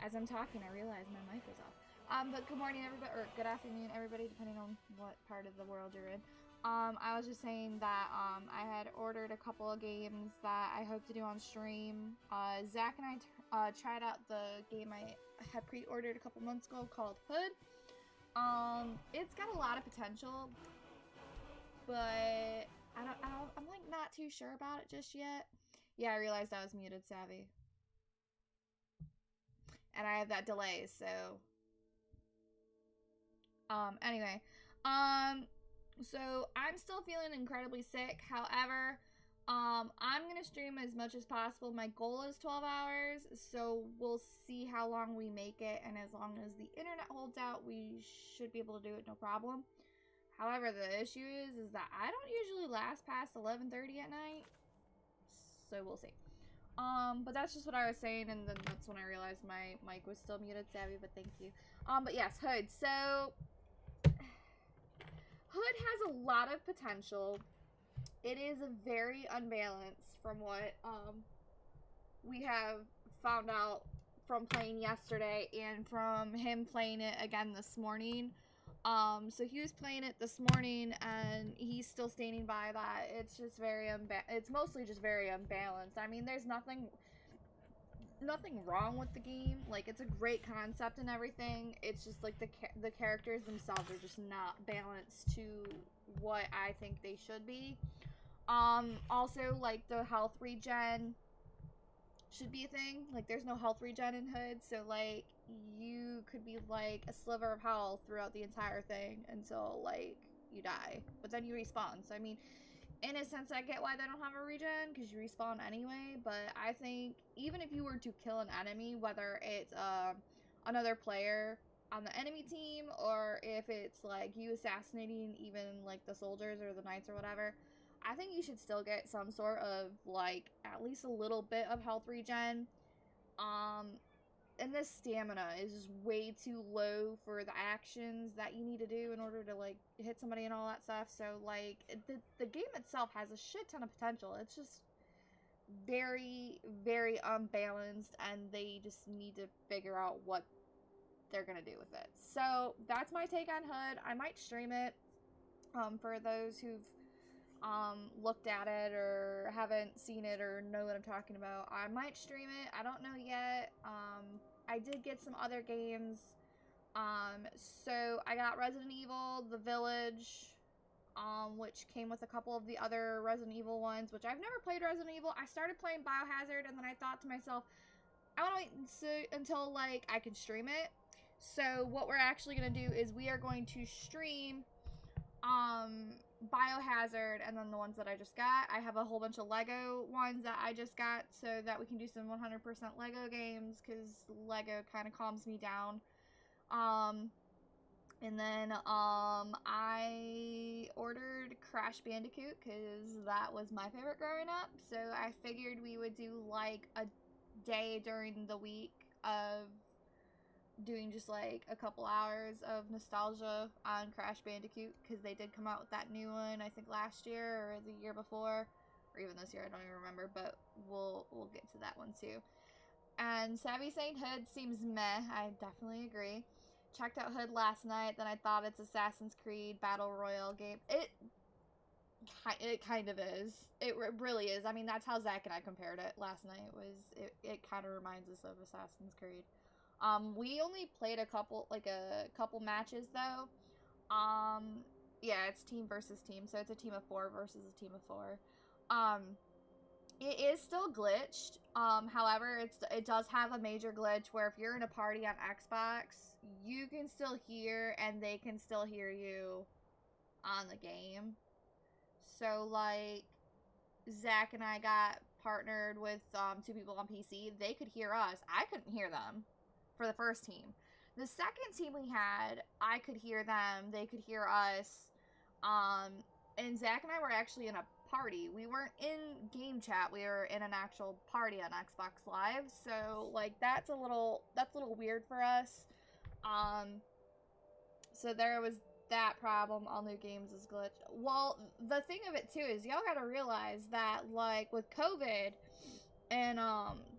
As I'm talking, I realize my mic was off. But good morning, everybody, or good afternoon, everybody, depending on what part of the world you're in. I was just saying that I had ordered a couple of games that I hope to do on stream. Zach and I tried out the game I had pre-ordered a couple months ago called Hood. It's got a lot of potential, but I'm like not too sure about it just yet. Yeah, I realized I was muted, Savvy. And I have that delay, so anyway, so I'm still feeling incredibly sick. However, I'm gonna stream as much as possible. My goal is 12 hours, so we'll see how long we make it, and as long as the internet holds out, we should be able to do it no problem. However, the issue is that I don't usually last past 11:30 at night, so we'll see. But that's just what I was saying, and then that's when I realized my mic was still muted, Savvy, but thank you. But yes, Hood. So, Hood has a lot of potential. It is very unbalanced from what, we have found out from playing yesterday and from him playing it again this morning. So he was playing it this morning, and he's still standing by that. It's just very it's mostly just very unbalanced. I mean, there's nothing wrong with the game. Like, it's a great concept and everything. It's just like the characters themselves are just not balanced to what I think they should be. Also, like, the health regen should be a thing. Like, there's no health regen in Hood, so like you could be like a sliver of health throughout the entire thing until like you die, but then you respawn. So I mean, in a sense, I get why they don't have a regen, because you respawn anyway. But I think even if you were to kill an enemy, whether it's another player on the enemy team, or if it's like you assassinating even like the soldiers or the knights or whatever, I think you should still get some sort of like at least a little bit of health regen. And this stamina is just way too low for the actions that you need to do in order to like hit somebody and all that stuff. So like the game itself has a shit ton of potential. It's just very, very unbalanced, and they just need to figure out what they're gonna do with it. So that's my take on Hood. I might stream it for those who've looked at it or haven't seen it or know what I'm talking about. I might stream it. I don't know yet. I did get some other games. So I got Resident Evil, The Village, which came with a couple of the other Resident Evil ones, which I've never played Resident Evil. I started playing Biohazard, and then I thought to myself, I want to wait until like I can stream it. So what we're actually going to do is we are going to stream Biohazard, and then the ones that I just got. I have a whole bunch of Lego ones that I just got, so that we can do some 100% Lego games, because Lego kind of calms me down. And then I ordered Crash Bandicoot, because that was my favorite growing up, so I figured we would do like a day during the week of doing just like a couple hours of nostalgia on Crash Bandicoot, because they did come out with that new one, I think last year or the year before, or even this year, I don't even remember, but we'll get to that one too. And Savvy saying Hood seems meh. I definitely agree. Checked out Hood last night, then I thought it's Assassin's Creed Battle Royale game. It kind of is. It really is. I mean, that's how Zach and I compared it last night. It kind of reminds us of Assassin's Creed. We only played a couple matches though. Yeah, it's team versus team, so it's a team of 4 versus a team of 4. It is still glitched. However, it does have a major glitch where if you're in a party on Xbox, you can still hear and they can still hear you on the game. So like Zach and I got partnered with 2 people on PC. They could hear us. I couldn't hear them for the first team. The second team we had, I could hear them. They could hear us. And Zach and I were actually in a party. We weren't in game chat. We were in an actual party on Xbox Live. So like that's a little weird for us. So there was that problem. All new games is glitched. Well, the thing of it too is y'all gotta realize that like with COVID, and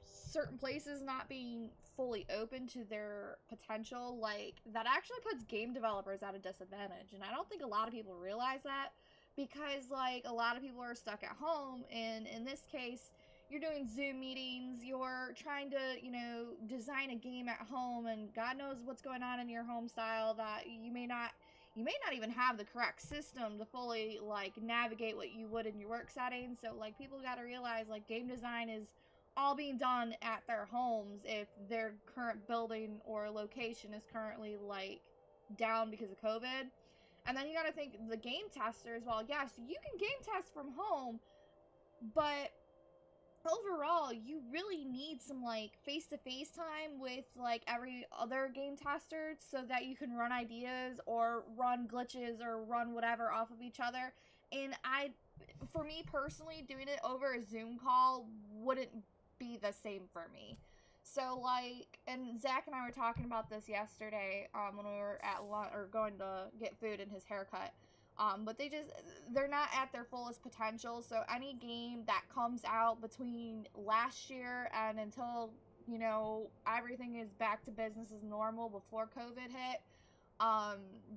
certain places not being fully open to their potential, like, that actually puts game developers at a disadvantage. And I don't think a lot of people realize that, because, like, a lot of people are stuck at home, and in this case, you're doing Zoom meetings, you're trying to, design a game at home, and God knows what's going on in your home style that you may not even have the correct system to fully, like, navigate what you would in your work setting. So, like, people got to realize, like, game design is all being done at their homes if their current building or location is currently, like, down because of COVID. And then you got to think the game testers, well, yes, you can game test from home, but overall, you really need some, like, face-to-face time with, like, every other game tester so that you can run ideas or run glitches or run whatever off of each other. And for me personally, doing it over a Zoom call wouldn't be the same for me. So, like, and Zach and I were talking about this yesterday when we were at lunch, or going to get food and his haircut. But they're not at their fullest potential. So any game that comes out between last year and until, everything is back to business as normal before COVID hit,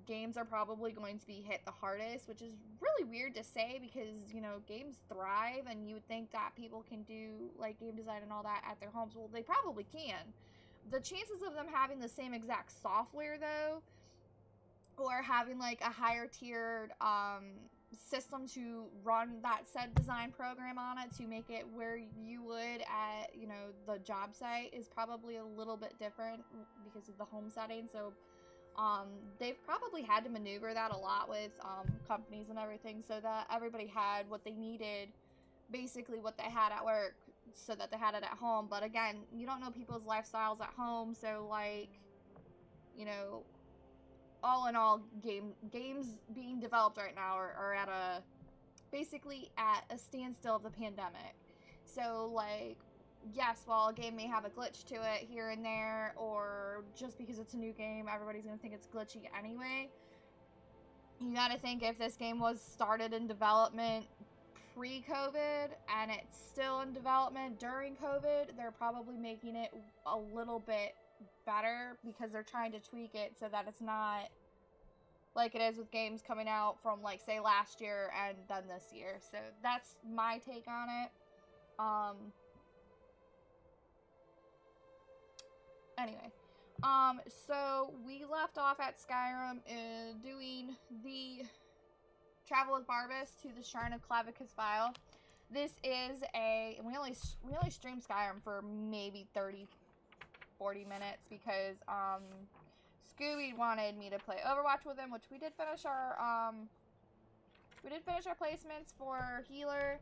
games are probably going to be hit the hardest, which is really weird to say because, games thrive, and you would think that people can do, like, game design and all that at their homes. Well, they probably can. The chances of them having the same exact software, though, or having, like, a higher tiered system to run that said design program on it to make it where you would at, the job site is probably a little bit different because of the home setting. So they've probably had to maneuver that a lot with companies and everything so that everybody had what they needed, basically what they had at work, so that they had it at home. But again, you don't know people's lifestyles at home, so, like, all in all, games being developed right now are basically at a standstill of the pandemic. So, like, yes, while a game may have a glitch to it here and there, or just because it's a new game, everybody's gonna think it's glitchy anyway. You gotta think, if this game was started in development pre-COVID and it's still in development during COVID, they're probably making it a little bit better because they're trying to tweak it so that it's not like it is with games coming out from, like, say, last year and then this year. So that's my take on it. Anyway, so we left off at Skyrim doing the travel with Barbas to the Shrine of Clavicus Vile. This is we only streamed Skyrim for maybe 30-40 minutes because Scooby wanted me to play Overwatch with him, which we did finish our placements for healer.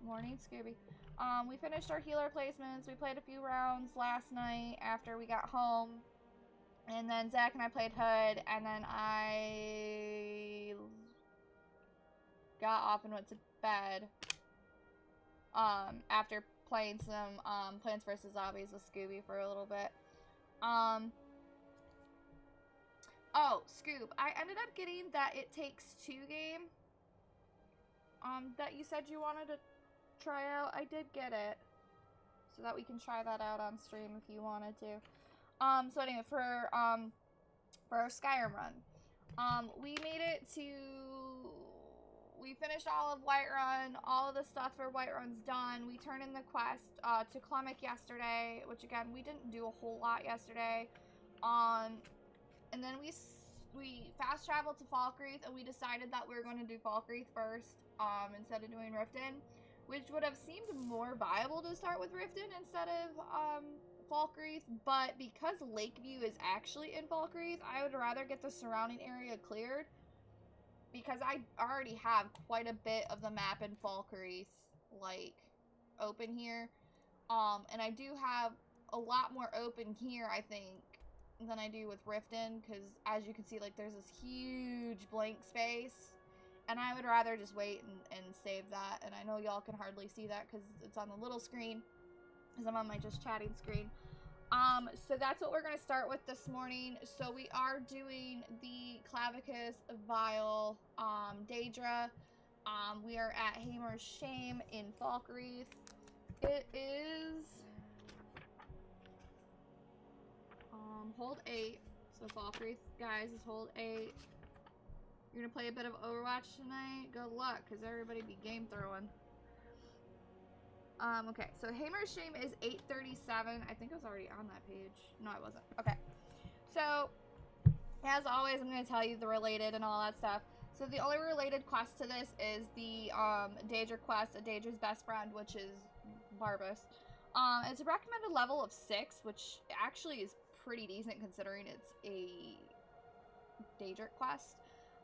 Morning, Scooby. We finished our healer placements. We played a few rounds last night after we got home. And then Zach and I played Hood, and then I got off and went to bed after playing some Plants vs. Zombies with Scooby for a little bit. Oh, Scoob, I ended up getting that It Takes Two game that you said you wanted to try out. I did get it, so that we can try that out on stream if you wanted to. So anyway, for our Skyrim run, we made it to, we finished all of Whiterun. All of the stuff for Whiterun's done. We turned in the quest to Clemic yesterday, which again, we didn't do a whole lot yesterday. And then we fast traveled to Falkreath, and we decided that we were going to do Falkreath first, instead of doing Riften, which would have seemed more viable to start with Riften instead of Falkreath, but because Lakeview is actually in Falkreath, I would rather get the surrounding area cleared, because I already have quite a bit of the map in Falkreath, like, open here, and I do have a lot more open here, I think, than I do with Riften, because as you can see, like, there's this huge blank space, and I would rather just wait and save that. And I know y'all can hardly see that because it's on the little screen, because I'm on my just chatting screen. So that's what we're going to start with this morning. So we are doing the Clavicus Vile Daedra. We are at Hamer's Shame in Falkreath. It is hold 8. So Falkreath, guys, is hold 8. You're gonna play a bit of Overwatch tonight. Good luck, cause everybody be game throwing. Okay, so Hamer's Shame is 8:37. I think I was already on that page. No, I wasn't. Okay. So, as always, I'm going to tell you the related and all that stuff. So, the only related quest to this is the Daedra quest, a Daedra's best friend, which is Barbas. It's a recommended level of 6, which actually is pretty decent considering it's a Daedra quest.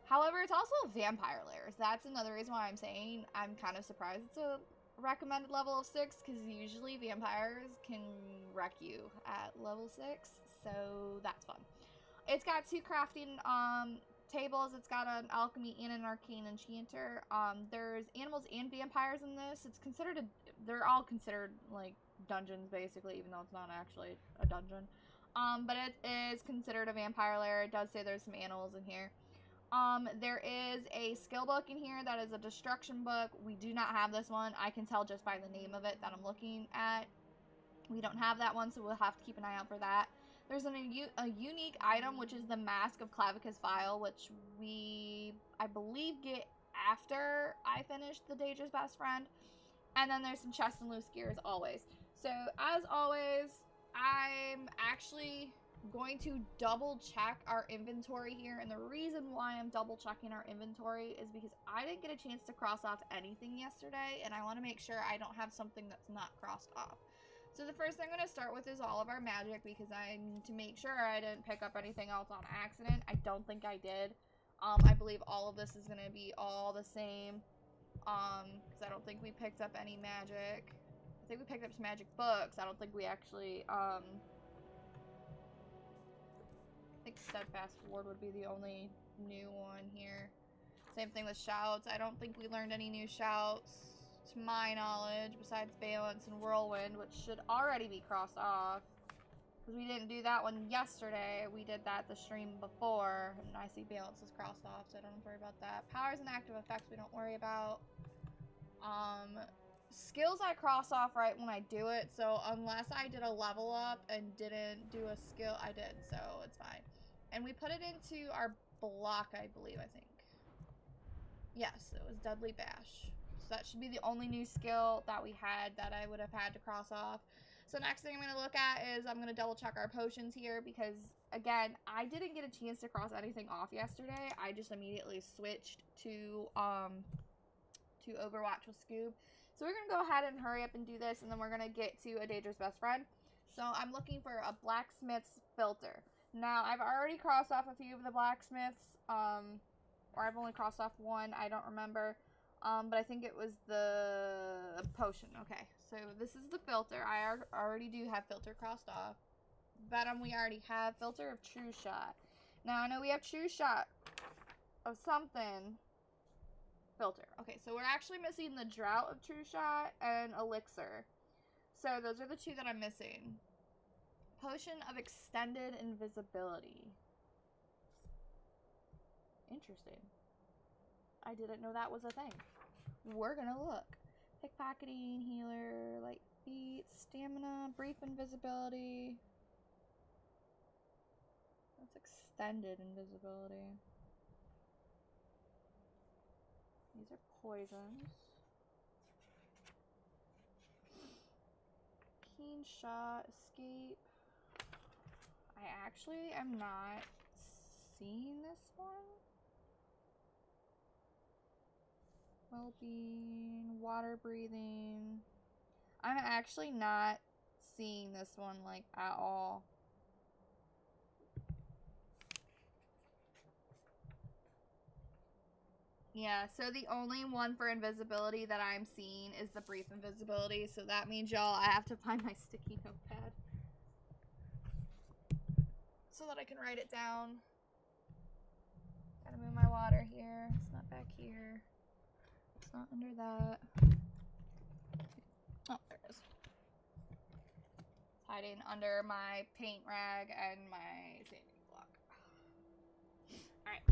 However, it's also a vampire lair. That's another reason why I'm saying I'm kind of surprised it's a recommended level of 6, because usually vampires can wreck you at level 6, so that's fun. It's got 2 crafting tables. It's got an alchemy and an arcane enchanter. There's animals and vampires in this. It's considered they're all considered like dungeons basically, even though it's not actually a dungeon. But it is considered a vampire lair. It does say there's some animals in here. There is a skill book in here that is a destruction book. We do not have this one. I can tell just by the name of it that I'm looking at. We don't have that one, so we'll have to keep an eye out for that. There's a unique item, which is the Mask of Clavicus Vial, which I believe, get after I finish the Daedra's best friend. And then there's some chests and loose gear as always. So, as always, I'm actually going to double check our inventory here, and the reason why I'm double checking our inventory is because I didn't get a chance to cross off anything yesterday, and I want to make sure I don't have something that's not crossed off. So the first thing I'm going to start with is all of our magic, because I need to make sure I didn't pick up anything else on accident. I don't think I did. I believe all of this is going to be all the same, because I don't think we picked up any magic. I think we picked up some magic books. I don't think we actually, I think Steadfast Ward would be the only new one here. Same thing with shouts. I don't think we learned any new shouts, to my knowledge, besides Balance and Whirlwind, which should already be crossed off. Because we didn't do that one yesterday. We did that the stream before, and I see Balance is crossed off, so I don't have to worry about that. Powers and active effects we don't worry about. Skills I cross off right when I do it, so unless I did a level up and didn't do a skill, I did, so it's fine. And we put it into our block, I believe, I think. Yes, it was Deadly Bash. So that should be the only new skill that we had that I would have had to cross off. So next thing I'm going to look at is I'm going to double check our potions here, because, again, I didn't get a chance to cross anything off yesterday. I just immediately switched to Overwatch with Scoob. So we're going to go ahead and hurry up and do this, and then we're going to get to a Daedra's best friend. So I'm looking for a blacksmith's filter. Now, I've already crossed off a few of the blacksmiths, or I've only crossed off one, I don't remember. But I think it was the potion. Okay, so this is the filter. I already do have filter crossed off. Venom, we already have. Filter of True Shot. Now, I know we have True Shot of something. Filter. Okay, so we're actually missing the Drought of True Shot and Elixir. So those are the two that I'm missing. Potion of Extended Invisibility. Interesting. I didn't know that was a thing. We're gonna look. Pickpocketing, healer, light feet, stamina, brief invisibility. That's extended invisibility. These are poisons. Keen shot, escape. I actually am not seeing this one. Well-being, water breathing. I'm actually not seeing this one, like, at all. Yeah, so the only one for invisibility that I'm seeing is the brief invisibility, so that means, y'all, I have to find my sticky notepad so that I can write it down. Gotta move my water here. It's not back here. It's not under that. Oh, there it is. It's hiding under my paint rag and my sanding block. Alright.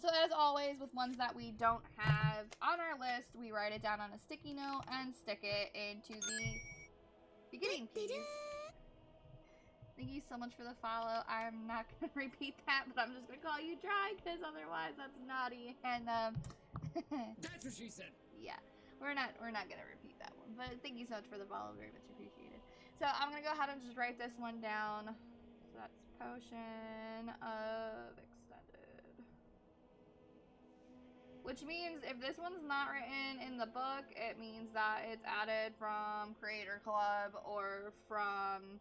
So So as always, with ones that we don't have on our list, we write it down on a sticky note and stick it into the beginning piece. Thank you so much for the follow. I'm not going to repeat that, but I'm just going to call you Dry, because otherwise that's naughty. And, That's what she said. Yeah, we're not going to repeat that one. But thank you so much for the follow. Very much appreciated. So I'm going to go ahead and just write this one down. So that's Potion of Extended. Which means if this one's not written in the book, it means that it's added from Creator Club or from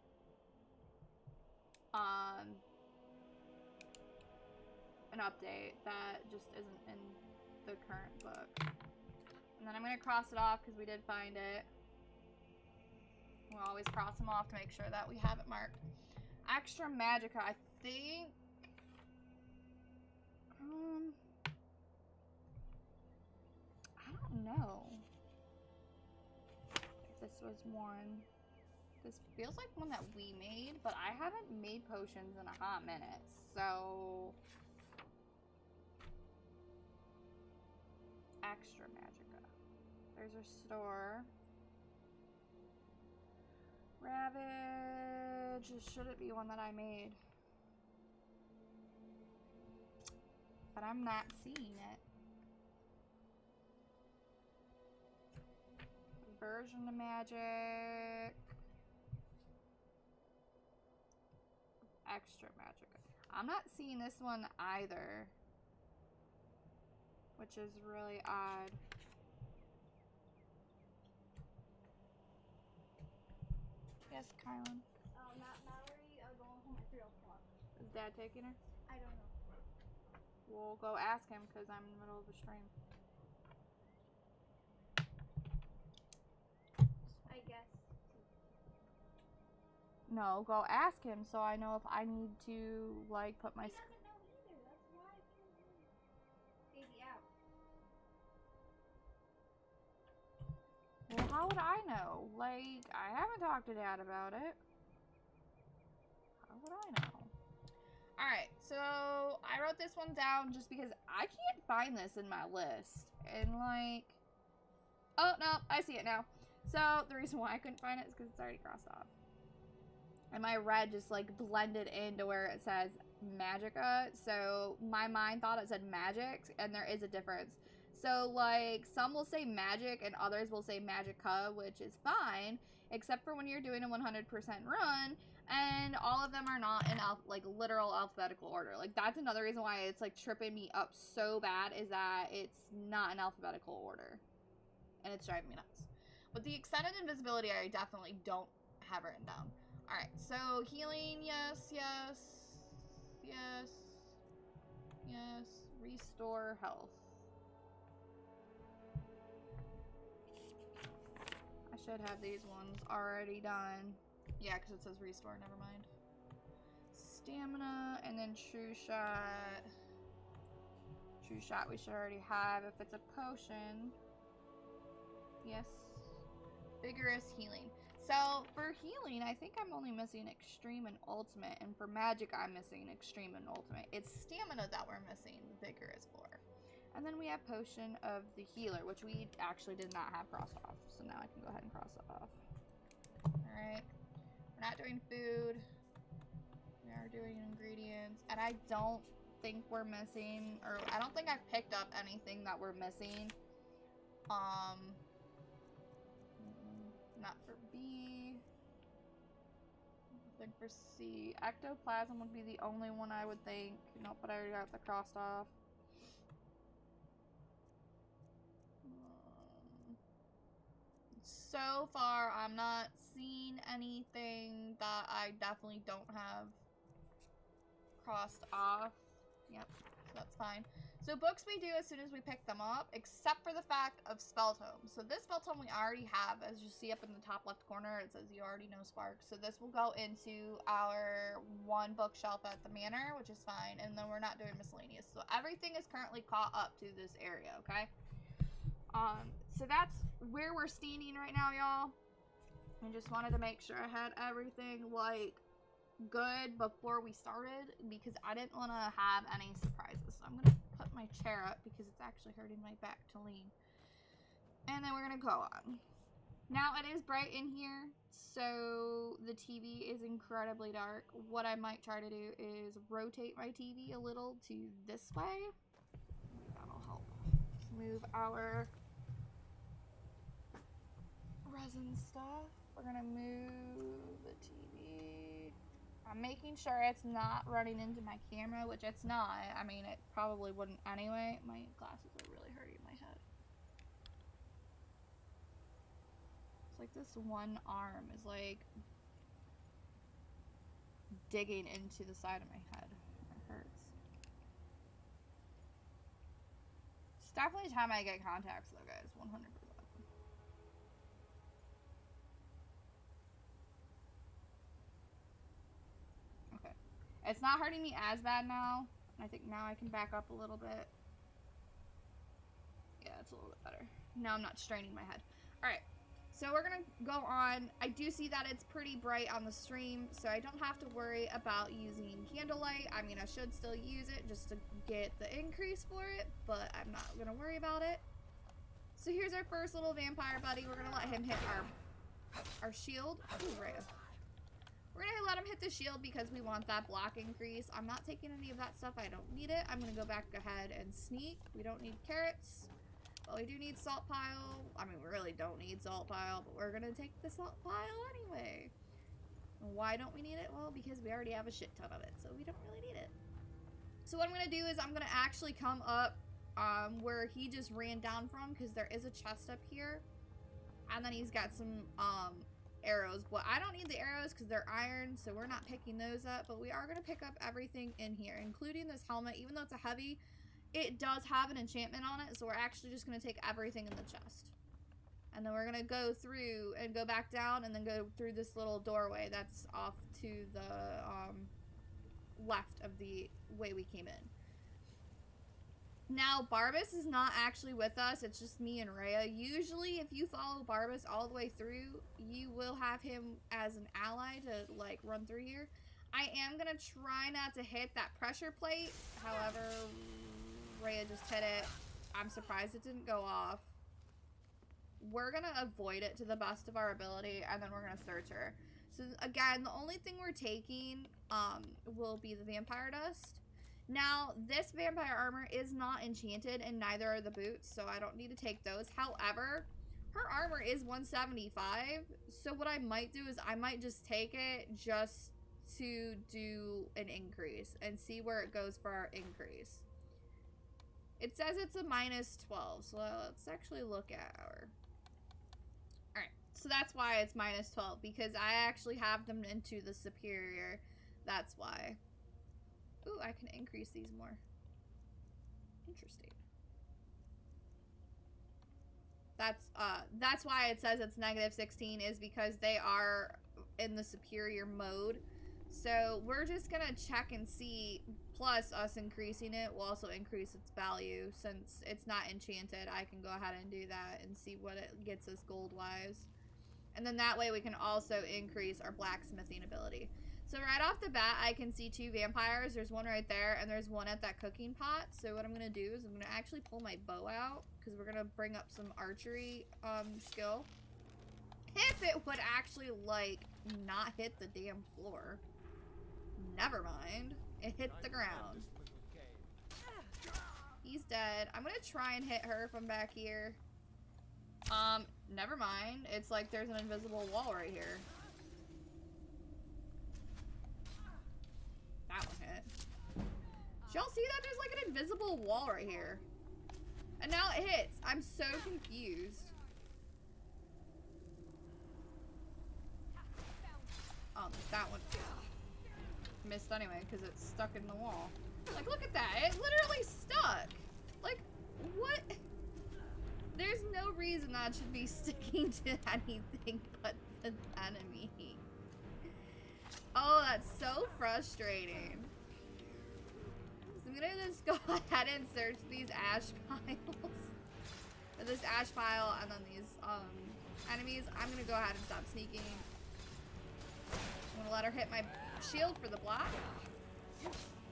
an update that just isn't in the current book. And then I'm going to cross it off because we did find it. We'll always cross them off to make sure that we have it marked. Extra Magica, I think. I don't know if this was one. This feels like one that we made, but I haven't made potions in a hot minute, so... Extra Magica. There's our store. Ravage. Should it be one that I made? But I'm not seeing it. Version of Magic. Extra Magica. I'm not seeing this one either, which is really odd. Yes, Kylan. Not Mallory. I'm going home at 3 o'clock. Is Dad taking her? I don't know. We'll go ask him because I'm in the middle of a stream. I guess. No, go ask him so I know if I need to, like, put my... He doesn't know either. That's why I can't baby out. Well, how would I know? Like, I haven't talked to Dad about it. How would I know? Alright, so I wrote this one down just because I can't find this in my list. And, like... Oh, no, I see it now. So, the reason why I couldn't find it is because it's already crossed off. And my red just, like, blended into where it says Magica. So, my mind thought it said Magic, and there is a difference. So, like, some will say Magic, and others will say Magica, which is fine. Except for when you're doing a 100% run, and all of them are not in, like, literal alphabetical order. Like, that's another reason why it's, like, tripping me up so bad, is that it's not in alphabetical order. And it's driving me nuts. But the extended invisibility, I definitely don't have written down. Alright, so healing, yes, yes, yes, yes. Restore health. I should have these ones already done. Yeah, because it says restore, never mind. Stamina, and then true shot. True shot we should already have if it's a potion. Yes. Vigorous healing. So, for healing, I think I'm only missing Extreme and Ultimate. And for Magic, I'm missing Extreme and Ultimate. It's Stamina that we're missing, Vigorous for. And then we have Potion of the Healer, which we actually did not have crossed off. So now I can go ahead and cross it off. Alright. We're not doing food. We are doing ingredients. And I don't think we're missing, or I don't think I've picked up anything that we're missing. Not for B. I think for C. Ectoplasm would be the only one I would think. Nope, but I already got the crossed off. So far, I'm not seeing anything that I definitely don't have crossed off. Yep, so that's fine. So books we do as soon as we pick them up, except for the fact of spell tomes. So this spell tome we already have, as you see up in the top left corner, it says you already know Spark. So this will go into our one bookshelf at the manor, which is fine. And then we're not doing miscellaneous. So everything is currently caught up to this area, okay? So that's where we're standing right now, y'all. I just wanted to make sure I had everything, like, good before we started, because I didn't want to have any surprises. So I'm going to put my chair up because it's actually hurting my back to lean. And then we're gonna go on. Now it is bright in here, so the TV is incredibly dark. What I might try to do is rotate my TV a little to this way. That'll help. Let's move our resin stuff. We're gonna move the TV. I'm making sure it's not running into my camera, which it's not. I mean, it probably wouldn't anyway. My glasses are really hurting my head. It's like this one arm is like digging into the side of my head. It hurts. It's definitely time I get contacts though, guys. 100%. Okay. It's not hurting me as bad now. I think now I can back up a little bit. Yeah, it's a little bit better. Now I'm not straining my head. Alright. So we're gonna go on. I do see that it's pretty bright on the stream, so I don't have to worry about using candlelight. I mean, I should still use it just to get the increase for it, but I'm not gonna worry about it. So here's our first little vampire buddy. We're gonna let him hit our shield. Ooh, right. We're gonna let him hit the shield because we want that block increase. I'm not taking any of that stuff. I don't need it. I'm gonna go back ahead and sneak. We don't need carrots. Well, we do need salt pile. I mean, we really don't need salt pile, but we're gonna take the salt pile anyway. Why don't we need it? Well, because we already have a shit ton of it, so we don't really need it. So what I'm gonna do is I'm gonna actually come up where he just ran down from, because there is a chest up here. And then he's got some arrows. But I don't need the arrows because they're iron, so we're not picking those up. But we are gonna pick up everything in here, including this helmet. Even though it's a heavy, it does have an enchantment on it, so we're actually just going to take everything in the chest. And then we're going to go through and go back down and then go through this little doorway that's off to the left of the way we came in. Now, Barbas is not actually with us. It's just me and Rhea. Usually, if you follow Barbas all the way through, you will have him as an ally to, like, run through here. I am going to try not to hit that pressure plate. However, Rhea just hit it. I'm surprised it didn't go off. We're gonna avoid it to the best of our ability, and then we're gonna search her. So again, the only thing we're taking will be the vampire dust. Now, this vampire armor is not enchanted, and neither are the boots, so I don't need to take those. However, her armor is 175, so what I might do is I might just take it just to do an increase and see where it goes for our increase. It says it's a -12, so let's actually look at our... Alright, so that's why it's -12, because I actually have them into the superior. That's why. Ooh, I can increase these more. Interesting. That's why it says it's -16, is because they are in the superior mode. So we're just gonna check and see, plus us increasing it will also increase its value. Since it's not enchanted, I can go ahead and do that and see what it gets us gold wise. And then that way we can also increase our blacksmithing ability. So right off the bat, I can see 2 vampires. There's one right there, and there's one at that cooking pot. So what I'm gonna do is I'm gonna actually pull my bow out, because we're gonna bring up some archery skill. If it would actually, like, not hit the damn floor. Never mind. It hit the ground. He's dead. I'm gonna try and hit her from back here. Never mind. It's like there's an invisible wall right here. That one hit. Did y'all see that? There's like an invisible wall right here. And now it hits. I'm so confused. That one missed anyway because it's stuck in the wall. Like, look at that. It literally stuck. Like, what? There's no reason that should be sticking to anything but the enemy. Oh, that's so frustrating. So I'm gonna just go ahead and search these ash piles. Or this ash pile and then these enemies. I'm gonna go ahead and stop sneaking. I'm gonna let her hit my shield for the block.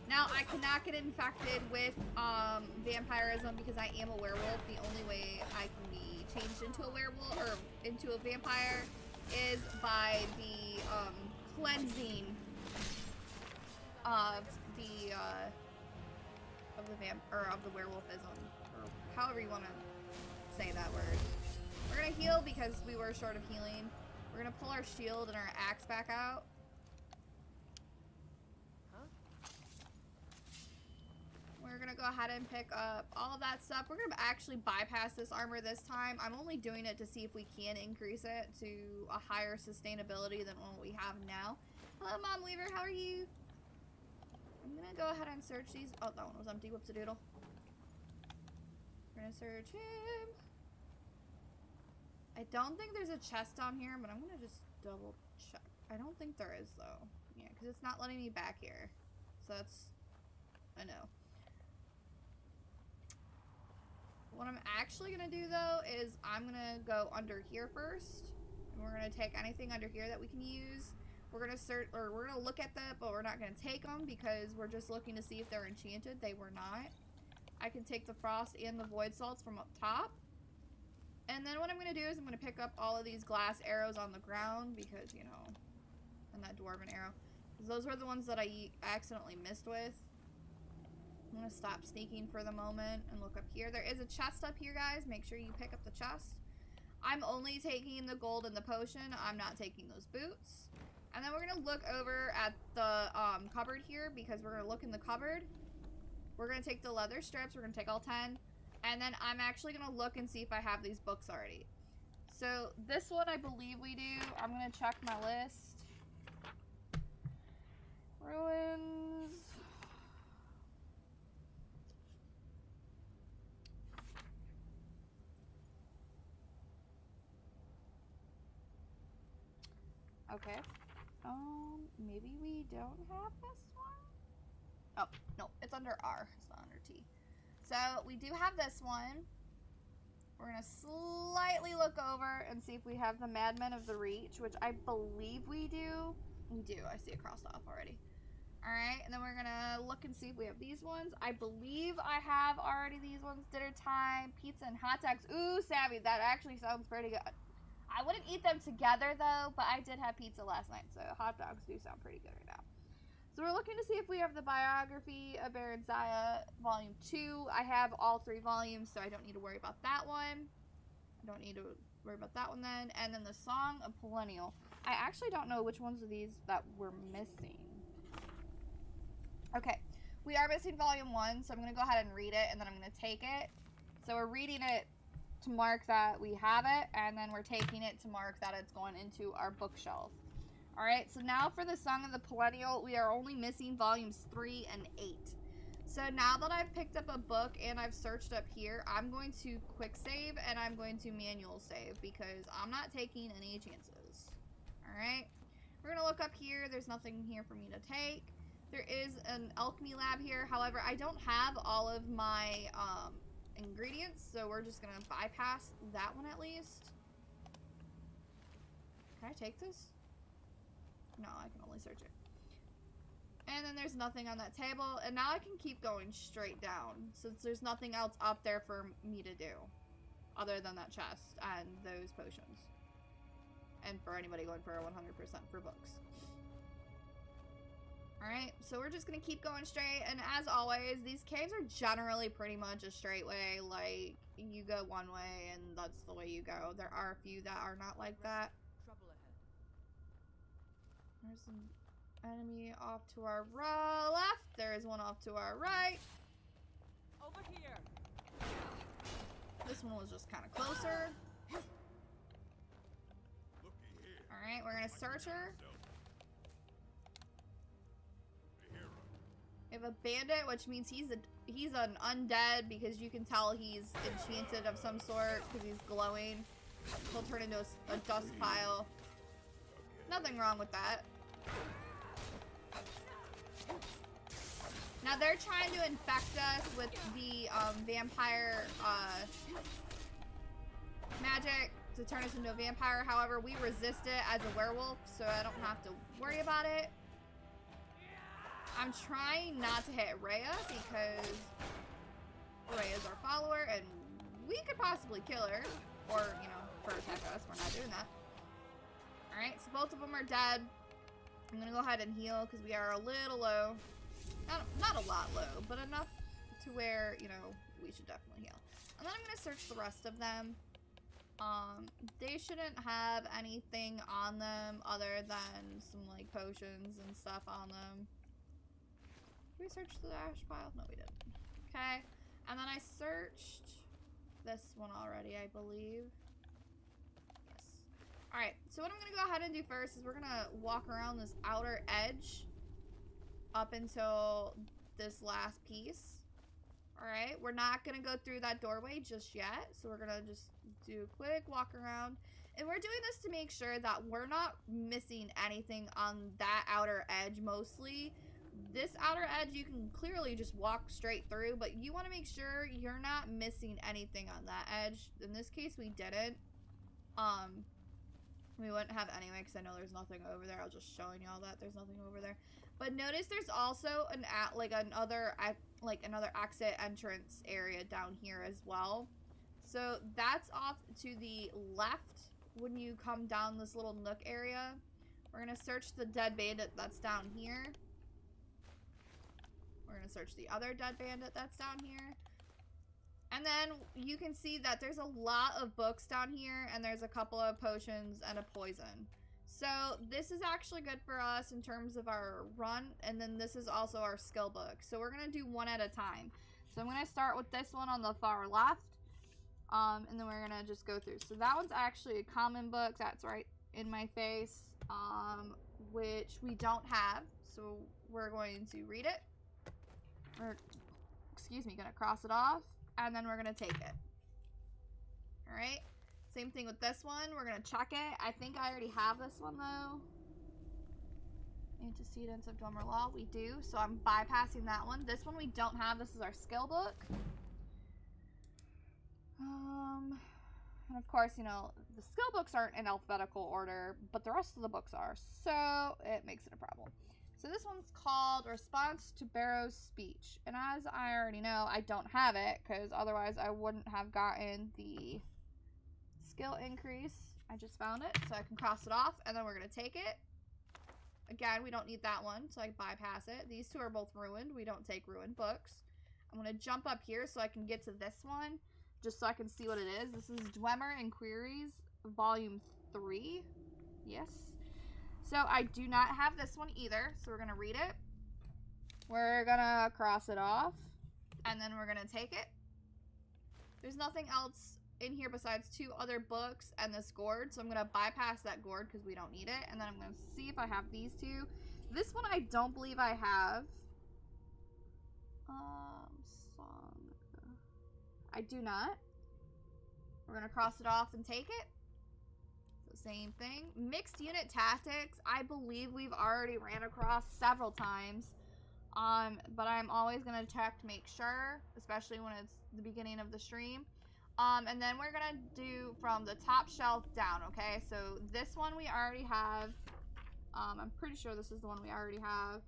Now, I cannot get infected with vampirism because I am a werewolf. The only way I can be changed into a werewolf or into a vampire is by the cleansing of the werewolfism, or however you want to say that word. We're gonna heal because we were short of healing. We're gonna pull our shield and our axe back out. We're gonna go ahead and pick up all of that stuff. We're gonna actually bypass this armor this time. I'm only doing it to see if we can increase it to a higher sustainability than what we have now. Hello, Mom Weaver, how are you? I'm gonna go ahead and search these. Oh, that one was empty. Whoops-a-doodle. We're gonna search him. I don't think there's a chest down here, but I'm gonna just double check. I don't think there is, though. Yeah, because it's not letting me back here. So that's... I know. What I'm actually gonna do, though, is I'm gonna go under here first. And we're gonna take anything under here that we can use. We're gonna search, or we're gonna look at that, but we're not gonna take them because we're just looking to see if they're enchanted. They were not. I can take the frost and the void salts from up top. And then what I'm gonna do is I'm gonna pick up all of these glass arrows on the ground because, you know, and that dwarven arrow. Those were the ones that I accidentally missed with. I'm gonna stop sneaking for the moment and look up here. There is a chest up here, guys. Make sure you pick up the chest. I'm only taking the gold and the potion. I'm not taking those boots. And then we're gonna look over at the cupboard here because we're gonna look in the cupboard. We're gonna take the leather strips. We're gonna take all 10. And then I'm actually gonna look and see if I have these books already. So this one I believe we do. I'm gonna check my list. Ruins. Okay. Maybe we don't have this one? Oh, no, it's under R. It's not under T. So, we do have this one. We're going to slightly look over and see if we have the Madmen of the Reach, which I believe we do. We do. I see it crossed off already. Alright, and then we're going to look and see if we have these ones. I believe I have already these ones. Dinner time, pizza, and hot dogs. Ooh, Savvy, that actually sounds pretty good. I wouldn't eat them together, though, but I did have pizza last night, so hot dogs do sound pretty good right now. So we're looking to see if we have the biography of Baron Zaya, Volume 2. I have all 3 volumes, so I don't need to worry about that one. I don't need to worry about that one then. And then the Song of Perennial. I actually don't know which ones of these that we're missing. Okay, we are missing Volume 1, so I'm going to go ahead and read it, and then I'm going to take it. So we're reading it to mark that we have it, and then we're taking it to mark that it's going into our bookshelf. Alright, so now for the Song of the Perennial, we are only missing volumes 3 and 8. So now that I've picked up a book and I've searched up here, I'm going to quick save and I'm going to manual save because I'm not taking any chances. Alright, we're going to look up here. There's nothing here for me to take. There is an alchemy lab here. However, I don't have all of my ingredients, so we're just going to bypass that one at least. Can I take this? No, I can only search it. And then there's nothing on that table. And now I can keep going straight down, since there's nothing else up there for me to do. Other than that chest and those potions. And for anybody going for a 100% for books. Alright, so we're just going to keep going straight. And as always, these caves are generally pretty much a straight way. Like, you go one way and that's the way you go. There are a few that are not like that. There's an enemy off to our left. There is one off to our right. Over here. This one was just kind of closer. Alright, we're going to search her. We have a bandit, which means he's an undead because you can tell he's enchanted of some sort because he's glowing. He'll turn into a dust pile. Nothing wrong with that. Now they're trying to infect us with the vampire magic to turn us into a vampire. However, we resist it as a werewolf, so I don't have to worry about it. I'm trying not to hit Rhea because Rhea's our follower and we could possibly kill her. Or, you know, her attack us. We're not doing that. Alright, so both of them are dead. I'm gonna go ahead and heal because we are a little low. Not a lot low, but enough to where, you know, we should definitely heal. And then I'm gonna search the rest of them. They shouldn't have anything on them other than some, like, potions and stuff on them. Did we search the ash pile? No, we didn't. Okay. And then I searched this one already, I believe. Yes. Alright, so what I'm going to go ahead and do first is we're going to walk around this outer edge up until this last piece. Alright, we're not going to go through that doorway just yet. So we're going to just do a quick walk around. And we're doing this to make sure that we're not missing anything on that outer edge mostly. This outer edge you can clearly just walk straight through, but you want to make sure you're not missing anything on that edge. In this case, we didn't. We wouldn't have anyway because I know there's nothing over there. I was just showing y'all that there's nothing over there. But notice there's also another exit entrance area down here as well. So that's off to the left when you come down this little nook area. We're gonna search the dead bandit that's down here. We're going to search the other dead bandit that's down here. And then you can see that there's a lot of books down here. And there's a couple of potions and a poison. So this is actually good for us in terms of our run. And then this is also our skill book. So we're going to do one at a time. So I'm going to start with this one on the far left. And then we're going to just go through. So that one's actually a common book. That's right in my face. Which we don't have. So we're going to read it. Or, excuse me, gonna cross it off, and then we're gonna take it. Alright, same thing with this one. We're gonna check it. I think I already have this one though. Antecedents of Dumber Law, we do, so I'm bypassing that one. This one we don't have. This is our skill book. And of course, you know, the skill books aren't in alphabetical order, but the rest of the books are, so it makes it a problem. So this one's called Response to Barrow's Speech. And as I already know, I don't have it, because otherwise I wouldn't have gotten the skill increase. I just found it, so I can cross it off, and then we're going to take it. Again, we don't need that one, so I bypass it. These two are both ruined. We don't take ruined books. I'm going to jump up here so I can get to this one, just so I can see what it is. This is Dwemer and Queries, Volume 3. Yes. So I do not have this one either, so we're going to read it. We're going to cross it off, and then we're going to take it. There's nothing else in here besides two other books and this gourd, so I'm going to bypass that gourd because we don't need it, and then I'm going to see if I have these two. This one I don't believe I have. Song. I do not. We're going to cross it off and take it. Same thing. Mixed unit tactics, I believe we've already ran across several times. But I'm always going to check to make sure, especially when it's the beginning of the stream. And then we're going to do from the top shelf down, okay? So this one we already have. I'm pretty sure this is the one we already have.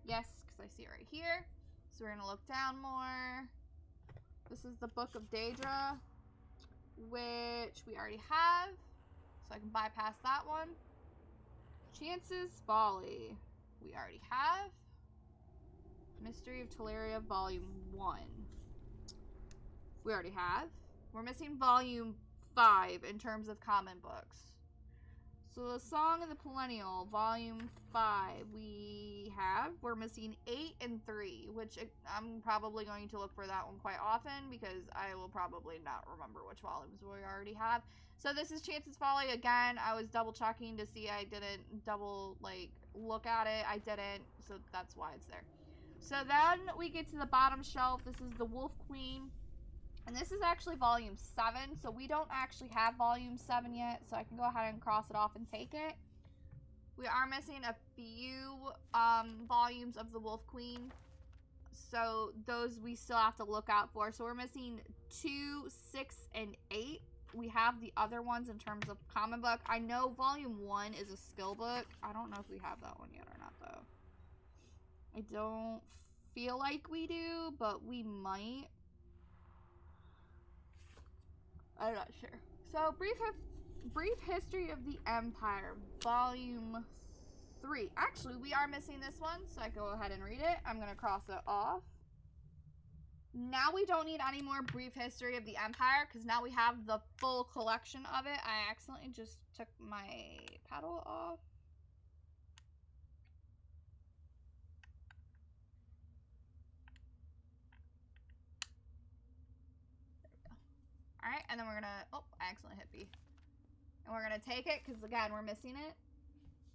Yes, because I see it right here. So we're going to look down more. This is the Book of Daedra, which we already have. So I can bypass that one. Chance's Folly, we already have. Mystery of Teleria, Volume 1. We already have. We're missing Volume 5 in terms of common books. So the Song of the Perennial, Volume 5, we have. We're missing 8 and 3, which I'm probably going to look for that one quite often because I will probably not remember which volumes we already have. So this is Chance's Folly. Again, I was double checking to see I didn't double, look at it. I didn't, so that's why it's there. So then we get to the bottom shelf. This is the Wolf Queen. And this is actually Volume 7, so we don't actually have Volume 7 yet, so I can go ahead and cross it off and take it. We are missing a few volumes of the Wolf Queen, so those we still have to look out for. So we're missing 2, 6, and 8. We have the other ones in terms of common book. I know Volume 1 is a skill book. I don't know if we have that one yet or not, though. I don't feel like we do, but we might. I'm not sure. So, brief history of the Empire, Volume 3. Actually, we are missing this one, so I can go ahead and read it. I'm going to cross it off. Now we don't need any more brief history of the Empire, because now we have the full collection of it. I accidentally just took my paddle off. Alright, and then we're gonna, oh, I accidentally hit B. And we're gonna take it, because again, we're missing it.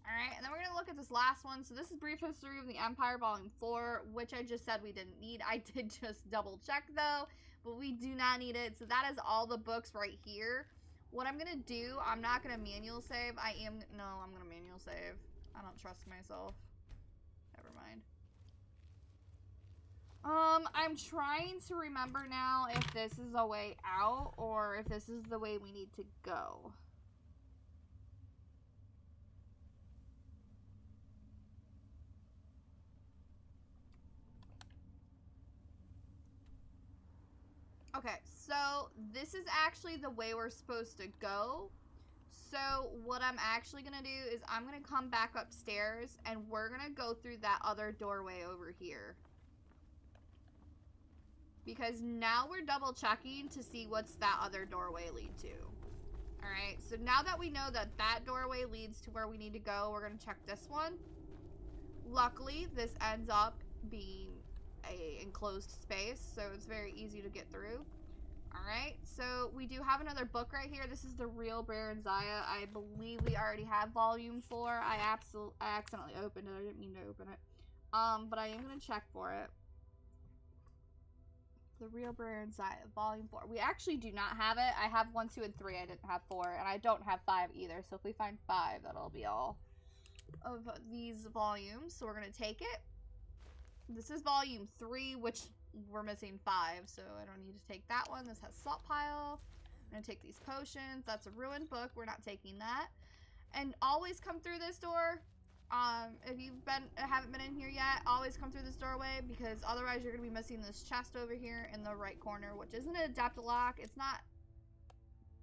Alright, and then we're gonna look at this last one. So this is Brief History of the Empire, Volume 4, which I just said we didn't need. I did just double check though, but we do not need it. So that is all the books right here. What I'm gonna do, I'm not gonna manual save. I'm gonna manual save. I don't trust myself. Never mind. I'm trying to remember now if this is a way out or if this is the way we need to go. Okay, so this is actually the way we're supposed to go. So what I'm actually gonna do is I'm gonna come back upstairs and we're gonna go through that other doorway over here. Because now we're double checking to see what's that other doorway lead to. Alright, so now that we know that that doorway leads to where we need to go, we're going to check this one. Luckily, this ends up being a enclosed space, so it's very easy to get through. Alright, so we do have another book right here. This is The Real Baron Zaya. I believe we already have Volume 4. I accidentally opened it. I didn't mean to open it. But I am going to check for it. The Real Baron Zaya, Volume 4. We actually do not have it. I have 1, 2, and 3. I didn't have 4. And I don't have 5 either. So if we find 5, that'll be all of these volumes. So we're going to take it. This is Volume 3, which we're missing 5. So I don't need to take that one. This has Salt Pile. I'm going to take these potions. That's a ruined book. We're not taking that. And always come through this door. If you haven't been in here yet, always come through this doorway, because otherwise you're going to be missing this chest over here in the right corner, which isn't an adept lock. It's not,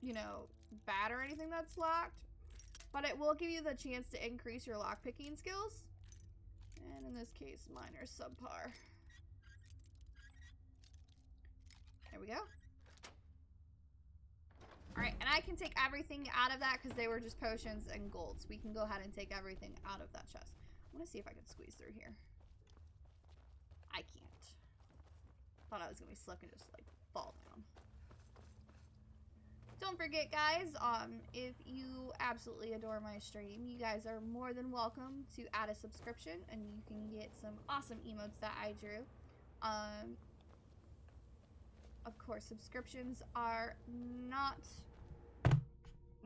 you know, bad or anything that's locked, but it will give you the chance to increase your lock picking skills. And in this case, mine are subpar. There we go. Alright, and I can take everything out of that because they were just potions and golds. We can go ahead and take everything out of that chest. I want to see if I can squeeze through here. I can't. Thought I was going to be slick and just, like, fall down. Don't forget, guys, if you absolutely adore my stream, you guys are more than welcome to add a subscription, and you can get some awesome emotes that I drew. Of course, subscriptions are not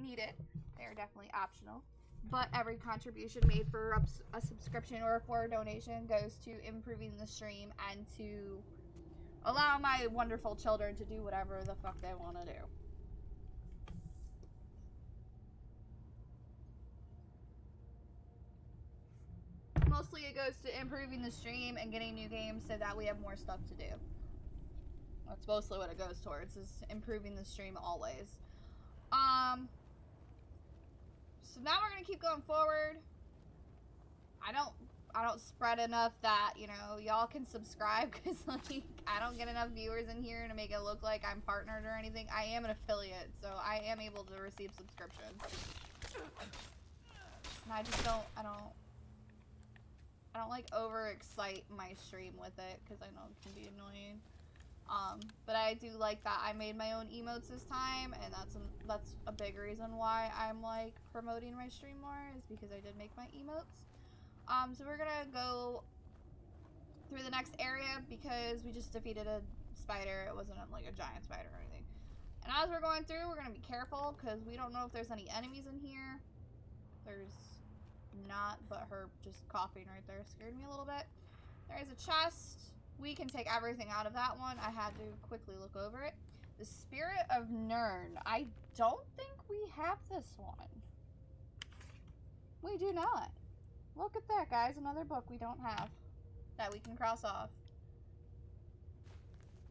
needed. They are definitely optional. But every contribution made for a subscription or for a donation goes to improving the stream and to allow my wonderful children to do whatever the fuck they want to do. Mostly it goes to improving the stream and getting new games so that we have more stuff to do. That's mostly what it goes towards, is improving the stream always. So now we're gonna keep going forward. I don't spread enough that, you know, y'all can subscribe, because like I don't get enough viewers in here to make it look like I'm partnered or anything. I am an affiliate, so I am able to receive subscriptions. And I just don't like overexcite my stream with it, because I know it can be annoying. But I do like that I made my own emotes this time, and that's a big reason why I'm like promoting my stream more, is because I did make my emotes. So we're gonna go through the next area because we just defeated a spider. It wasn't like a giant spider or anything. And as we're going through, we're gonna be careful because we don't know if there's any enemies in here. There's not, but her just coughing right there scared me a little bit. There is a chest. We can take everything out of that one. I had to quickly look over it. The Spirit of Nern. I don't think we have this one. We do not. Look at that, guys. Another book we don't have. that we can cross off.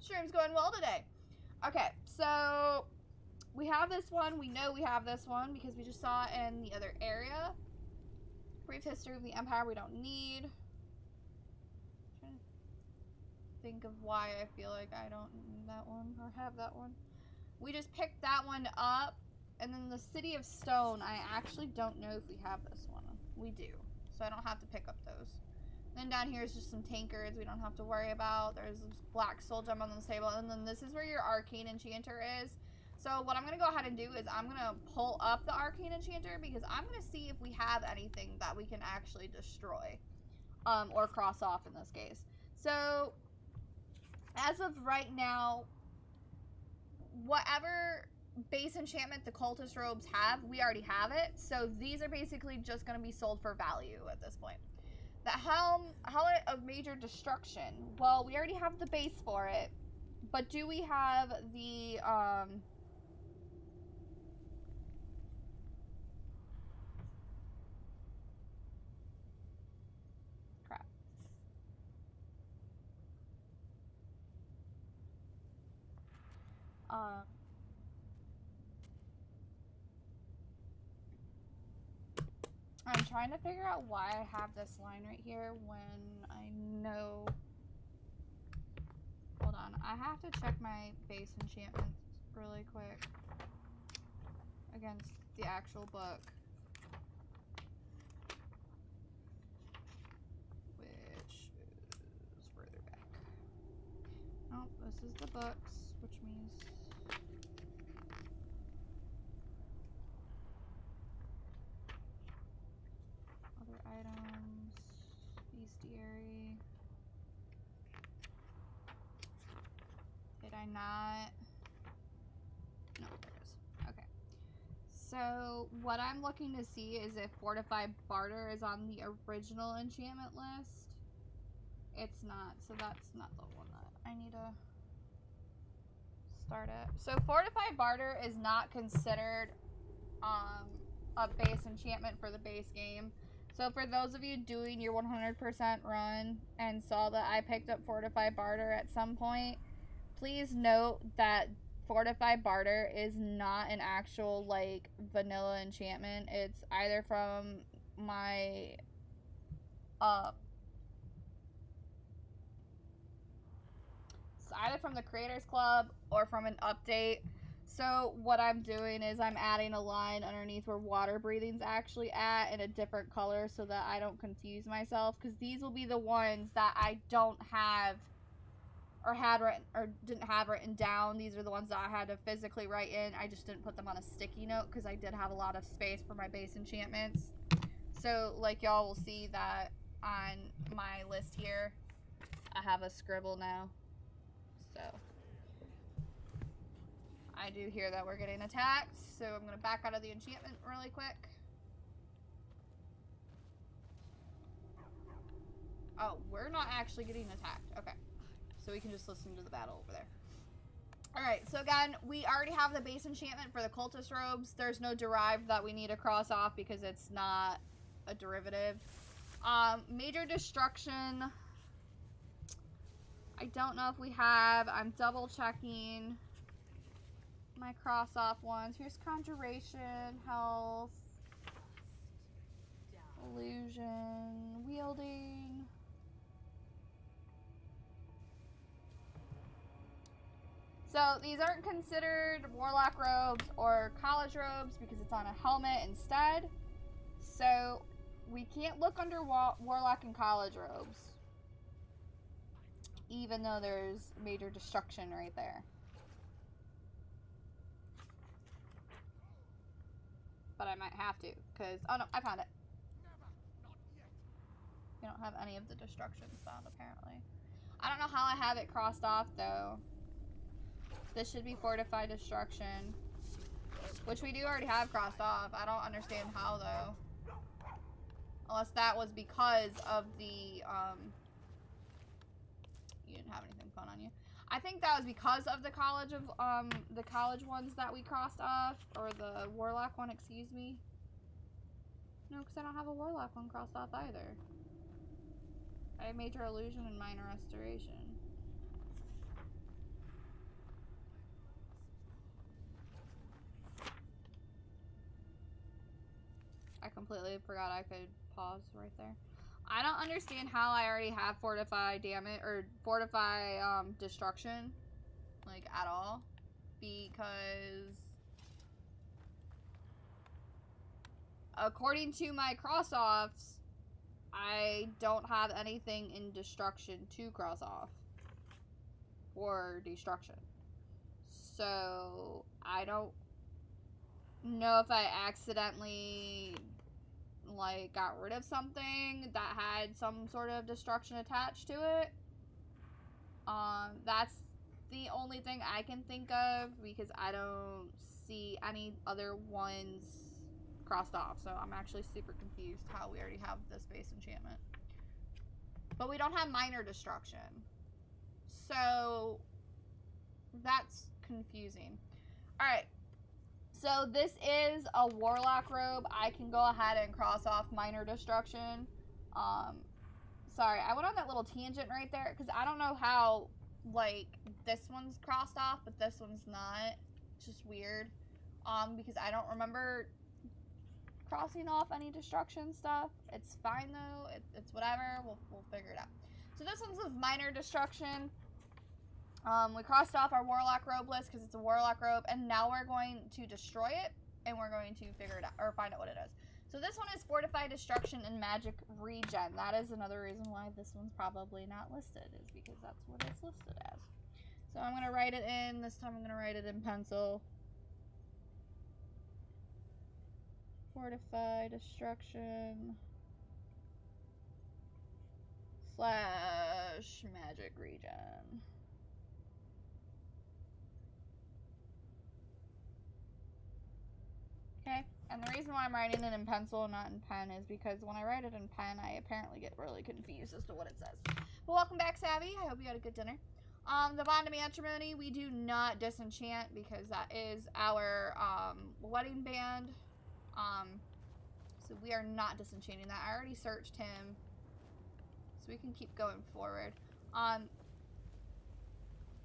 Stream's going well today. Okay, so we have this one. We know we have this one because we just saw it in the other area. Brief history of the Empire we don't need. I'm trying to think of why I feel like I don't need that one or have that one. We just picked that one up. And then the City of Stone, I actually don't know if we have this one. We do. So I don't have to pick up those. Then down here is just some tankards we don't have to worry about. There's this black soul gem on the table. And then this is where your arcane enchanter is. So what I'm going to go ahead and do is I'm going to pull up the arcane enchanter because I'm going to see if we have anything that we can actually destroy. Or cross off in this case. So as of right now, whatever base enchantment the cultist robes have, we already have it. So these are basically just going to be sold for value at this point. The helmet of major destruction. Well, we already have the base for it. But do we have the crap. I'm trying to figure out why I have this line right here when I know... Hold on. I have to check my base enchantments really quick against the actual book. Which is further back. Oh, this is the books, which means... items, bestiary. Did I not? No, there it is. Okay. So what I'm looking to see is if Fortified Barter is on the original enchantment list. It's not, so that's not the one that I need to start at. So Fortified Barter is not considered a base enchantment for the base game. So for those of you doing your 100% run and saw that I picked up Fortified Barter at some point, please note that Fortified Barter is not an actual, like, vanilla enchantment. It's either from my, it's either from the Creators Club or from an update. So what I'm doing is I'm adding a line underneath where water breathing's actually at in a different color so that I don't confuse myself, because these will be the ones that I don't have or had written or didn't have written down. These are the ones that I had to physically write in. I just didn't put them on a sticky note because I did have a lot of space for my base enchantments. So like y'all will see that on my list here, I have a scribble now. So I do hear that we're getting attacked, so I'm going to back out of the enchantment really quick. Oh, we're not actually getting attacked. Okay. So we can just listen to the battle over there. Alright, so again, we already have the base enchantment for the cultist robes. There's no derived that we need to cross off because it's not a derivative. Major destruction. I don't know if we have. I'm double checking my cross off ones. Here's conjuration, health, illusion, wielding. So these aren't considered warlock robes or college robes because it's on a helmet instead. So we can't look under warlock and college robes, even though there's major destruction right there. But I might have to, because... Oh, no, I found it. We don't have any of the destructions found, apparently. I don't know how I have it crossed off, though. This should be Fortified Destruction, which we do already have crossed off. I don't understand how, though. Unless that was because of the, You didn't have anything fun on you. I think that was because of the college ones that we crossed off, or the warlock one, excuse me. No, because I don't have a warlock one crossed off either. I have major illusion and minor restoration. I completely forgot I could pause right there. I don't understand how I already have fortify damage or fortify destruction, like at all, because according to my cross-offs, I don't have anything in destruction to cross off for destruction. So I don't know if I accidentally like got rid of something that had some sort of destruction attached to it. That's the only thing I can think of because I don't see any other ones crossed off. So I'm actually super confused how we already have this base enchantment. But we don't have minor destruction. So that's confusing. Alright. So this is a warlock robe. I can go ahead and cross off minor destruction. Sorry, I went on that little tangent right there because I don't know how, like, this one's crossed off, but this one's not. It's just weird. Because I don't remember crossing off any destruction stuff. It's fine though. It's whatever. We'll figure it out. So this one's of minor destruction. We crossed off our warlock robe list because it's a warlock robe, and now we're going to destroy it, and we're going to figure it out, or find out what it is. So this one is fortified destruction and magic regen. That is another reason why this one's probably not listed, is because that's what it's listed as. So I'm going to write it in. This time I'm going to write it in pencil. Fortified destruction / magic regen. Okay, and the reason why I'm writing it in pencil and not in pen is because when I write it in pen, I apparently get really confused as to what it says. But welcome back, Savvy. I hope you had a good dinner. The bond of matrimony, we do not disenchant because that is our wedding band. So we are not disenchanting that. I already searched him, so we can keep going forward.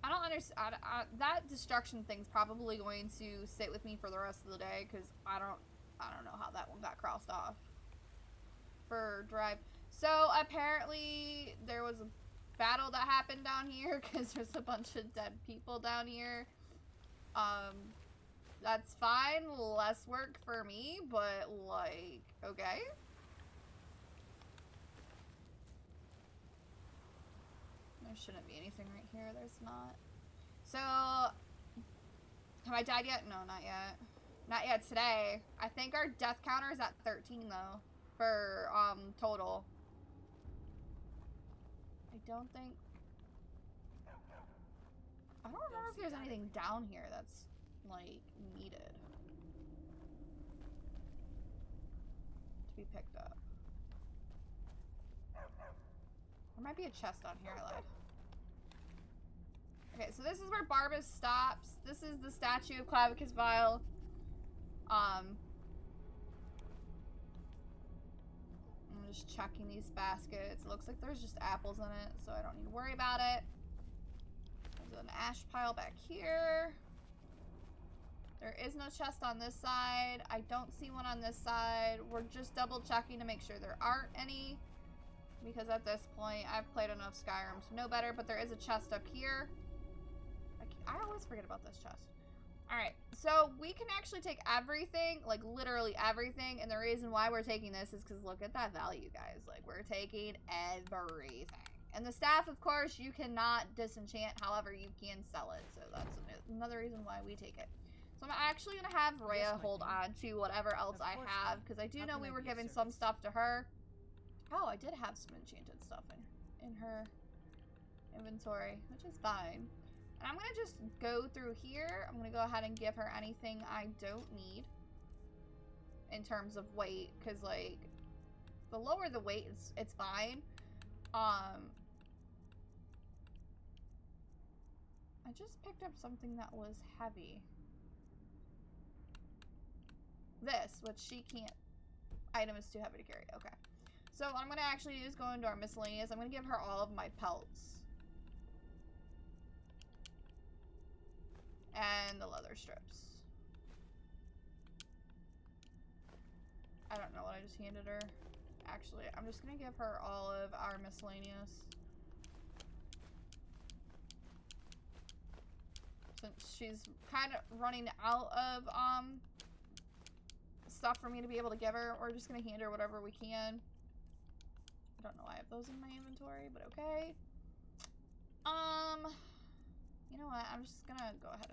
I don't understand. That destruction thing's probably going to sit with me for the rest of the day because I don't know how that one got crossed off for drive. So apparently there was a battle that happened down here because there's a bunch of dead people down here. That's fine. Less work for me, but like, okay. There shouldn't be anything right here. There's not. So, have I died yet? No, not yet. Not yet today. I think our death counter is at 13 though, for total. I don't think. I don't remember if there's anything down here that's like needed to be picked up. There might be a chest on here. I lied. Okay, so this is where Barbas stops. This is the statue of Clavicus Vile. I'm just checking these baskets. It looks like there's just apples in it, so I don't need to worry about it. There's an ash pile back here. There is no chest on this side. I don't see one on this side. We're just double checking to make sure there aren't any, because at this point I've played enough Skyrim to know better. But there is a chest up here. I always forget about this chest. Alright, so we can actually take everything, like literally everything, and the reason why we're taking this is because look at that value, guys. Like, we're taking everything. And the staff, of course, you cannot disenchant, however, you can sell it. So that's another reason why we take it. So I'm actually going to have Rhea hold on to whatever else I have, because I do know we were giving some stuff to her. Oh, I did have some enchanted stuff in her inventory, which is fine. And I'm going to just go through here. I'm going to go ahead and give her anything I don't need in terms of weight, because, like, the lower the weight, it's fine. I just picked up something that was heavy. This, which she can't. Item is too heavy to carry. Okay. So what I'm going to actually do is go into our miscellaneous. I'm going to give her all of my pelts. And the leather strips. I don't know what I just handed her. Actually, I'm just going to give her all of our miscellaneous. Since she's kind of running out of stuff for me to be able to give her, we're just going to hand her whatever we can. I don't know why I have those in my inventory, but okay. You know what? I'm just gonna go ahead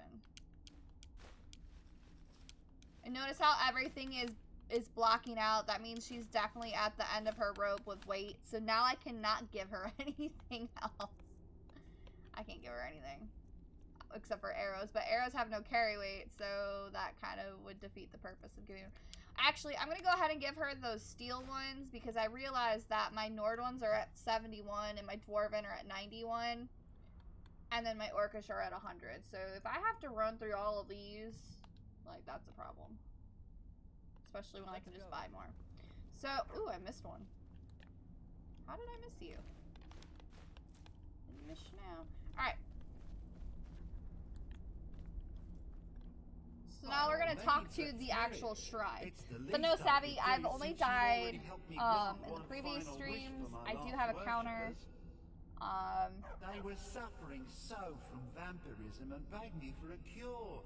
and notice how everything is blocking out. That means she's definitely at the end of her rope with weight. So now I cannot give her anything else. I can't give her anything except for arrows, but arrows have no carry weight, so that kind of would defeat the purpose of giving her. Actually, I'm going to go ahead and give her those steel ones because I realized that my Nord ones are at 71 and my Dwarven are at 91. And then my Orcish are at 100. So if I have to run through all of these, like, that's a problem. Especially when I can just buy more. So, ooh, I missed one. How did I miss you? Didn't miss you now. Alright. So now we're going to talk to the actual shrine. But no, Savvy, I've only died in the previous streams. I do have a counter. They were suffering so from vampirism and begged me for a cure.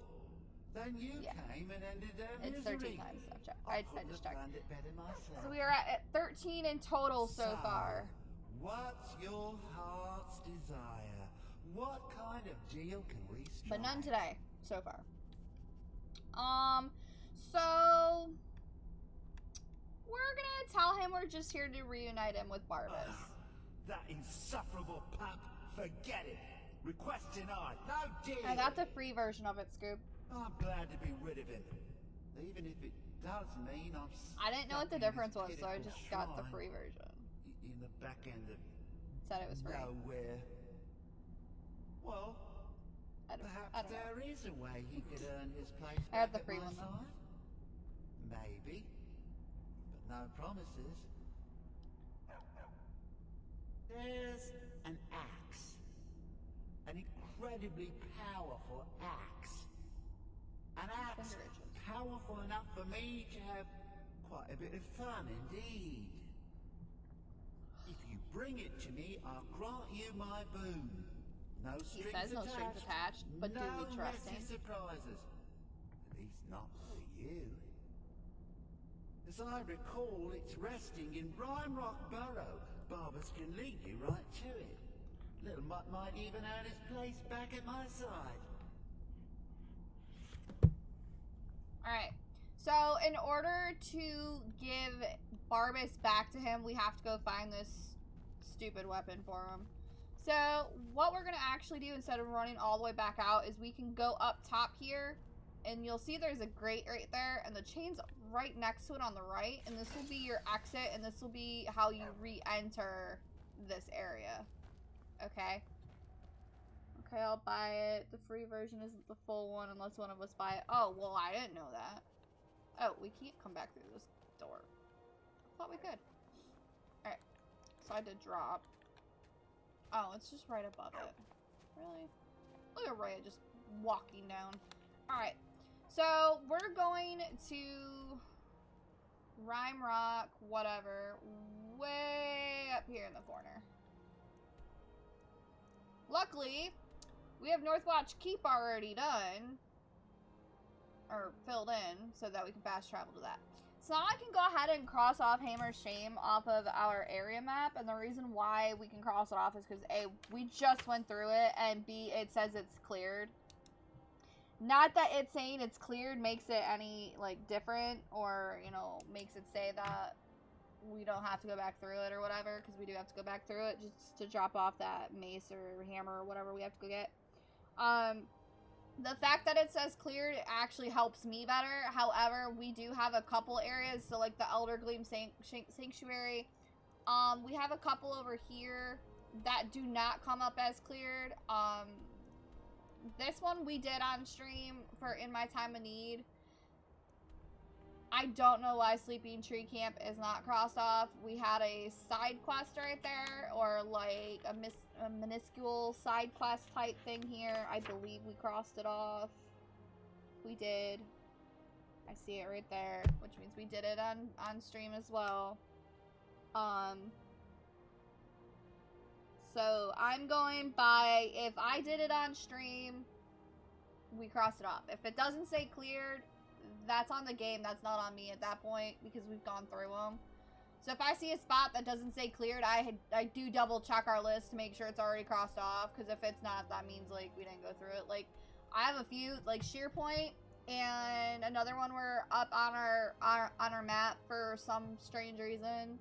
Then you came and ended their misery. It's 13 times. I just checked. It better myself. So we are at 13 in total so far. What's your heart's desire? What kind of deal can we strike? But none today so far. So we're gonna tell him we're just here to reunite him with Barbas. That insufferable pup. Forget it. Request denied. No deal. I got the free version of it, Scoop. I'm glad to be rid of him. Even if it does mean I'm I didn't know what the difference was, so I just got the free version. In the back end of Said it was free. nowhere. Well, perhaps there is a way he could earn his place I got back the free at my one, though. side. Maybe. But no promises. There's an axe. An incredibly powerful axe. An axe powerful enough for me to have quite a bit of fun indeed. If you bring it to me, I'll grant you my boon. No He strings says no strings attached, but do we trust him? messy surprises. At least not for you. As I recall, it's resting in Rhymerock Burrow. Barbas can lead you right to it. Little Mutt might even earn his place back at my side. Alright. So, in order to give Barbas back to him, we have to go find this stupid weapon for him. So, what we're going to actually do instead of running all the way back out is we can go up top here. And you'll see there's a grate right there. And the chain's right next to it on the right. And this will be your exit. And this will be how you re-enter this area. Okay? Okay, I'll buy it. The free version isn't the full one unless one of us buy it. Oh, well, I didn't know that. Oh, we can't come back through this door. I thought we could. Alright. So I did drop. Oh, it's just right above it. Really? Look at Rhea just walking down. Alright. So, we're going to Rhyme Rock, whatever, way up here in the corner. Luckily, we have Northwatch Keep already done. Or filled in, so that we can fast travel to that. So now I can go ahead and cross off Hammer's Shame off of our area map. And the reason why we can cross it off is because A, we just went through it. And B, it says it's cleared. Not that it's saying it's cleared makes it any, like, different. Or, you know, makes it say that we don't have to go back through it or whatever. Because we do have to go back through it just to drop off that mace or hammer or whatever we have to go get. The fact that it says cleared actually helps me better. However, we do have a couple areas. So, like the Elder Gleam Sanctuary. We have a couple over here that do not come up as cleared. This one we did on stream for In My Time of Need. I don't know why Sleeping Tree Camp is not crossed off. We had a side quest right there, or like a minuscule side quest type thing here. I believe we crossed it off. We did. I see it right there, which means we did it on stream as well. So I'm going by, if I did it on stream, we crossed it off. If it doesn't say cleared, that's on the game, that's not on me at that point, because we've gone through them. So if I see a spot that doesn't say cleared, I do double check our list to make sure it's already crossed off, because if it's not, that means, like, we didn't go through it. Like, I have a few, like, Sheer Point, and another one were up on our map for some strange reason.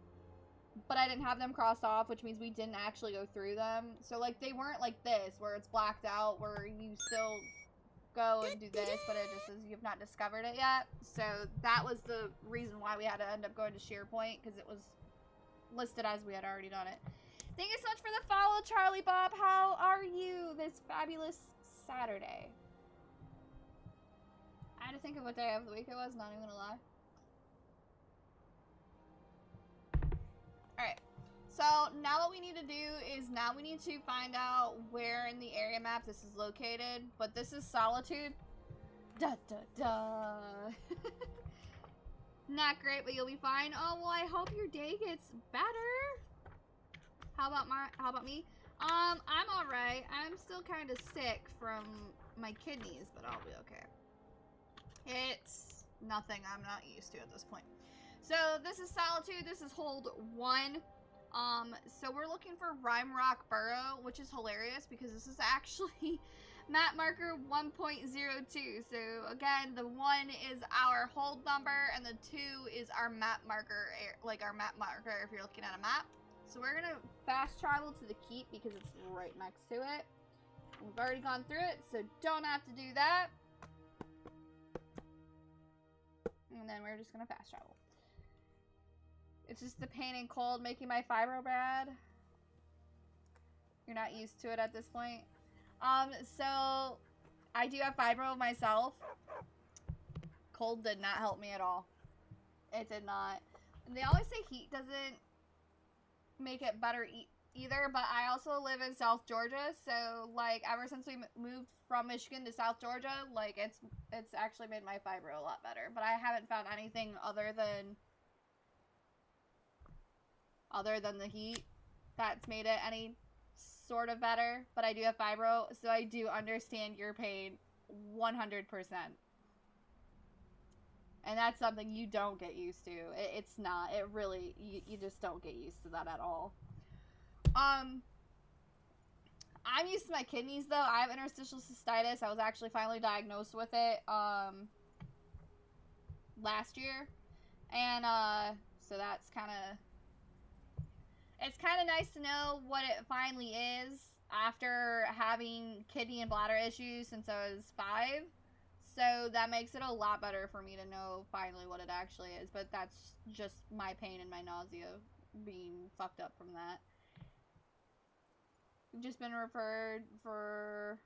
But I didn't have them crossed off, which means we didn't actually go through them. So, like, they weren't like this, where it's blacked out, where you still go and do this, but it just says you've not discovered it yet. So, that was the reason why we had to end up going to Sheer Point, because it was listed as we had already done it. Thank you so much for the follow, Charlie Bob. How are you this fabulous Saturday? I had to think of what day of the week it was, not even gonna lie. Alright, so now what we need to do is now we need to find out where in the area map this is located. But this is Solitude. Da da da. Not great, but you'll be fine. Oh, well, I hope your day gets better. How about me? I'm alright. I'm still kind of sick from my kidneys, but I'll be okay. It's nothing I'm not used to at this point. So this is Solitude. This is hold 1. So we're looking for Rime Rock Burrow, which is hilarious because this is actually map marker 1.02. So again, the 1 is our hold number and the 2 is our map marker, like our map marker if you're looking at a map. So we're gonna fast travel to the keep because it's right next to it. We've already gone through it, so don't have to do that. And then we're just gonna fast travel. It's just the pain and cold making my fibro bad. You're not used to it at this point. So I do have fibro myself. Cold did not help me at all. It did not. And they always say heat doesn't make it better either, but I also live in South Georgia, so like ever since we moved from Michigan to South Georgia, like it's actually made my fibro a lot better. But I haven't found anything other than the heat that's made it any sort of better. But I do have fibro, so I do understand your pain 100%. And that's something you don't get used to. It's not. It really, you just don't get used to that at all. I'm used to my kidneys, though. I have interstitial cystitis. I was actually finally diagnosed with it last year. And so that's kind of... It's kind of nice to know what it finally is after having kidney and bladder issues since I was 5. So that makes it a lot better for me to know finally what it actually is. But that's just my pain and my nausea being fucked up from that. We've just been referred for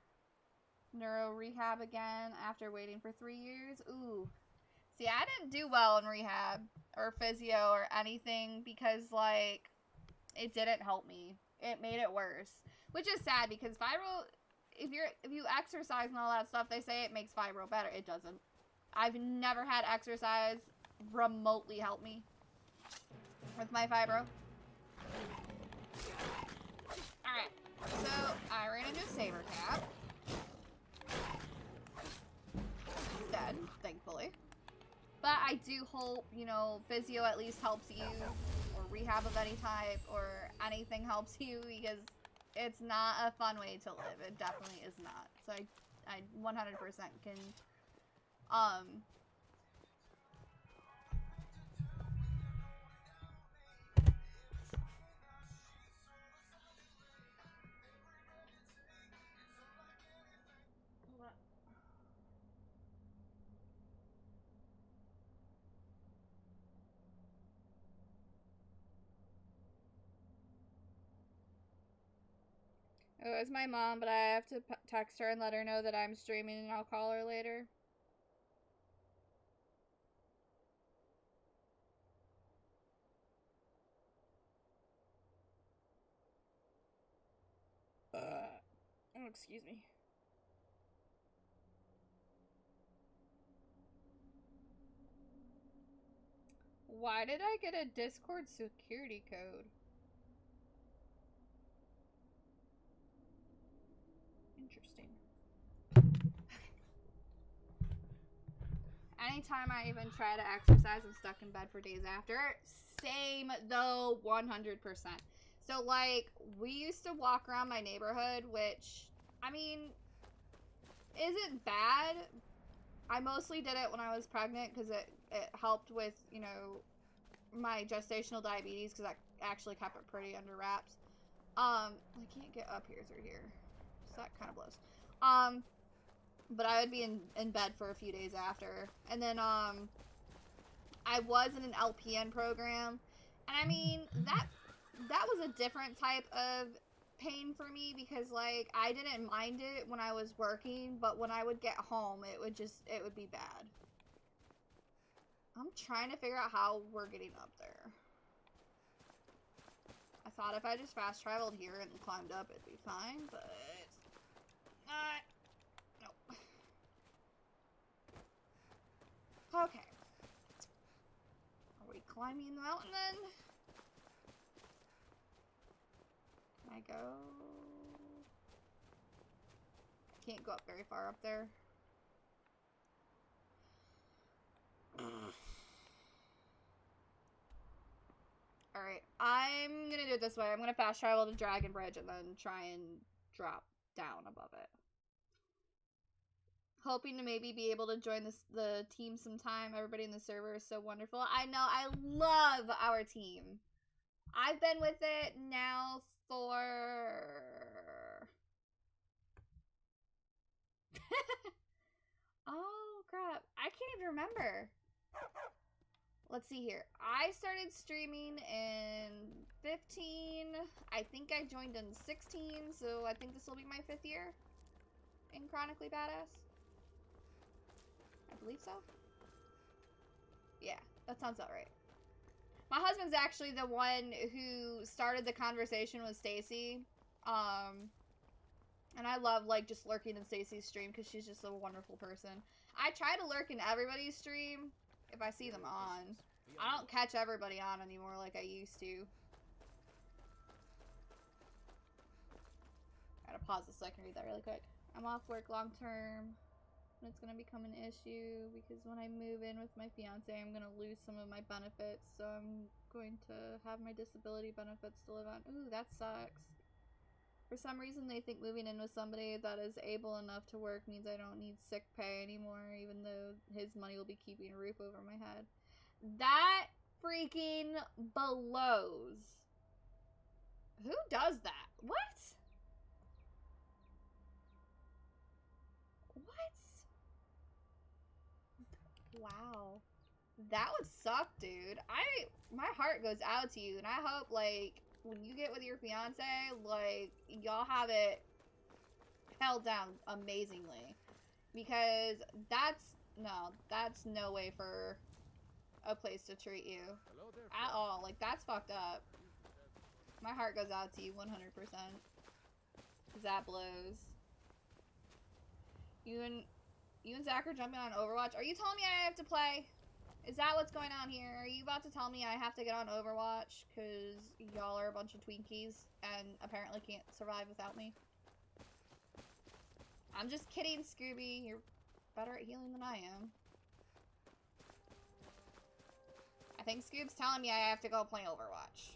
neuro rehab again after waiting for 3 years. Ooh. See, I didn't do well in rehab or physio or anything because, like, it didn't help me. It made it worse. Which is sad because fibro... If you exercise and all that stuff, they say it makes fibro better. It doesn't. I've never had exercise remotely help me with my fibro. Alright, so I ran into a saber cat. He's dead, thankfully. But I do hope, you know, physio at least helps you, or rehab of any type, or anything helps you, because it's not a fun way to live. It definitely is not. So I 100% can, Oh, it's my mom, but I have to text her and let her know that I'm streaming and I'll call her later. Oh, excuse me. Why did I get a Discord security code? Interesting. Anytime I even try to exercise, I'm stuck in bed for days after. Same though, 100%. So like, we used to walk around my neighborhood, which, I mean, isn't bad. I mostly did it when I was pregnant because it helped with, you know, my gestational diabetes, because I actually kept it pretty under wraps. I can't get up here through here, so that kind of blows. But I would be in bed for a few days after. And then, I was in an LPN program. And I mean, that was a different type of pain for me, because, like, I didn't mind it when I was working, but when I would get home, it would be bad. I'm trying to figure out how we're getting up there. I thought if I just fast traveled here and climbed up, it'd be fine, but not. Nope. Okay. Are we climbing the mountain then? Can I go? I can't go up very far up there. Alright, I'm gonna do it this way. I'm gonna fast travel to Dragon Bridge and then try and drop down above it. Hoping to maybe be able to join the team sometime. Everybody in the server is so wonderful. I know, I love our team. I've been with it now for... Oh, crap. I can't even remember. Let's see here. I started streaming in 15. I think I joined in 16, so I think this will be my 5th year in Chronically Badass. I believe so. Yeah, that sounds about right. My husband's actually the one who started the conversation with Stacy. And I love, like, just lurking in Stacy's stream because she's just a wonderful person. I try to lurk in everybody's stream if I see them on. I don't catch everybody on anymore like I used to. Gotta pause a second and read that really quick. I'm off work long term. And it's gonna become an issue because when I move in with my fiance, I'm gonna lose some of my benefits. So I'm going to have my disability benefits to live on. Ooh, that sucks. For some reason, they think moving in with somebody that is able enough to work means I don't need sick pay anymore, even though his money will be keeping a roof over my head. That freaking blows. Who does that? What? What? Wow. That would suck, dude. My heart goes out to you, and I hope, like, when you get with your fiance, like, y'all have it held down amazingly. Because that's no way for a place to treat you at all. Like, that's fucked up. My heart goes out to you 100%. Because that blows. You and Zach are jumping on Overwatch. Are you telling me I have to play? Is that what's going on here? Are you about to tell me I have to get on Overwatch because y'all are a bunch of Twinkies and apparently can't survive without me? I'm just kidding, Scooby. You're better at healing than I am. I think Scoob's telling me I have to go play Overwatch.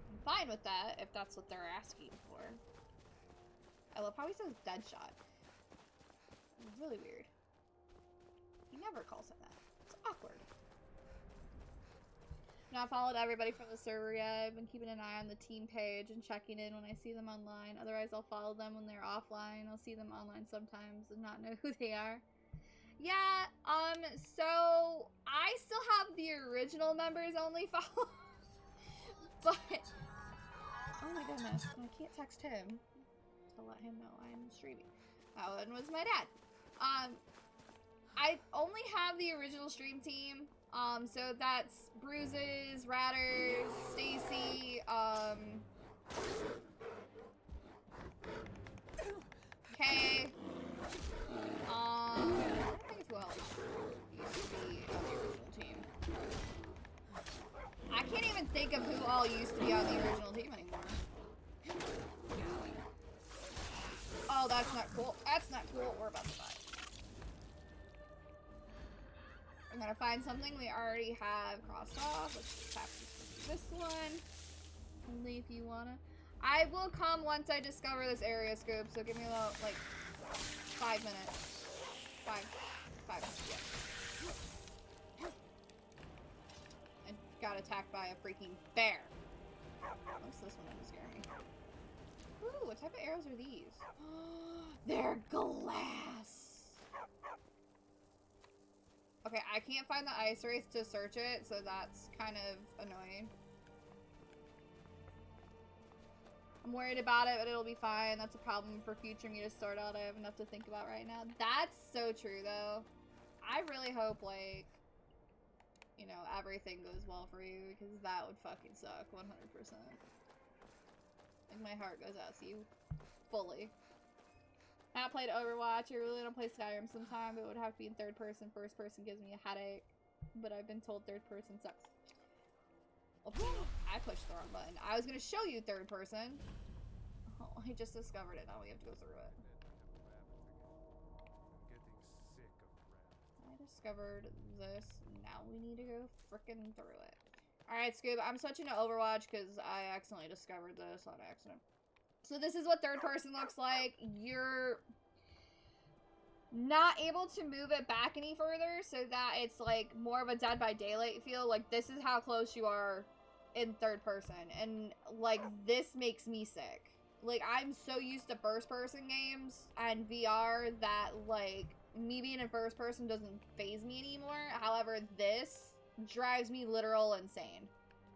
I'm fine with that if that's what they're asking for. I love how he says Deadshot. It's really weird. He never calls him that. It's awkward. Not followed everybody from the server yet. I've been keeping an eye on the team page and checking in when I see them online. Otherwise, I'll follow them when they're offline. I'll see them online sometimes and not know who they are. Yeah, so I still have the original members only follow. But, oh my goodness, I can't text him to let him know I'm streaming. That one was my dad. I only have the original stream team. So that's Bruises, Ratters, Stacy, okay. I'm trying to think of who else used to be on the original team. I can't even think of who all used to be on the original team anymore. Oh, that's not cool. That's not cool. We're about to die. I'm gonna find something we already have crossed off. Let's tap this one. Only if you wanna. I will come once I discover this area, Scoop, so give me about, like, 5 minutes. Five minutes, yeah. I got attacked by a freaking bear. What's this one gonna scare me? Ooh, what type of arrows are these? They're glass! Okay, I can't find the ice race to search it, so that's kind of annoying. I'm worried about it, but it'll be fine. That's a problem for future me to sort out. I have enough to think about right now. That's so true, though. I really hope, like, you know, everything goes well for you, because that would fucking suck, 100%. Like, my heart goes out to you. Fully. Not played Overwatch. I really don't play Skyrim sometime, but it would have to be in third person. First person gives me a headache. But I've been told third person sucks. Oh, I pushed the wrong button. I was gonna show you third person. Oh, I just discovered it. Now we have to go through it. I discovered this. Now we need to go frickin' through it. Alright, Scoob. I'm switching to Overwatch because I accidentally discovered this on accident. So this is what third person looks like. You're not able to move it back any further so that it's like more of a Dead by Daylight feel. Like this is how close you are in third person. And like this makes me sick. Like I'm so used to first person games and VR that like me being in first person doesn't faze me anymore. However, this drives me literal insane.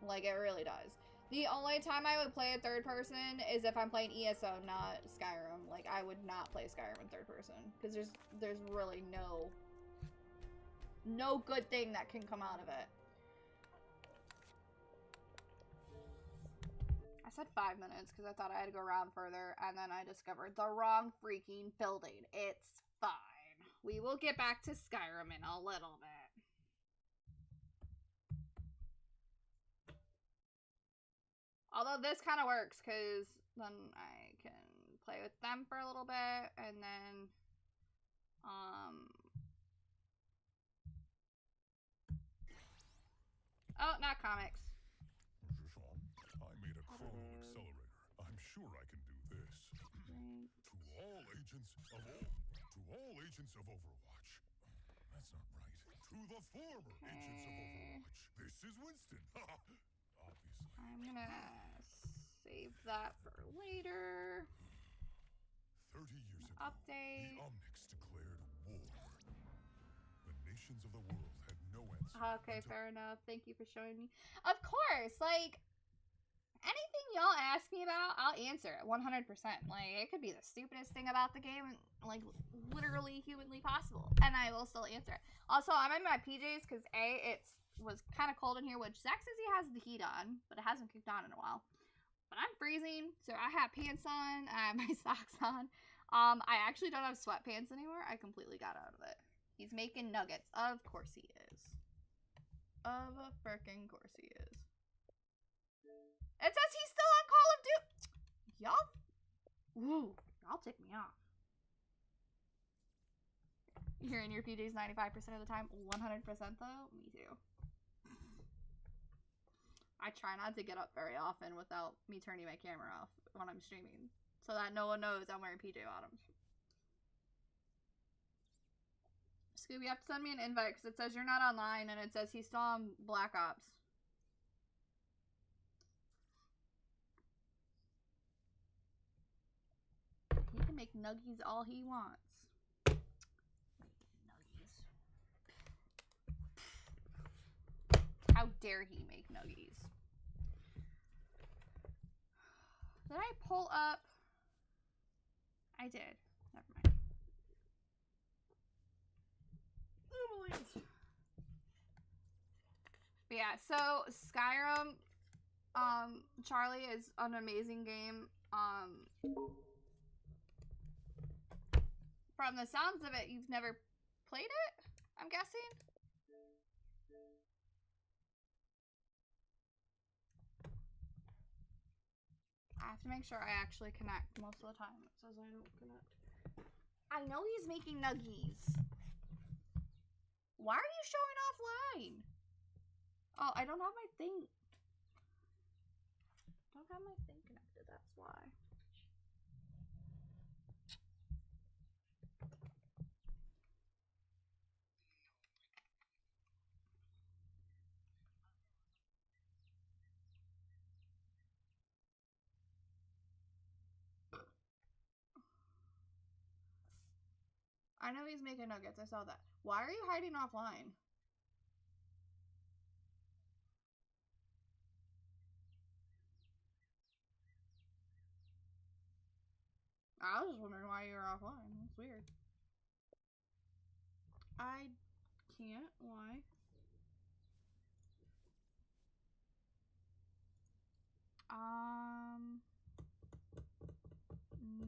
Like it really does. The only time I would play a third person is if I'm playing ESO, not Skyrim. Like, I would not play Skyrim in third person. Because there's really no good thing that can come out of it. I said 5 minutes because I thought I had to go around further. And then I discovered the wrong freaking building. It's fine. We will get back to Skyrim in a little bit. Although this kind of works, because then I can play with them for a little bit, and then, oh, not comics. I made a chrono accelerator. I'm sure I can do this. To all agents of Overwatch. That's not right. To the former agents of Overwatch. This is Winston. Obviously. I'm gonna save that for later. 30 years ago, Update. the Omnics declared war. The nations of the world had no answer. Okay, fair enough. Thank you for showing me. Of course, like, anything y'all ask me about, I'll answer it 100%. Like, it could be the stupidest thing about the game, like, literally humanly possible, and I will still answer it. Also, I'm in my PJs because, A, it was kind of cold in here, which Zach says he has the heat on, but it hasn't kicked on in a while. But I'm freezing, so I have pants on, I have my socks on. I actually don't have sweatpants anymore. I completely got out of it. He's making nuggets. Of course he is. Of a frickin' course he is. It says he's still on Call of Duty. Y'all, ooh, y'all tick me off. You're in your PJs 95% of the time. 100% though? Me too. I try not to get up very often without me turning my camera off when I'm streaming, so that no one knows I'm wearing PJ bottoms. Scooby, you have to send me an invite because it says you're not online and it says he's still on Black Ops. He can make nuggies all he wants. How dare he make nuggies? Did I pull up? I did. Never mind. But yeah, so Skyrim, Charlie is an amazing game. From the sounds of it, you've never played it, I'm guessing? I have to make sure I actually connect most of the time. It says I don't connect. I know he's making nuggies. Why are you showing offline? Oh, I don't have my thing. Don't have my thing connected, that's why. I know he's making nuggets. I saw that. Why are you hiding offline? I was just wondering why you were offline. That's weird. I can't. Why?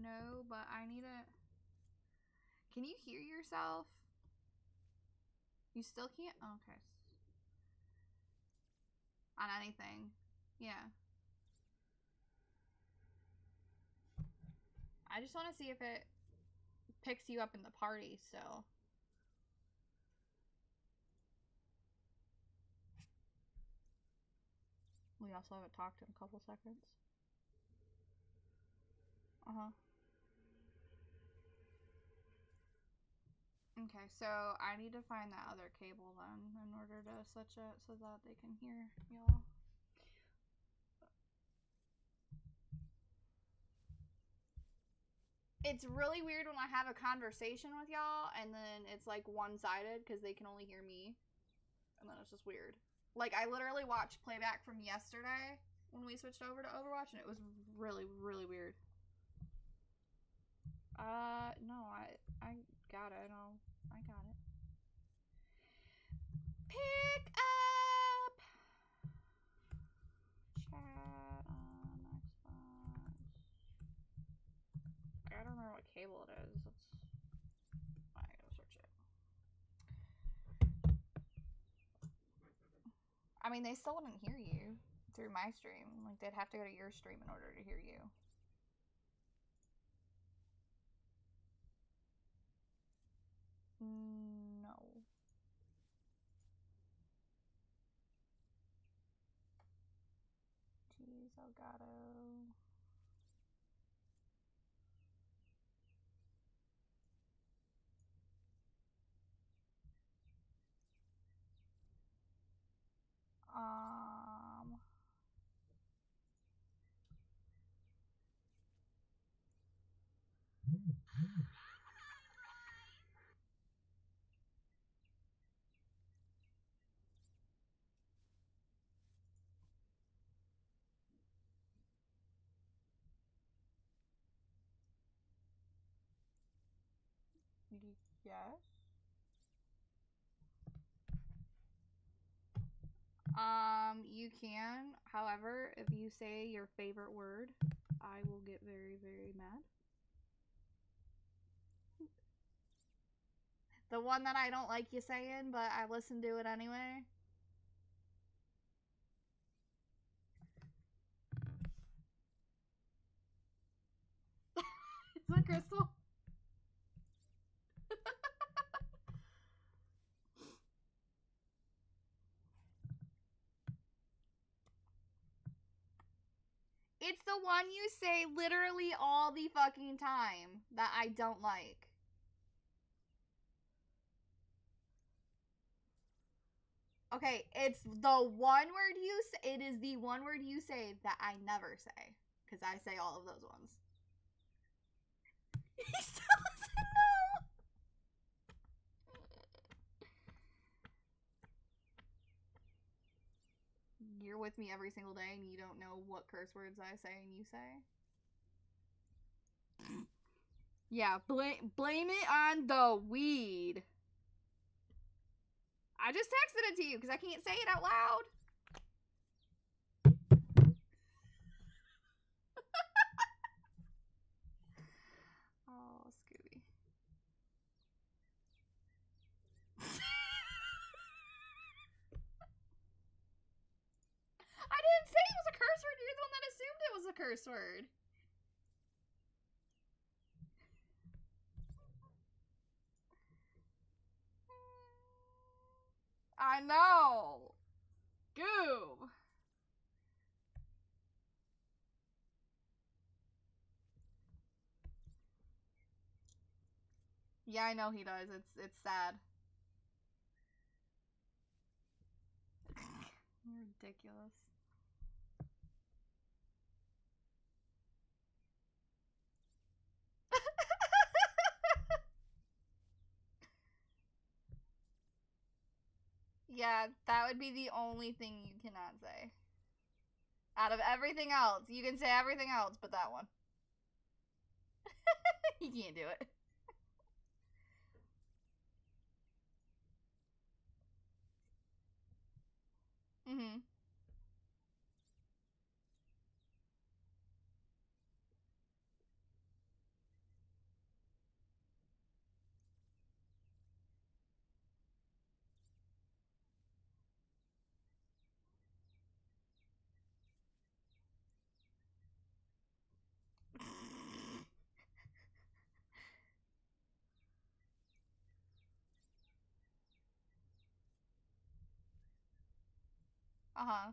No, but I need a... Can you hear yourself? You still can't? Oh, okay. On anything. Yeah. I just want to see if it picks you up in the party, so... We also haven't talked in a couple seconds. Uh-huh. Okay, so I need to find that other cable then in order to switch it so that they can hear y'all. It's really weird when I have a conversation with y'all and then it's like one-sided because they can only hear me. And then it's just weird. Like, I literally watched playback from yesterday when we switched over to Overwatch and it was really, really weird. No, I got it. I got it. Pick up chat on Xbox. I don't know what cable it is. I gotta search it. I mean, they still wouldn't hear you through my stream. Like, they'd have to go to your stream in order to hear you. No. Jeez, Elgato. Yes. You can. However, if you say your favorite word, I will get very, very mad. The one that I don't like you saying, but I listen to it anyway. Is that Crystal? It's the one you say literally all the fucking time that I don't like. Okay, it's the one word you say. It is the one word you say that I never say. Because I say all of those ones. He still doesn't know. You're with me every single day and you don't know what curse words I say and you say? Yeah, blame it on the weed. I just texted it to you because I can't say it out loud. Oh, Scooby. curse word. I know. Goob. Yeah, I know he does. It's sad. Ridiculous. Yeah, that would be the only thing you cannot say. Out of everything else, you can say everything else but that one. You can't do it. Mm-hmm. Uh-huh.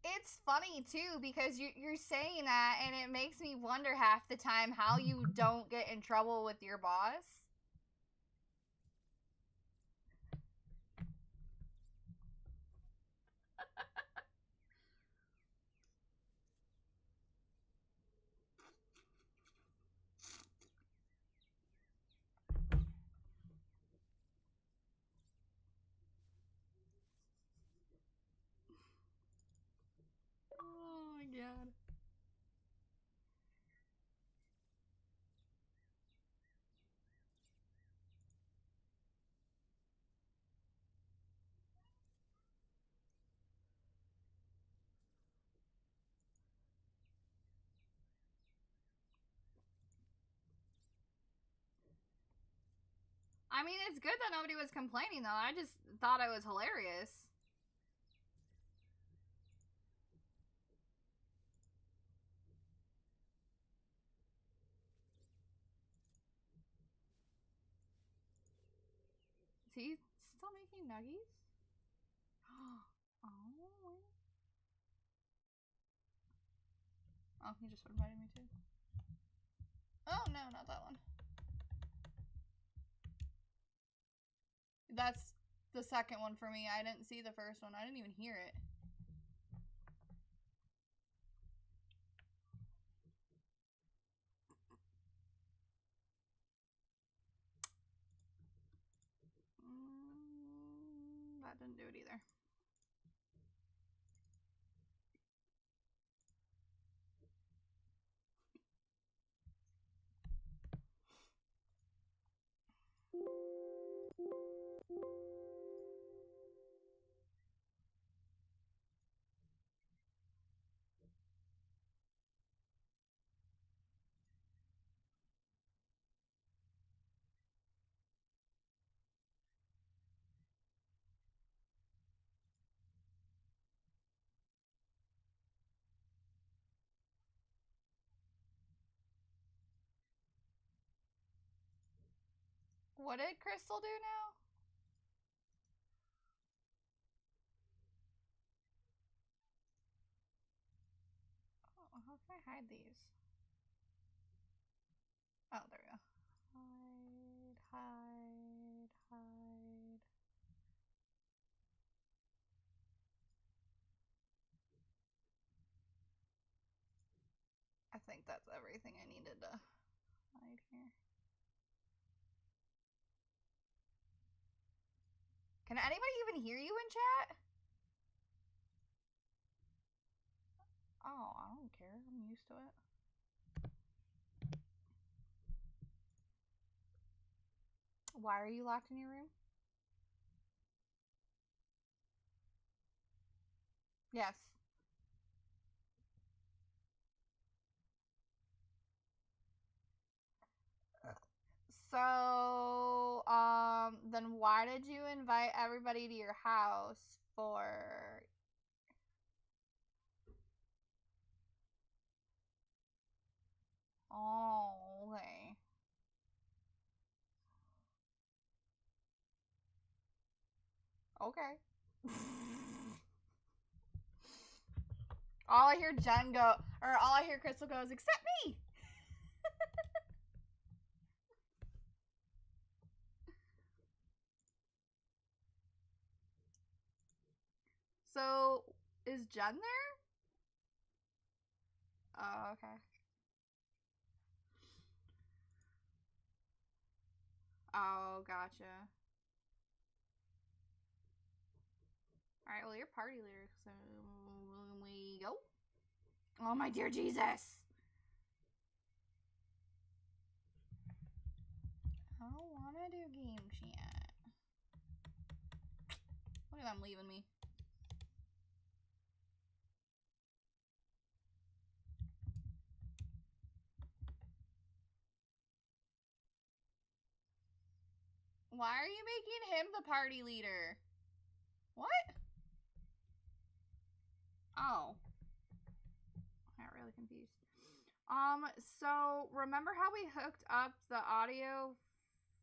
It's funny too because you're saying that and it makes me wonder half the time how you don't get in trouble with your boss. Oh my god. I mean, it's good that nobody was complaining though. I just thought it was hilarious. Is he still making nuggies? Oh. Oh, he just invited me too. Oh no, not that one. That's the second one for me. I didn't see the first one. I didn't even hear it. That didn't do it either. What did Crystal do now? Oh, how can I hide these? Oh, there we go. Hide, hide, hide. I think that's everything I needed to hide here. Can anybody even hear you in chat? Oh, I don't care. I'm used to it. Why are you locked in your room? Yes. So, then why did you invite everybody to your house for... Oh, okay. Okay. All I hear Jen go, or all I hear Crystal goes, except me! So, is Jen there? Oh, okay. Oh, gotcha. Alright, well, you're party leader, so we go. Oh, my dear Jesus. I don't want to do game chat. Look at them leaving me. Why are you making him the party leader? What? Oh. I got really confused. So remember how we hooked up the audio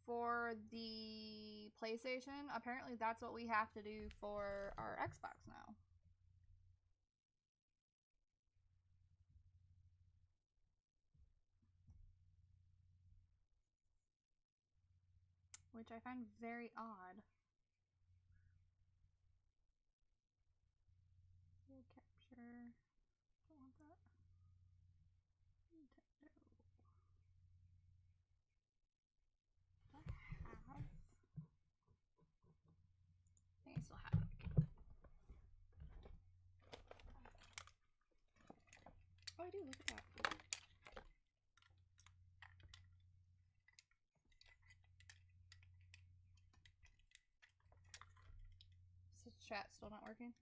for the PlayStation? Apparently that's what we have to do for our Xbox now. Which I find very odd. Full capture. Don't want that. Nintendo. I think I still have it. Oh, I do. Look at that. Is the chat still not working?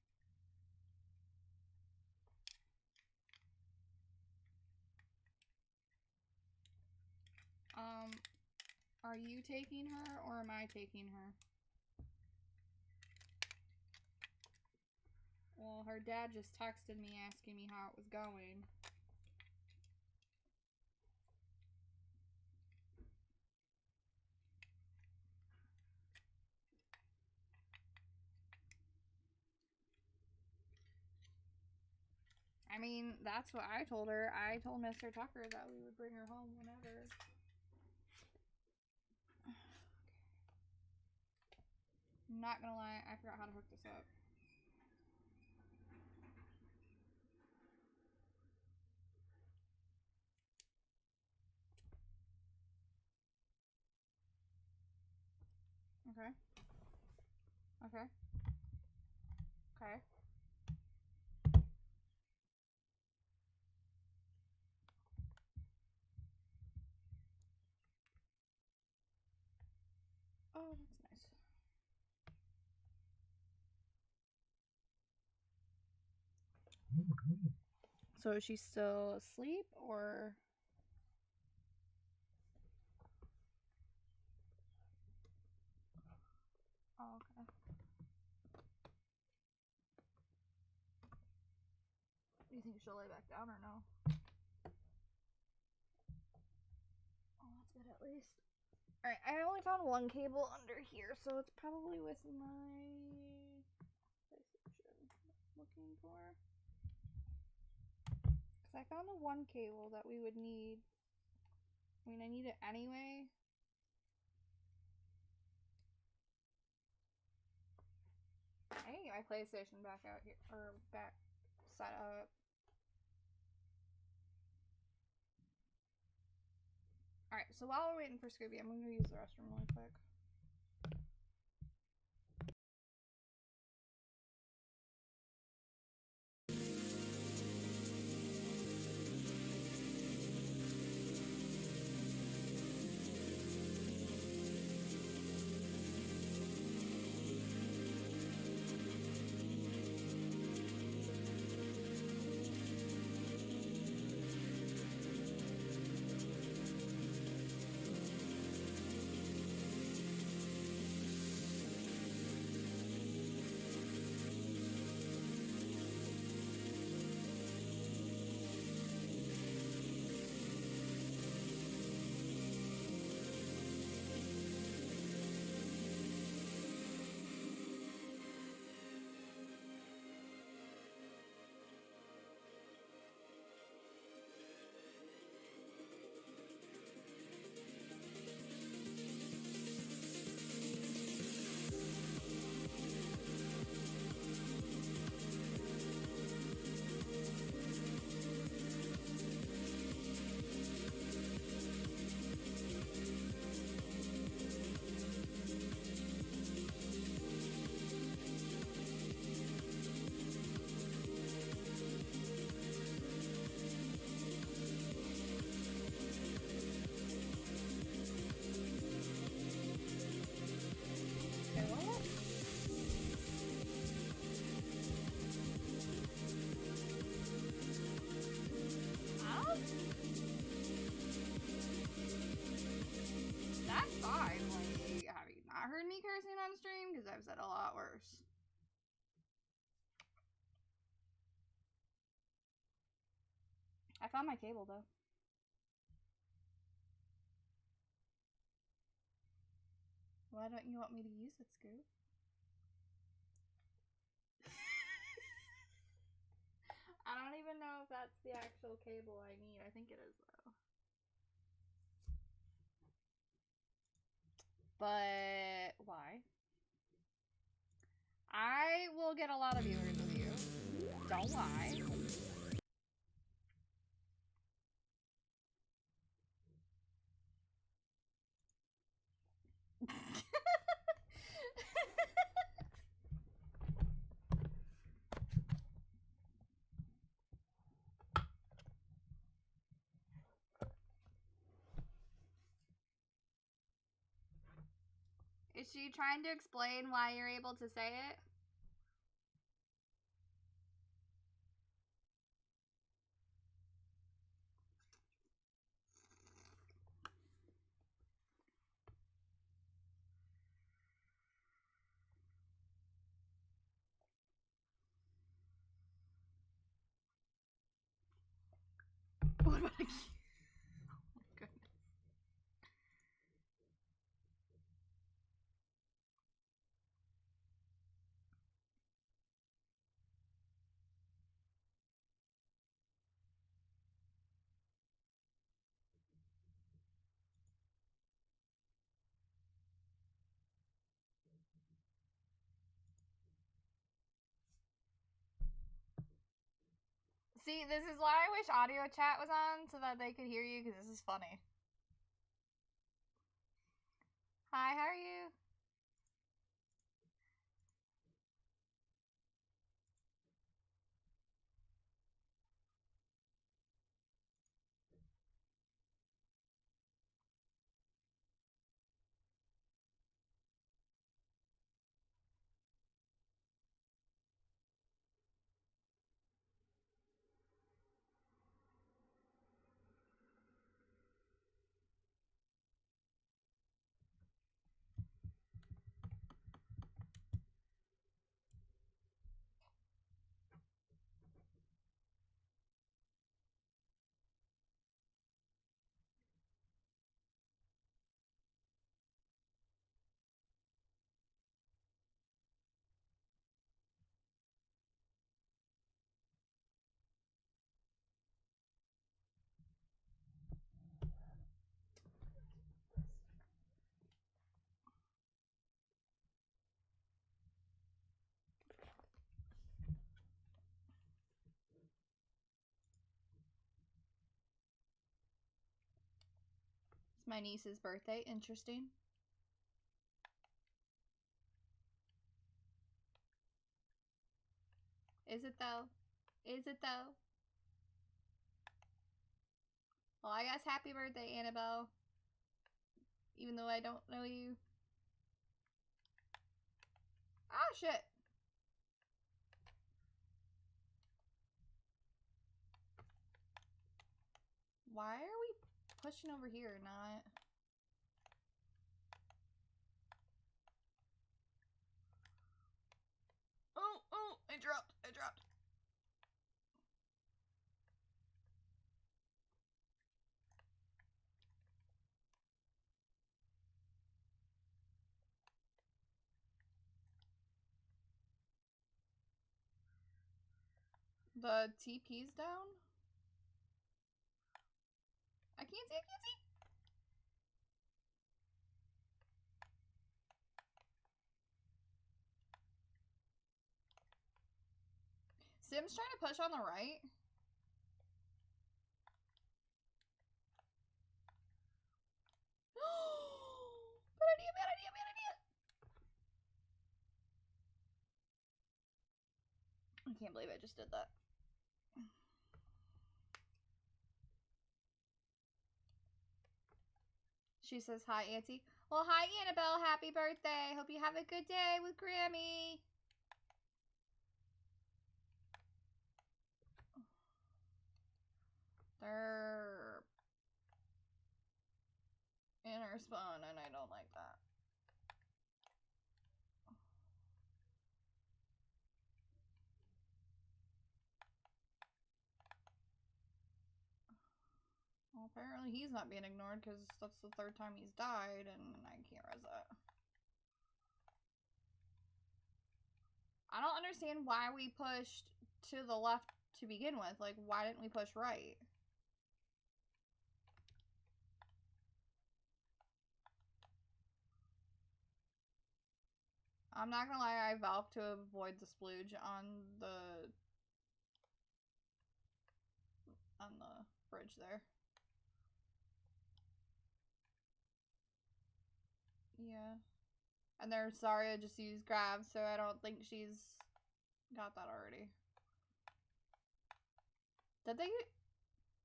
Are you taking her or am I taking her? Well, her dad just texted me asking me how it was going. I mean, that's what I told her. I told Mr. Tucker that we would bring her home whenever. I'm not gonna lie, I forgot how to hook this up. Okay. Okay. Okay. Oh, that's nice. So is she still asleep or? Oh, okay. Do you think she'll lay back down or no? Oh, that's good at least. Alright, I only found one cable under here, so it's probably with my PlayStation looking for. Because I found the one cable that we would need. I mean, I need it anyway. I need to get my PlayStation back out here, or back set up. Alright, so while we're waiting for Scooby, I'm going to use the restroom really quick. I've said a lot worse. I found my cable though. Why don't you want me to use it, Scoop? I don't even know if that's the actual cable I need. I think it is though. But why? I will get a lot of viewers with you. Don't lie. Is she trying to explain why you're able to say it? What about a key? Oh my goodness. See, this is why I wish audio chat was on so that they could hear you, because this is funny. Hi, how are you? It's my niece's birthday. Interesting. Is it though? Is it though? Well, I guess happy birthday, Annabelle. Even though I don't know you. Ah, shit. Why are we pushing over here, not... Oh, oh, I dropped. The TP's down? I can't see. Sim's trying to push on the right. Bad idea. I can't believe I just did that. She says, hi, Auntie. Well, hi, Annabelle. Happy birthday. Hope you have a good day with Grammy. They're in our spawn, and I don't like that. Well, apparently he's not being ignored because that's the third time he's died and I can't res that. I don't understand why we pushed to the left to begin with. Like, why didn't we push right? I'm not gonna lie, I vowed to avoid the splooge on the bridge there. Yeah. And there's Zarya just used Grav, so I don't think she's got that already. Did they use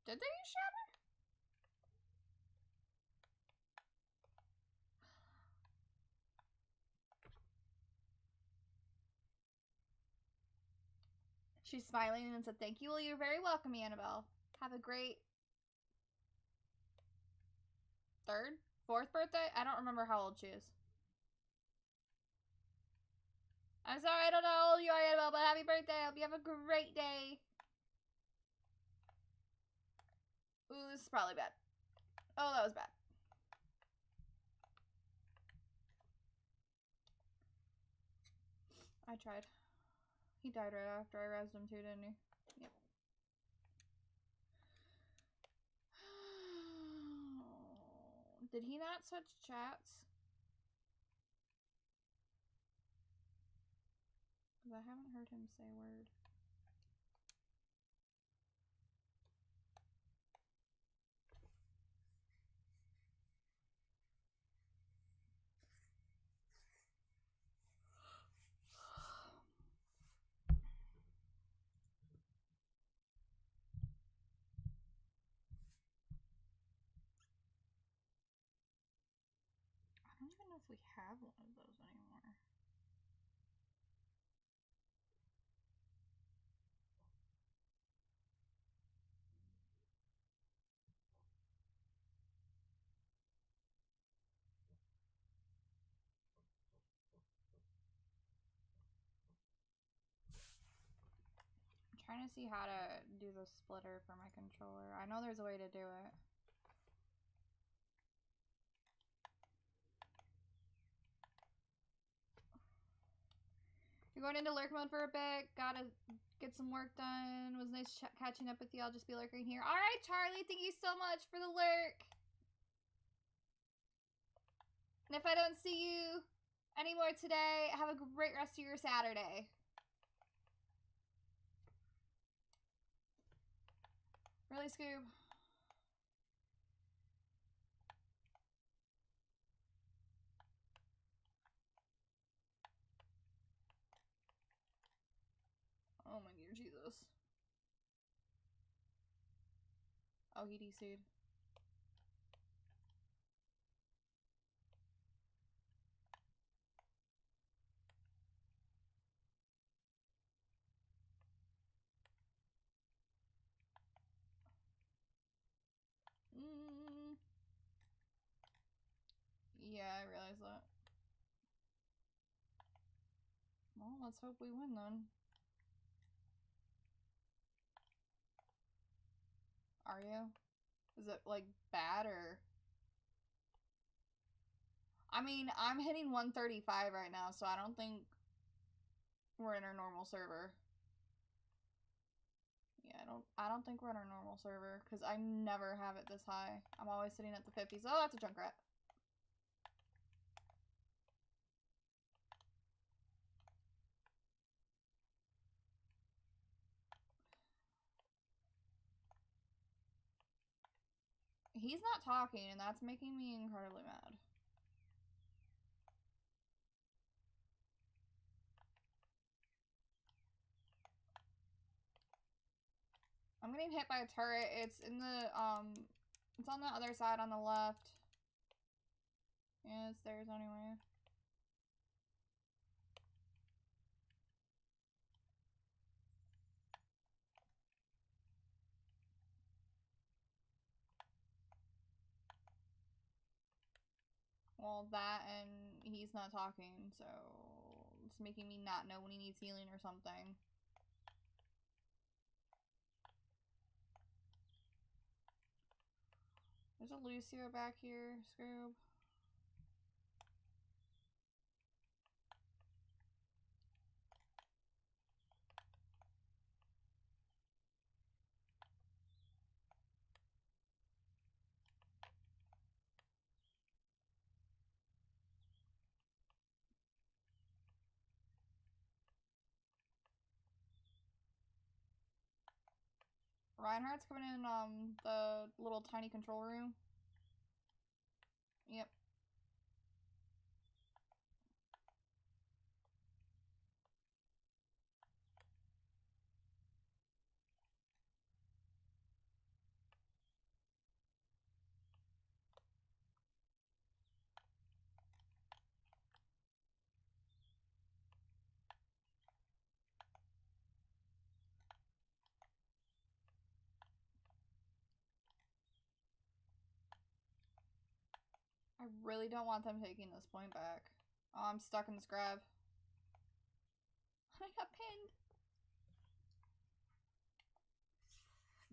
Shatter? She's smiling and said, "Thank you. Well, you're very welcome, Annabelle. Have a great fourth birthday? I don't remember how old she is. I'm sorry, I don't know how old you are, Annabelle, but happy birthday. I hope you have a great day." Ooh, this is probably bad. Oh, that was bad. I tried. He died right after I rezzed him too, didn't he? Yep. Did he not switch chats? Because I haven't heard him say a word. I don't even know if we have one of those anymore. I'm trying to see how to do the splitter for my controller. I know there's a way to do it. You're going into lurk mode for a bit. Gotta get some work done. Was nice catching up with you. I'll just be lurking here. Alright, Charlie. Thank you so much for the lurk. And if I don't see you anymore today, have a great rest of your Saturday. Really, Scoob? Oh my dear Jesus. Oh, he DC'd. Yeah, I realize that. Well, let's hope we win then. Are you? Is it, like, bad or... I mean, I'm hitting 135 right now, so I don't think we're in our normal server. Yeah, I don't think we're in our normal server, because I never have it this high. I'm always sitting at the 50s. Oh, that's a Junkrat. He's not talking, and that's making me incredibly mad. I'm getting hit by a turret. It's in the, it's on the other side on the left. Yeah, it's theirs anyway. Well, that and he's not talking, so it's making me not know when he needs healing or something. There's a Lucio back here, Scoob. Reinhardt's coming in the little tiny control room. Yep. I really don't want them taking this point back. Oh, I'm stuck in this grab. I got pinned.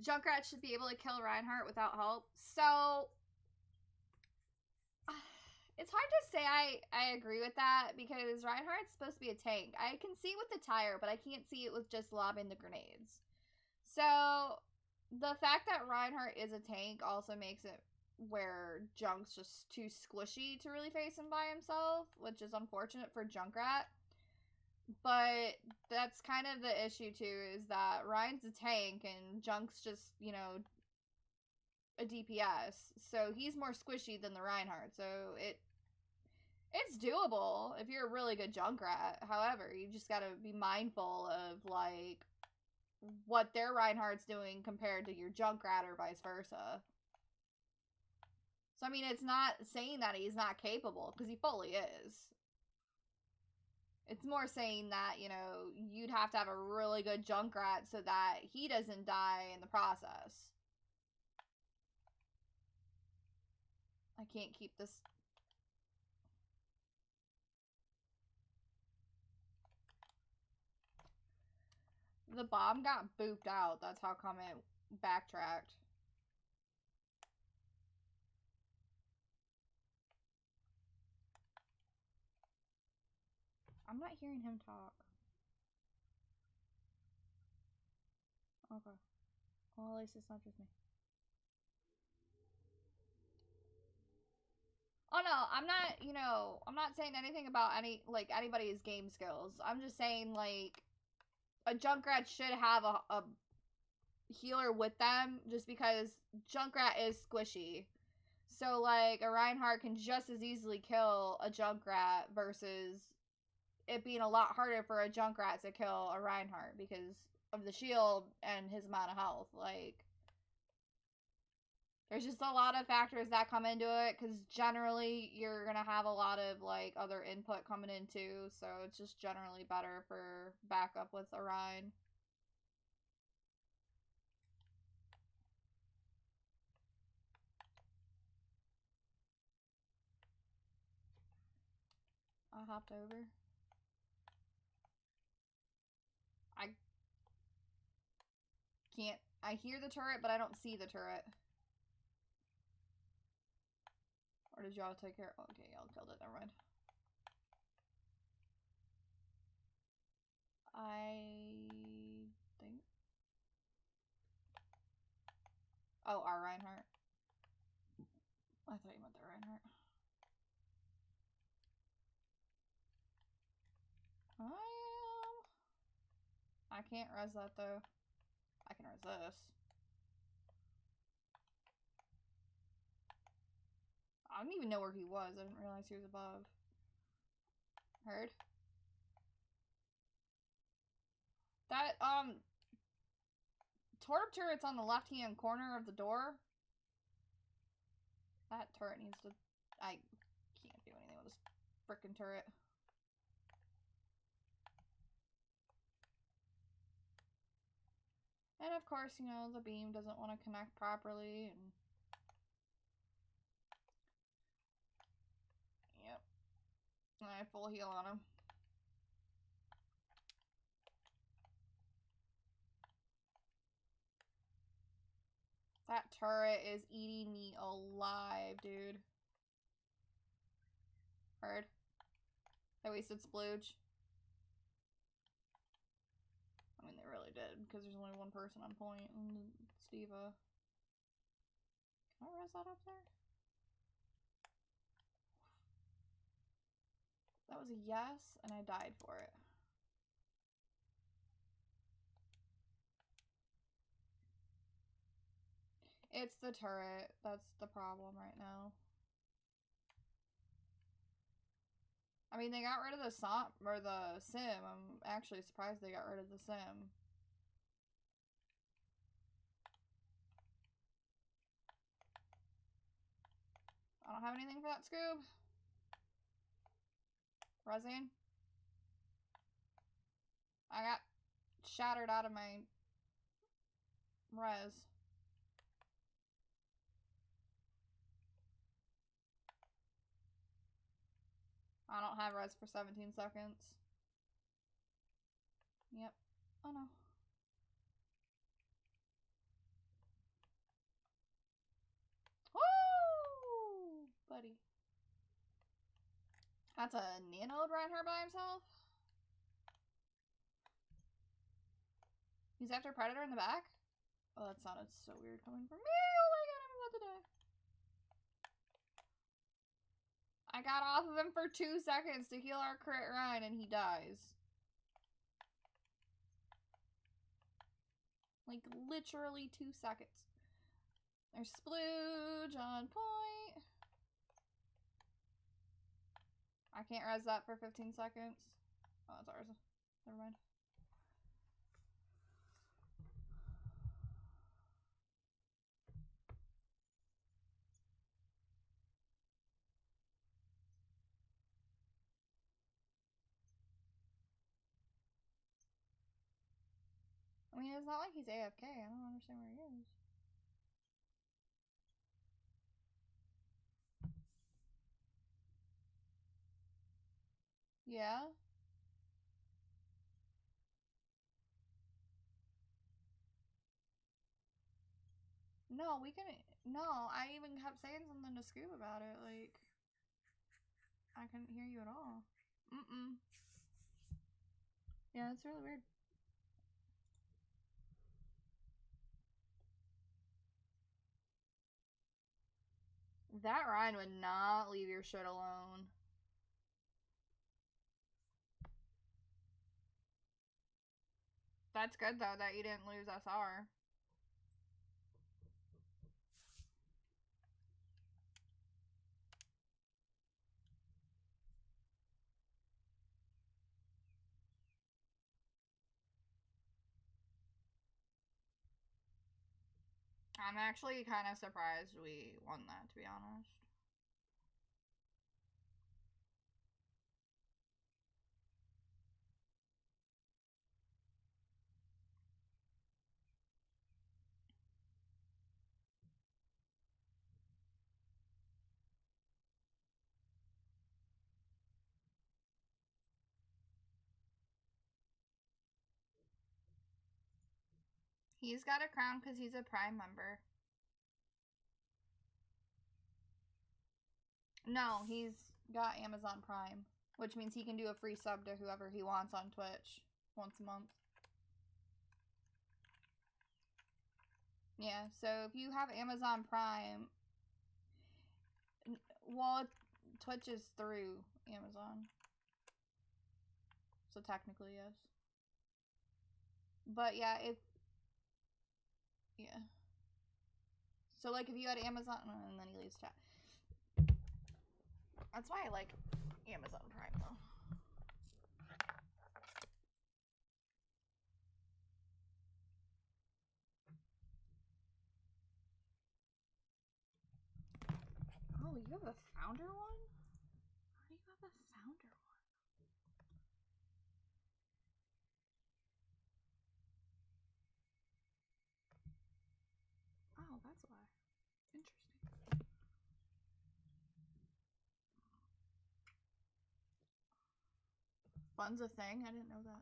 Junkrat should be able to kill Reinhardt without help. So, it's hard to say I agree with that because Reinhardt's supposed to be a tank. I can see it with the tire, but I can't see it with just lobbing the grenades. So, the fact that Reinhardt is a tank also makes it where Junk's just too squishy to really face him by himself, which is unfortunate for Junkrat. But that's kind of the issue too, is that Ryan's a tank and Junk's just, you know, a DPS. So he's more squishy than the Reinhardt. So it's doable if you're a really good Junkrat. However, you just gotta be mindful of, like, what their Reinhardt's doing compared to your Junkrat or vice versa. So, I mean, it's not saying that he's not capable, because he fully is. It's more saying that, you know, you'd have to have a really good Junkrat so that he doesn't die in the process. I can't keep this. The bomb got booped out. That's how come it backtracked. I'm not hearing him talk. Okay. Well, at least it's not just me. Oh no, I'm not, you know, I'm not saying anything about anybody's game skills. I'm just saying, like, a Junkrat should have a healer with them just because Junkrat is squishy. So, like, a Reinhardt can just as easily kill a Junkrat versus it being a lot harder for a Junkrat to kill a Reinhardt because of the shield and his amount of health. Like, there's just a lot of factors that come into it because generally you're gonna have a lot of, like, other input coming in too, so it's just generally better for backup with a Rein. I hopped over. I can't. I hear the turret, but I don't see the turret. Or did y'all take care? Okay, y'all killed it. Never mind. I think. Oh, our Reinhardt. I thought you meant the Reinhardt. I can't res that though. I can res this. I don't even know where he was. I didn't realize he was above. Heard? That, Torp turret's on the left-hand corner of the door. That turret needs to... I can't do anything with this frickin' turret. And of course, you know, the beam doesn't want to connect properly, and... Yep. I full heal on him. That turret is eating me alive, dude. Heard. I wasted splooge. I mean, they really did, because there's only one person on point, and Steva. Can I res that up there? That was a yes, and I died for it. It's the turret. That's the problem right now. I mean, they got rid of the sim. I'm actually surprised they got rid of the sim. I don't have anything for that Scoob. Resing. I got shattered out of my res. I don't have res for 17 seconds. Yep. Oh no. Woo! Buddy. That's a Nanode right here by himself? He's after Predator in the back? Oh, that sounded so weird coming from me. Oh my god, I'm about to die. I got off of him for 2 seconds to heal our crit Ryan and he dies. Like, literally 2 seconds. There's splooge on point. I can't res that for 15 seconds. Oh, it's ours. Never mind. I mean, it's not like he's AFK. I don't understand where he is. Yeah? No, we can. No, I even kept saying something to Scoob about it. Like, I couldn't hear you at all. Mm-mm. Yeah, it's really weird. That Ryan would not leave your shit alone. That's good, though, that you didn't lose SR. I'm actually kind of surprised we won that, to be honest. He's got a crown because he's a Prime member. No, he's got Amazon Prime, which means he can do a free sub to whoever he wants on Twitch once a month. Yeah, so if you have Amazon Prime, well, Twitch is through Amazon. So technically, yes. But yeah, yeah. So like if you had Amazon, and then he leaves chat. That's why I like Amazon Prime though. Oh, you have a founder one? How do you have a founder one? Oh, that's why. Interesting. Fun's a thing? I didn't know that.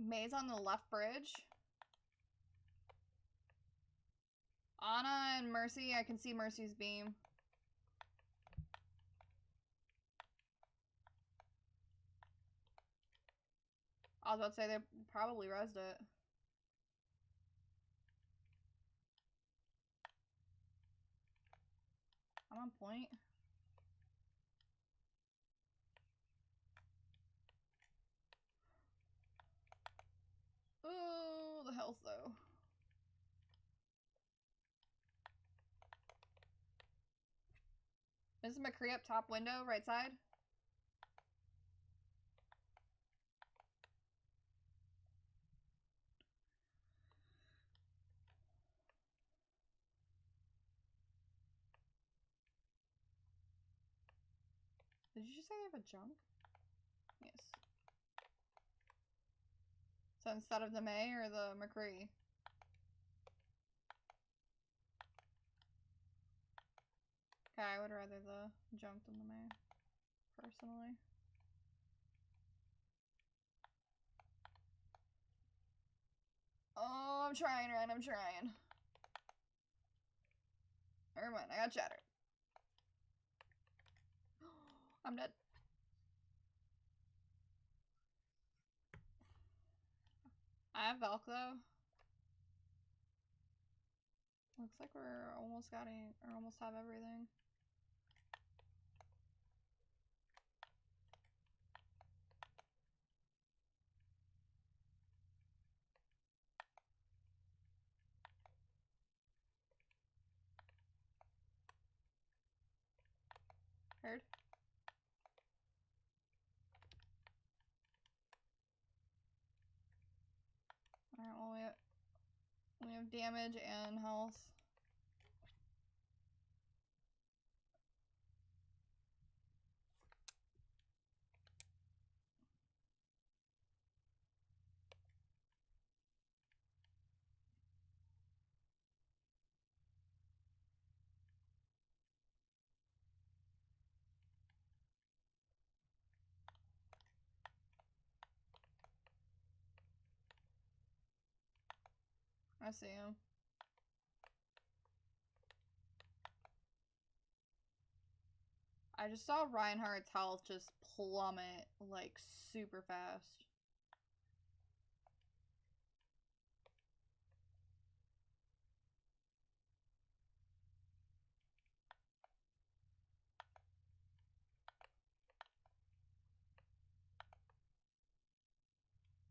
May's on the left bridge. Anna and Mercy, I can see Mercy's beam. I was about to say they probably rezzed it. I'm on point. Oh, the health though. This is McCree up top window, right side. Did you just say they have a junk? Yes. So instead of the May or the McCree? Okay, I would rather the junk than the May, personally. Oh, I'm trying, Ryan, I'm trying. Never mind, I got shattered. I'm dead. I have Valk though. Looks like we're almost almost have everything. Heard. Alright, well we have damage and health. I see him. I just saw Reinhardt's health just plummet, like, super fast.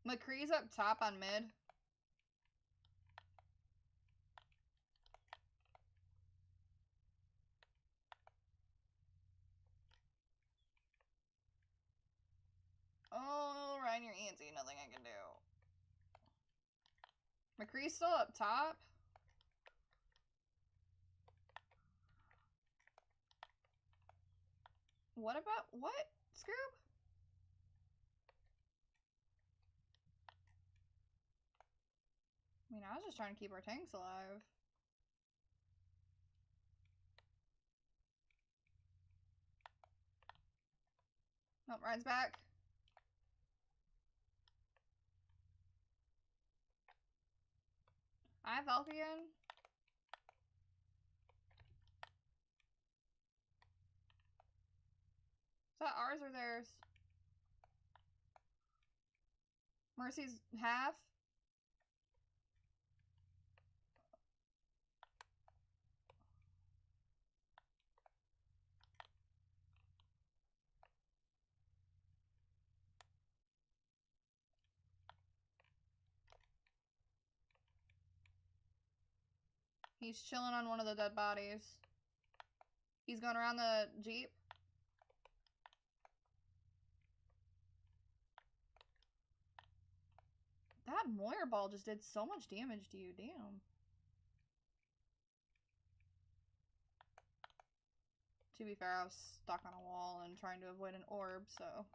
McCree's up top on mid. Oh, Ryan, you're antsy. Nothing I can do. McCree's still up top. What about what? Scoob? I mean, I was just trying to keep our tanks alive. Nope, Ryan's back. I have Valk again. Is that ours or theirs? Mercy's half. He's chilling on one of the dead bodies. He's going around the Jeep. That Moyer ball just did so much damage to you, damn. To be fair, I was stuck on a wall and trying to avoid an orb, so...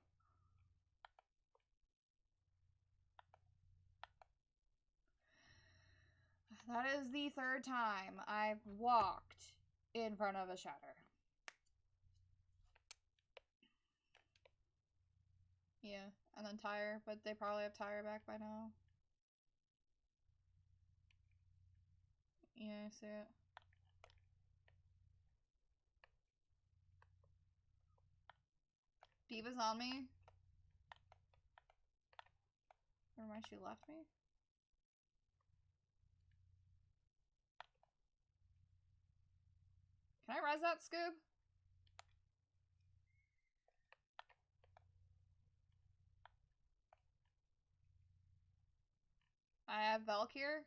That is the third time I've walked in front of a shatter. Yeah, And then tire, but they probably have tire back by now. Yeah, I see it. Diva's on me. Never mind, she left me. Can I res that, Scoob? I have Velk here.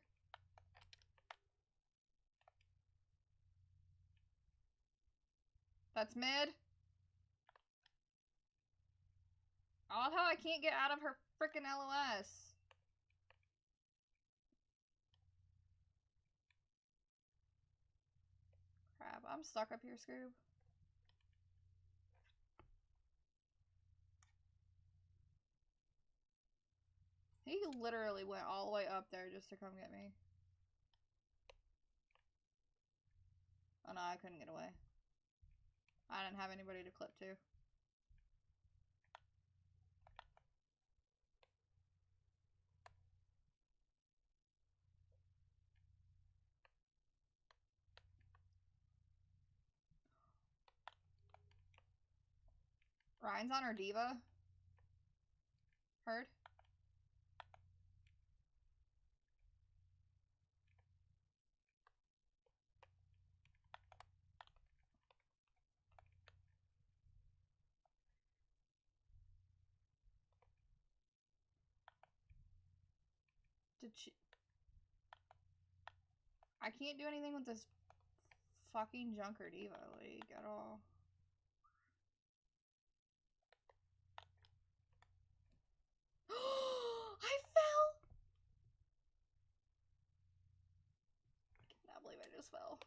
That's mid. I love how I can't get out of her freaking LOS. Crap, I'm stuck up here, Scoob. He literally went all the way up there just to come get me. Oh no, I couldn't get away. I didn't have anybody to clip to. Ryan's on her diva. Heard? Did she... I can't do anything with this fucking Junker Diva, like, at all. I fell! I cannot believe I just fell.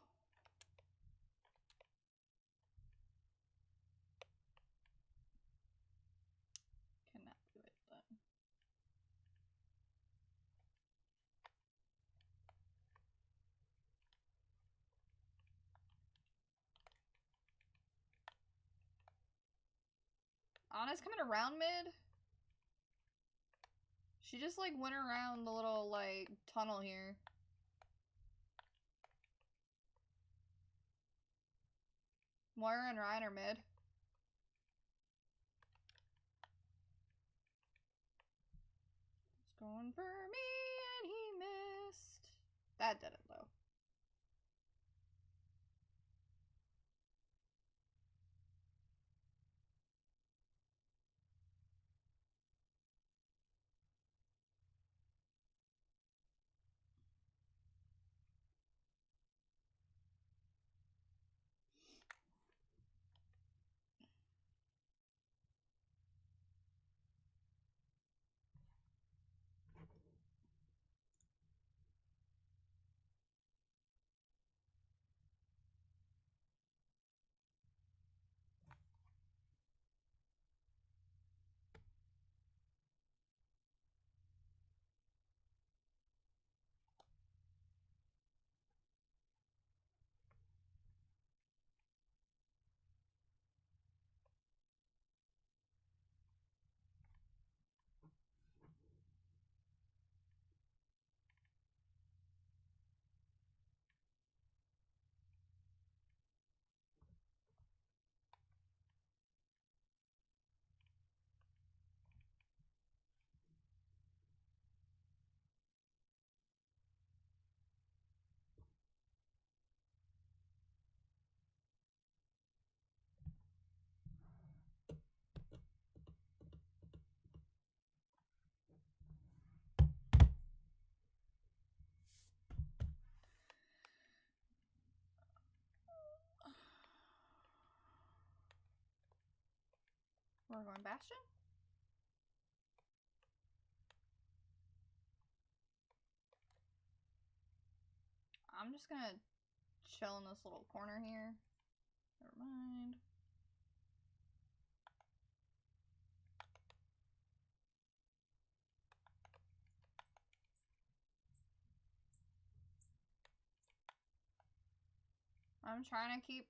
Cannot believe I did that. Anna's coming around mid. She just like went around the little like tunnel here. Moira and Ryan are mid. It's going for me and he missed. That did it though. We're going Bastion? I'm just gonna chill in this little corner here. Never mind. I'm trying to keep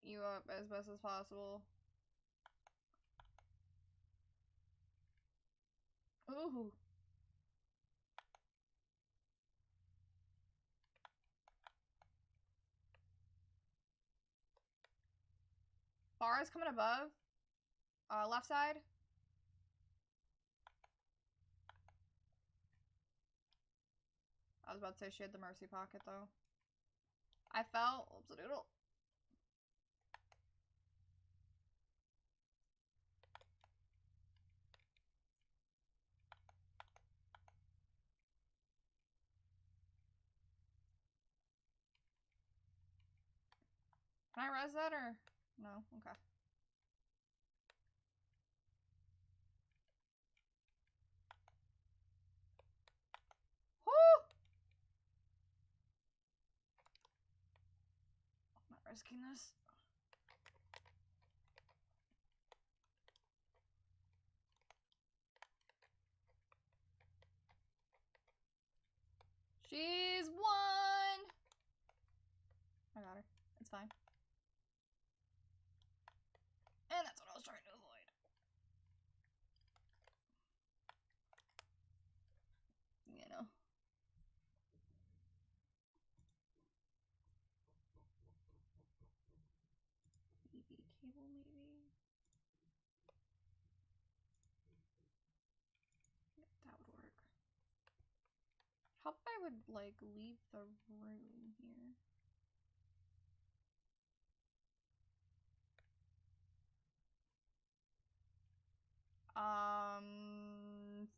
you up as best as possible. Ooh. Bar is coming above. Left side. I was about to say she had the mercy pocket though. I fell. Oops a doodle. Can I res that or no? Okay. Whoo! I'm not risking this. She's won! I got her. It's fine. And that's what I was trying to avoid. You know. EV cable, maybe? Yep, that would work. How about I would, like, leave the room here?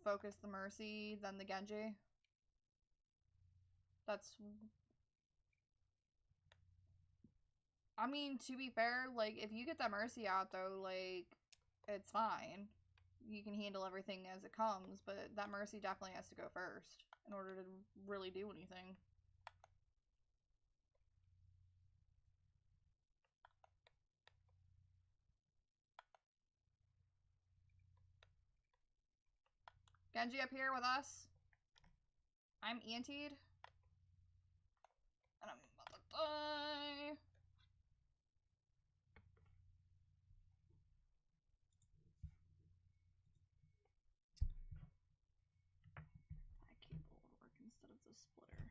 Focus the Mercy, then the Genji. That's... I mean, to be fair, like, if you get that Mercy out, though, like, it's fine. You can handle everything as it comes, but that Mercy definitely has to go first in order to really do anything. Genji up here with us. I'm antied. And I'm about to die. That cable will work instead of the splitter.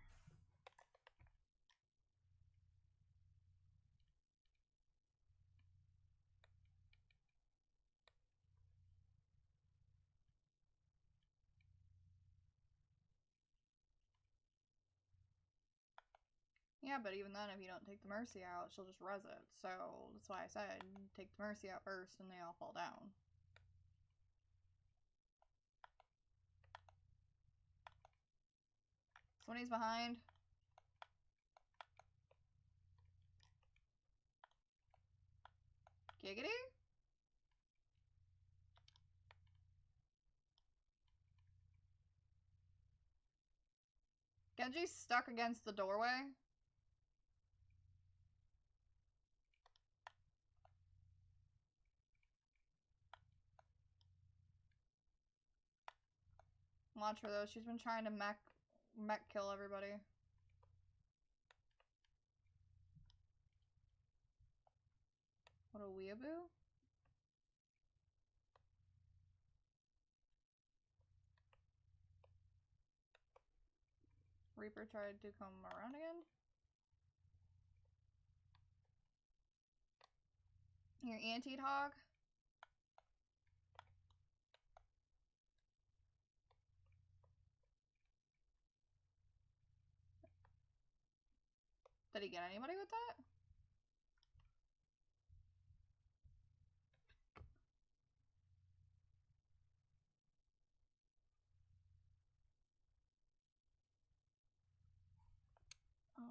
Yeah, but even then, if you don't take the Mercy out, she'll just res it. So, that's why I said, take the Mercy out first and they all fall down. 20's behind. Giggity? Genji's stuck against the doorway. Watch her though, she's been trying to mech kill everybody. What a weeaboo. Reaper tried to come around again. Your anti hog. Did he get anybody with that? Oh.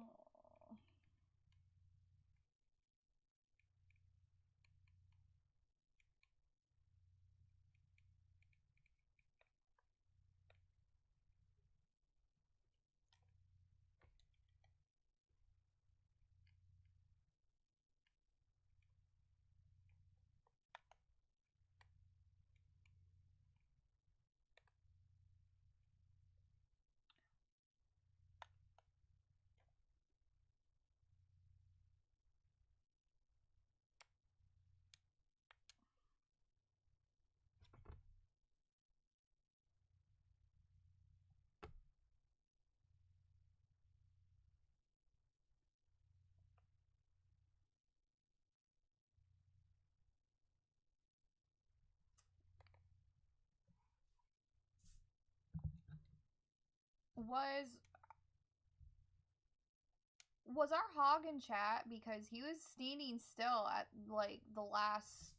Was our hog in chat? Because he was standing still at, like, the last...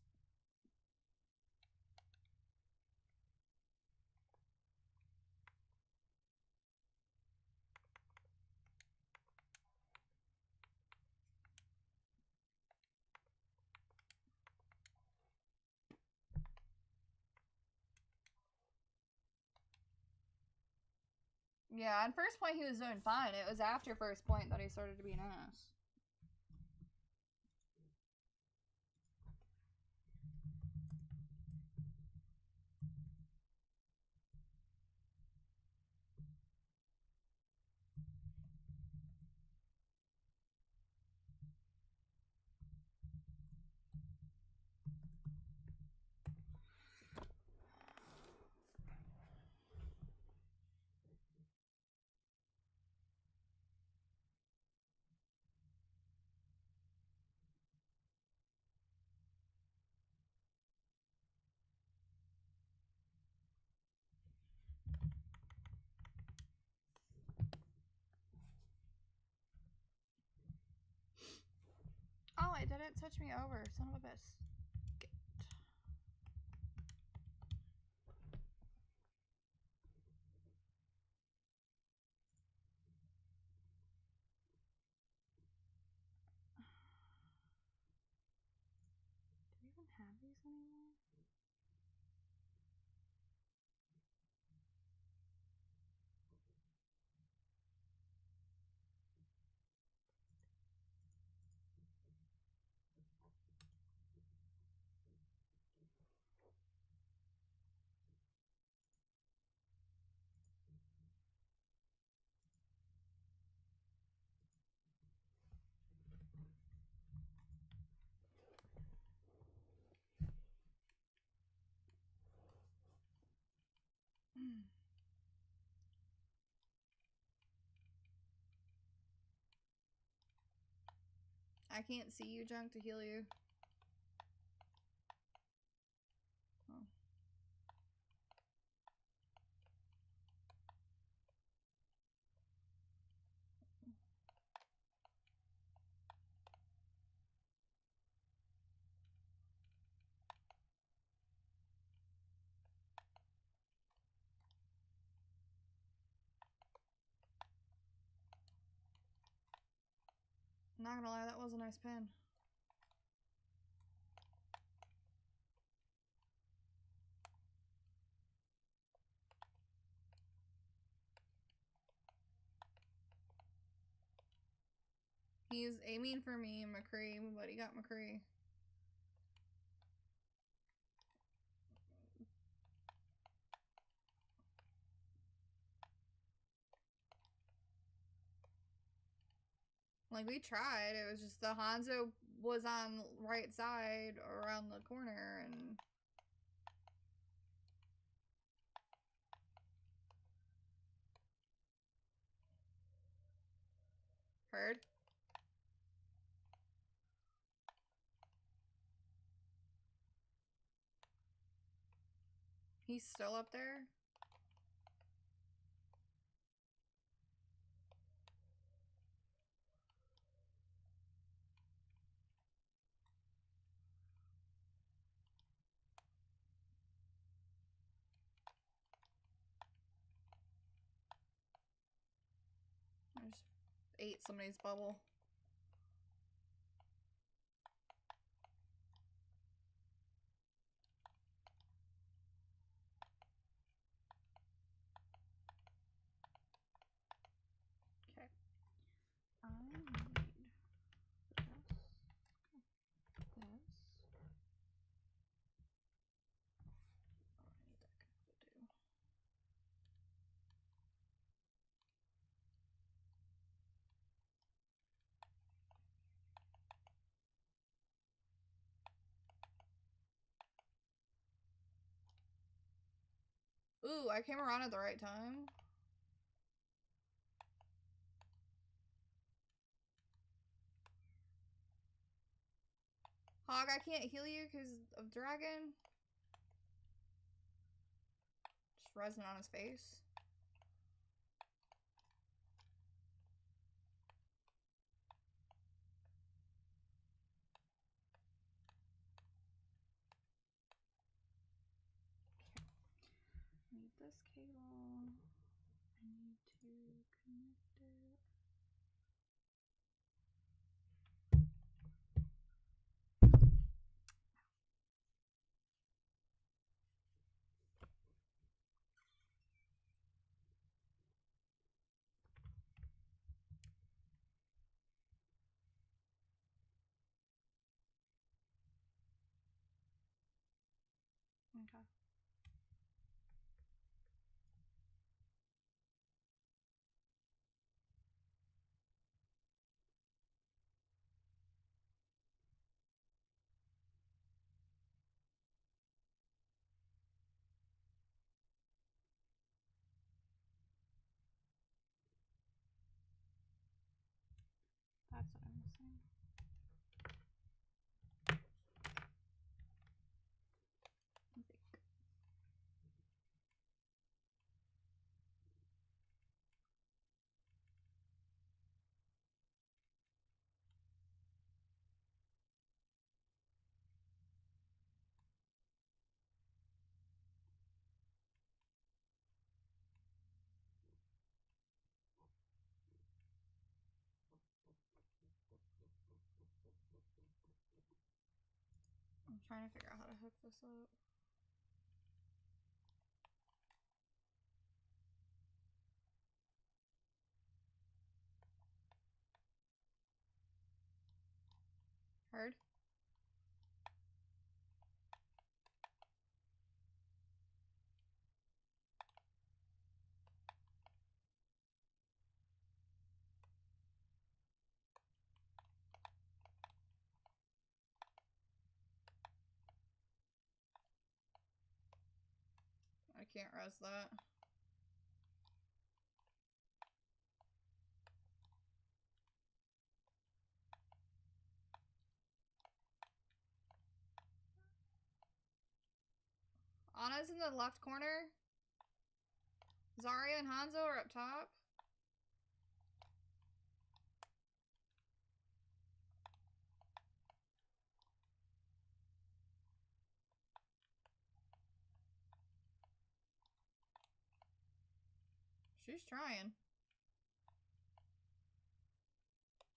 Yeah, on first point he was doing fine. It was after first point that he started to be an ass. Oh, it didn't touch me over, son of a bitch. Do we even have these anymore? I can't see you, Junk, to heal you. Oh. Not gonna lie, that was a nice pen. He's aiming for me, McCree, but he got McCree. Like, we tried. It was just the Hanzo was on right side around the corner and... Heard? He's still up there? I just ate somebody's bubble. Okay. I need this. This. Oh, I need that too. Ooh, I came around at the right time. Hog, I can't heal you because of dragon. Just resin on his face. this cable. I need to connect it. Okay. That's what I'm missing. I think. I'm trying to figure out how to hook this up. Heard? I can't res that. Anna's in the left corner. Zarya and Hanzo are up top. She's trying.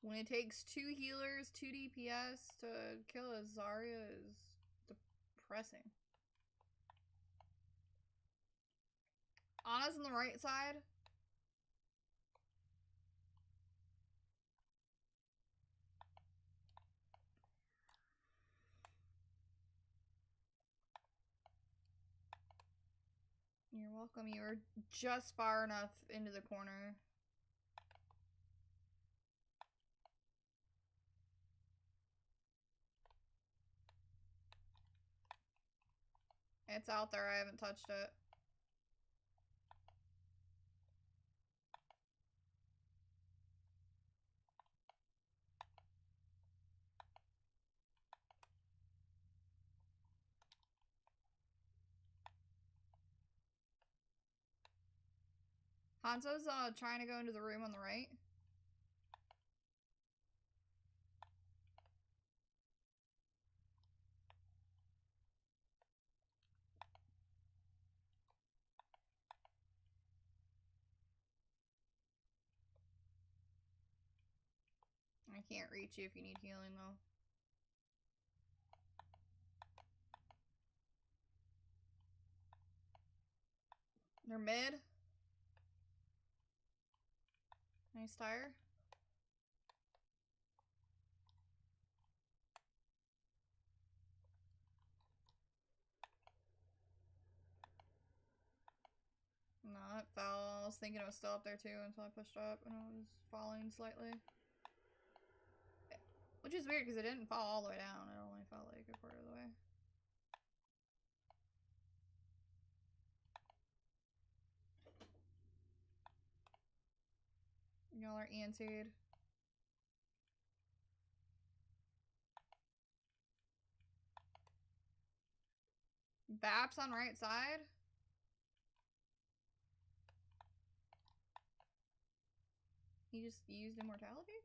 When it takes 2 healers, 2 DPS to kill a Zarya is depressing. Anna's on the right side. You're welcome. You were just far enough into the corner. It's out there. I haven't touched it. Hanzo's trying to go into the room on the right. I can't reach you if you need healing though. They're mid. Nice tire. No, it fell. I was thinking it was still up there too until I pushed up and it was falling slightly. Which is weird because it didn't fall all the way down. It only fell like a quarter of the way. Y'all are antied. Baps on right side. He just used immortality?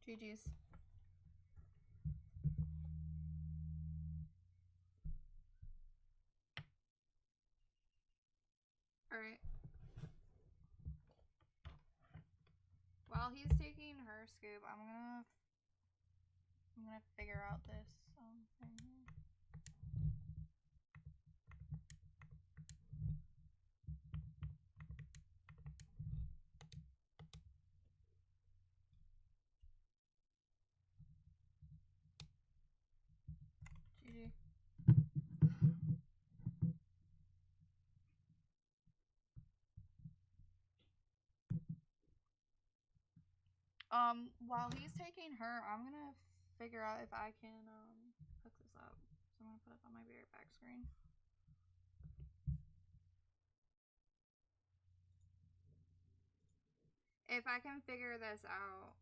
GG's. Alright. While he's taking her scoop, I'm gonna figure out this thing here. GG. While he's taking her, I'm gonna figure out if I can hook this up. So I'm gonna put it on my Be Right Back screen. If I can figure this out,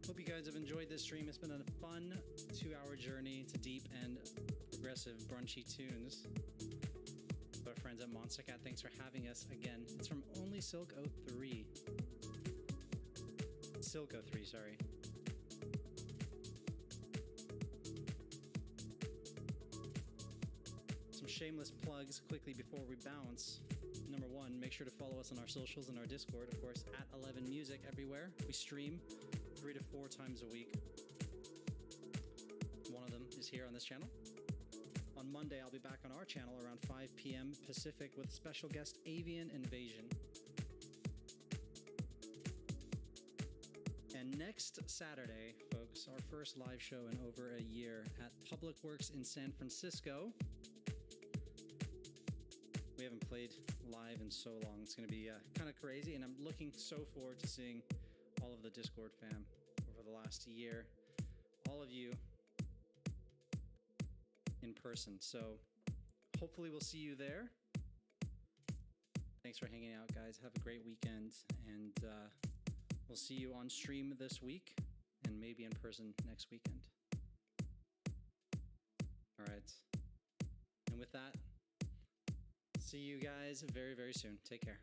Hope you guys have enjoyed this stream. It's been a fun 2-hour journey to deep and progressive brunchy tunes. Our friends at Monster Cat, thanks for having us again. It's from Only Silk 03. Silk 03, sorry. Some shameless plugs quickly before we bounce. Number one, make sure to follow us on our socials and our Discord, of course, at 11 Music everywhere. We stream 3 to 4 times a week. One of them is here on this channel. On Monday, I'll be back on our channel around 5 p.m. Pacific with special guest Avian Invasion. And next Saturday, folks, our first live show in over a year at Public Works in San Francisco. We haven't played live in so long. It's going to be kind of crazy, and I'm looking so forward to seeing all of the Discord fam over the last year. All of you in person. So hopefully we'll see you there. Thanks for hanging out, guys. Have a great weekend, and we'll see you on stream this week and maybe in person next weekend. All right. And with that, see you guys very, very soon. Take care.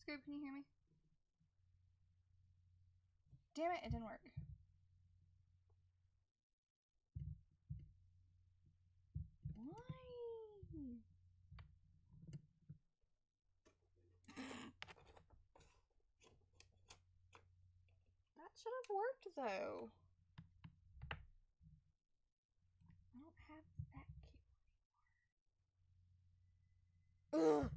Scoop, can you hear me? Damn it, it didn't work. Why? That should have worked though. I don't have that cable anymore. Ugh.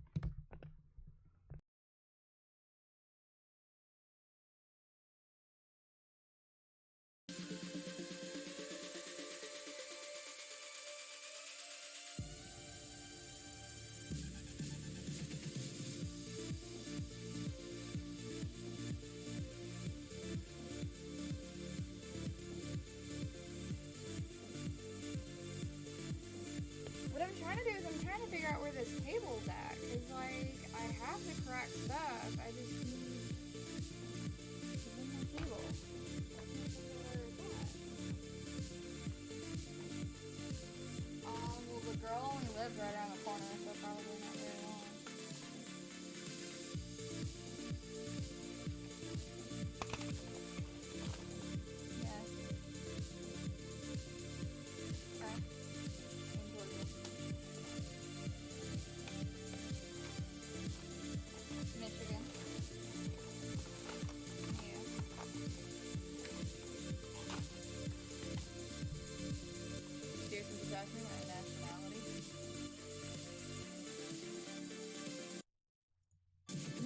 What I'm trying to do is I'm trying to figure out where this cable's at. Cause like, I have the correct stuff. I just need my cable. I can't figure out where it's at. Well the girl only lives right around the corner, so probably not very long. Yes. Okay. Michigan. Yeah. Seriously, just ask me my nationality.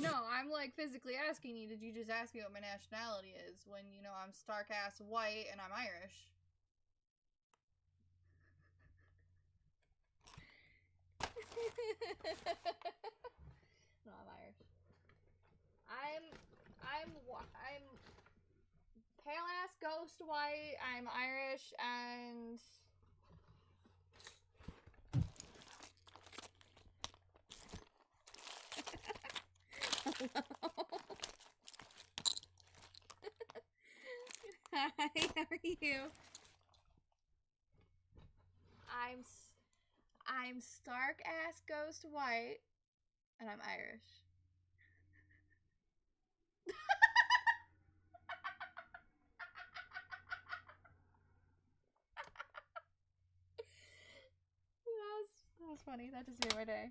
No, I'm like physically asking you, did you just ask me what my nationality is when you know I'm stark ass white and I'm Irish? No, I'm Irish. I'm pale ass ghost white. I'm Irish and Hi, how are you? I'm stark ass ghost white and I'm Irish. That was funny. That just made my day.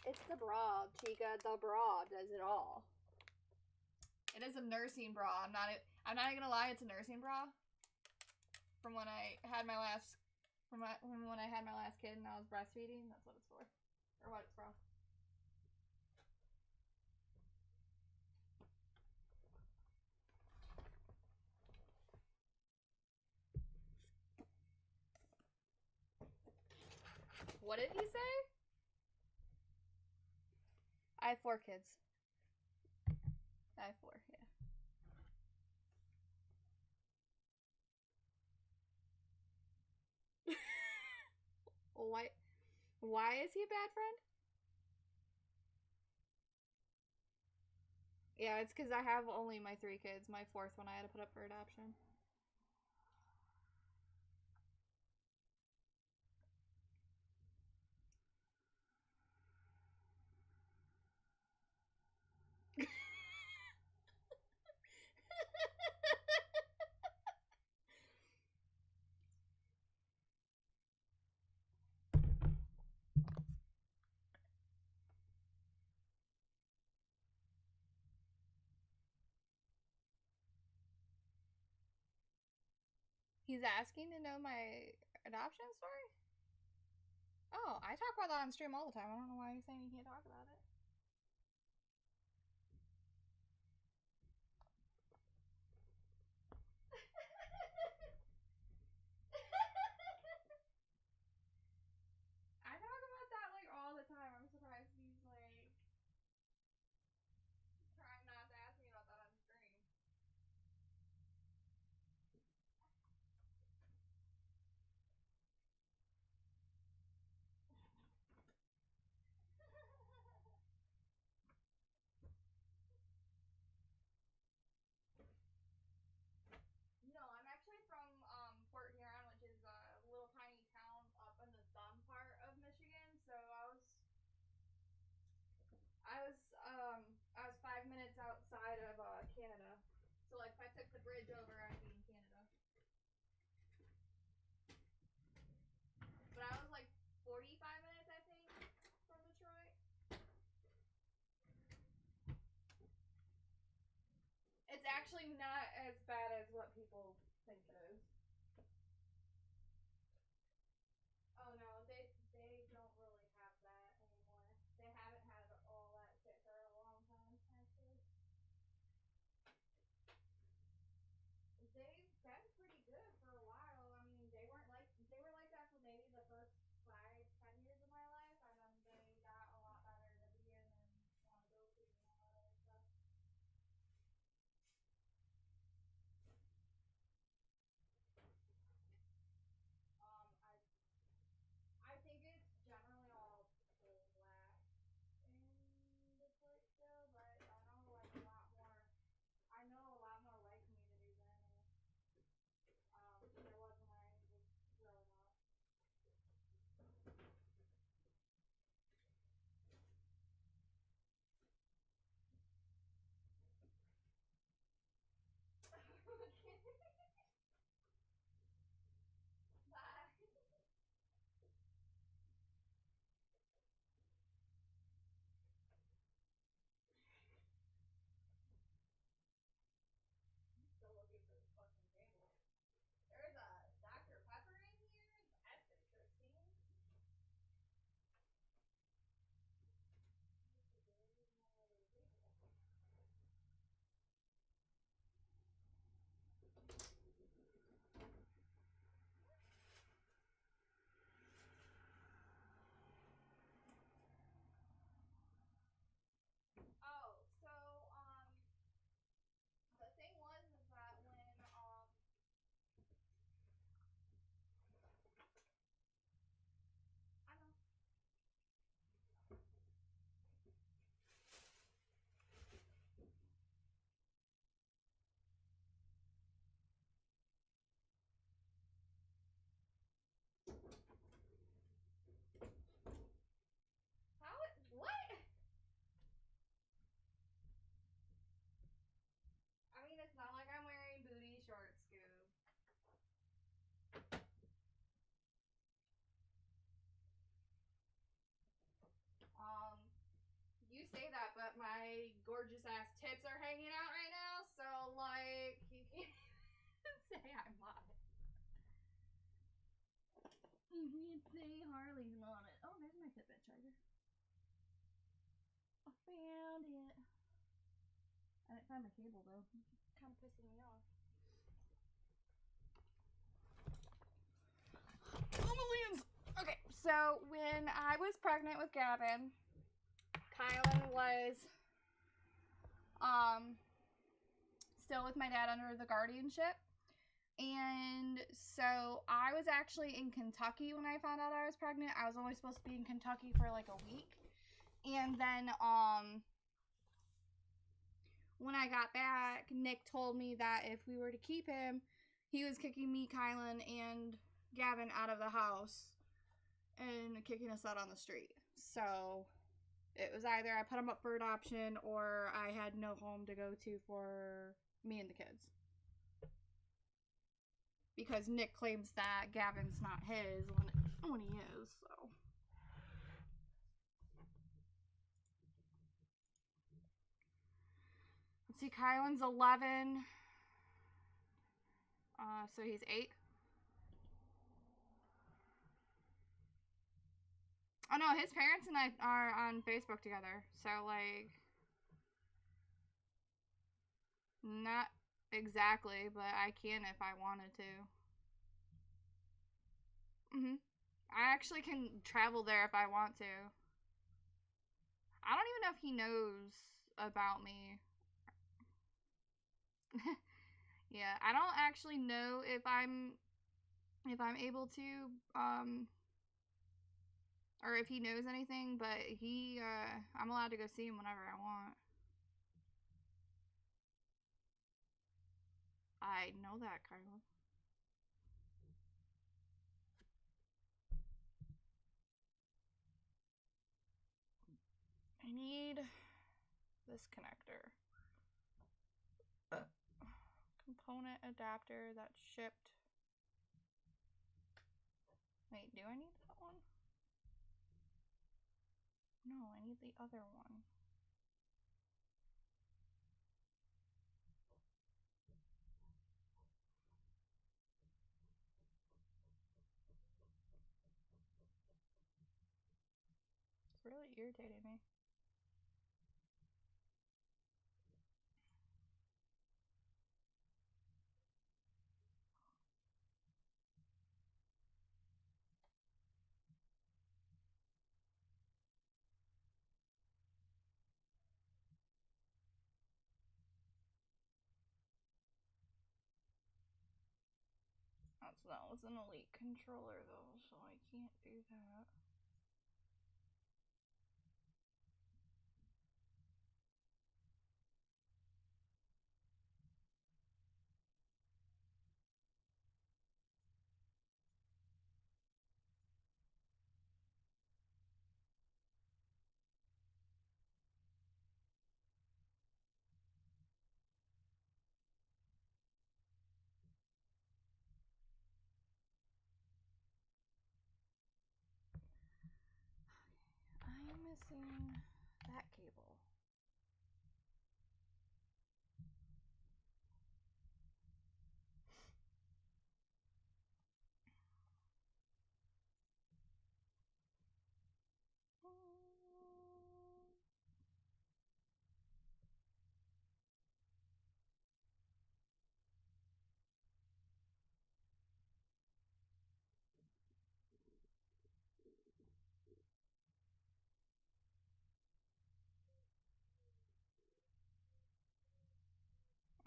It's the bra, Chica. The bra does it all. It is a nursing bra. I'm not even gonna lie. It's a nursing bra. From when I had my last From when I had my last kid and I was breastfeeding. That's what it's for, or what it's from. What did he say? I have 4 kids. I have 4, yeah. Why is he a bad friend? Yeah, it's because I have only my 3 kids. My 4th one I had to put up for adoption. He's asking to know my adoption story? Oh, I talk about that on stream all the time. I don't know why he's saying he can't talk about it. I talk about that like all the time. I'm surprised he's like trying not to ask me about that on stream. No, I'm actually from Port Huron, which is a little tiny town up in the thumb part of Michigan. So I was 5 minutes outside of Canada. So like if I took the bridge over, I'd be in Canada. But I was like 45 minutes, I think, from Detroit. It's actually not as bad as what people think it is. Oh no, they don't really have that anymore. They haven't had all that shit for a long time, actually. They've been pretty good for a while. I mean, they were like that for maybe the first 5-10 years of my life, and then they got a lot better to be in and accountability and all that other stuff. I think it's generally all black in Detroit still, but I know like a lot more. I know a lot more white communities in here. There was when I was growing up. Bye. Still looking for this fucking table. There's a Dr. Pepper in here? That's interesting. Oh, so the thing was is that when I don't know. How it what? I mean, it's not like I'm wearing booty shorts, Scoob. You say that, but my gorgeous ass tits are hanging out right now, so like you can't say I'm modded. You'd say Harley's on it. Oh, there's my Fitbit charger. I found it. I didn't find the cable though. It's kind of pissing me off. Okay, so when I was pregnant with Gavin, Kylan was still with my dad under the guardianship. And so I was actually in Kentucky when I found out I was pregnant. I was only supposed to be in Kentucky for like a week. And then when I got back, Nick told me that if we were to keep him, he was kicking me, Kylan, and Gavin out of the house and kicking us out on the street. So it was either I put him up for adoption or I had no home to go to for me and the kids. Because Nick claims that Gavin's not his when he is, so. Let's see, Kylan's 11. So he's 8. Oh no, his parents and I are on Facebook together. So like, not exactly, but I can if I wanted to. I actually can travel there if I want to. I don't even know if he knows about me. Yeah, I don't actually know if I'm able to or if he knows anything, but I'm allowed to go see him whenever I want. I know that, Kyla. I need this connector. Component adapter that's shipped. Wait, do I need that one? No, I need the other one. It's really irritating me. That was an Elite controller though, so I can't do that. I'm missing that cable.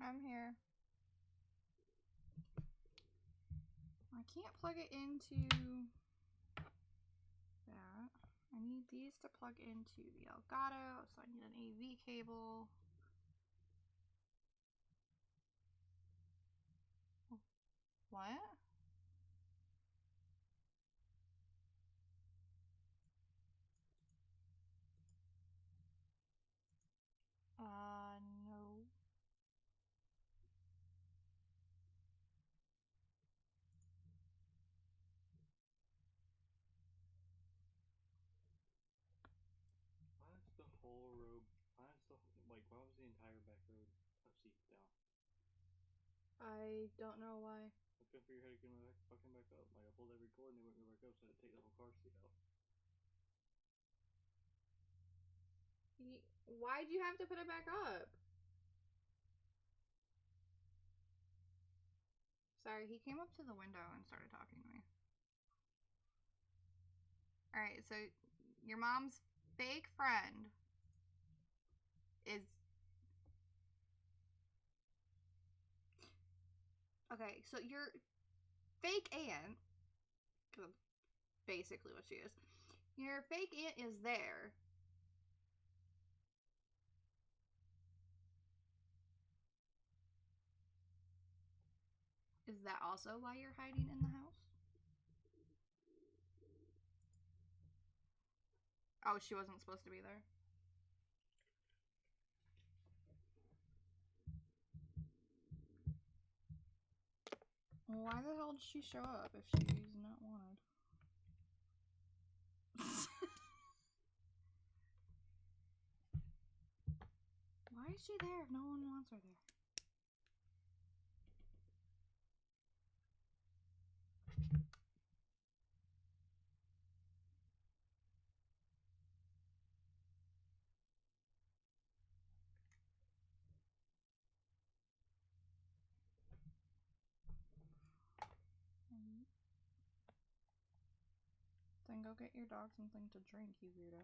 I'm here. I can't plug it into that. I need these to plug into the Elgato, so I need an AV cable. What? No. Why is the whole road? Why is the why was the entire back road of seats down? I don't know why. couldn't figure out how to get them back, fucking back up. Like, I pulled every cord and they wouldn't go back up, so I had to take the whole car seat out. Why'd you have to put it back up? Sorry, he came up to the window and started talking to me. Alright, so your mom's fake friend is... Okay, so your fake aunt, basically what she is, your fake aunt is there. Is that also why you're hiding in the house? Oh, she wasn't supposed to be there. Why the hell did she show up if she's not wanted? Why is she there if no one wants her there? Then go get your dog something to drink, you weirdo.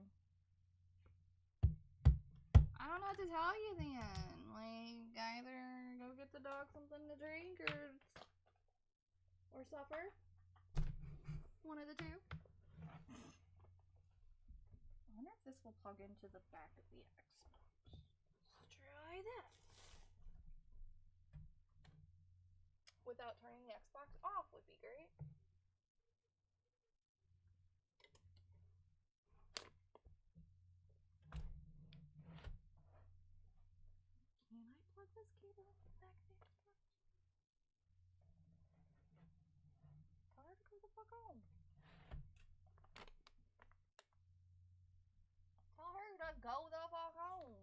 I don't know what to tell you then. Like, either go get the dog something to drink or suffer. One of the two. I wonder if this will plug into the back of the Xbox. Let's try that. Without turning the Xbox off would be great. Can I plug this cable into the back of the Xbox? Tell her to go the fuck home. Tell her to go the fuck home.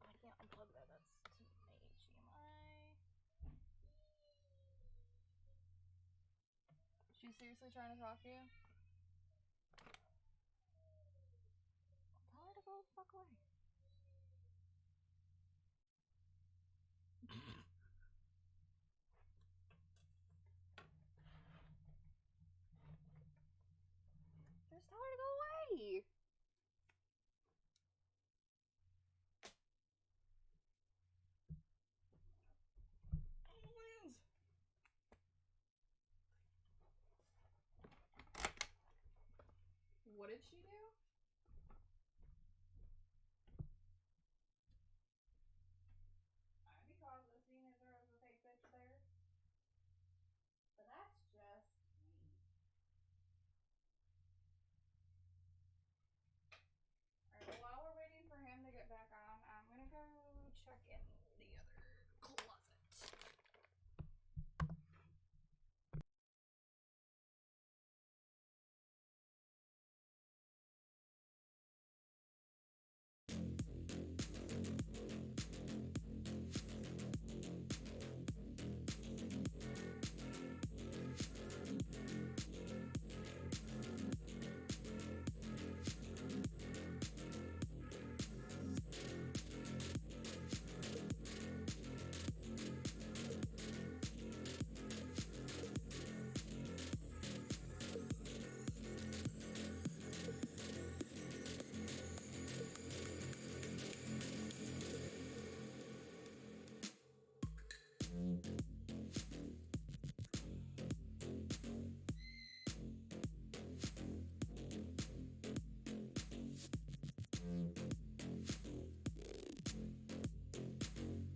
I can't unplug that. That's to HDMI. She's seriously trying to talk to you? Tell her to go the fuck away. Just tell her to go away. What did she do? I'd be cautious seeing if there was a fake bitch there. But that's just me. Alright, well, while we're waiting for him to get back on, I'm gonna go check in the other closet.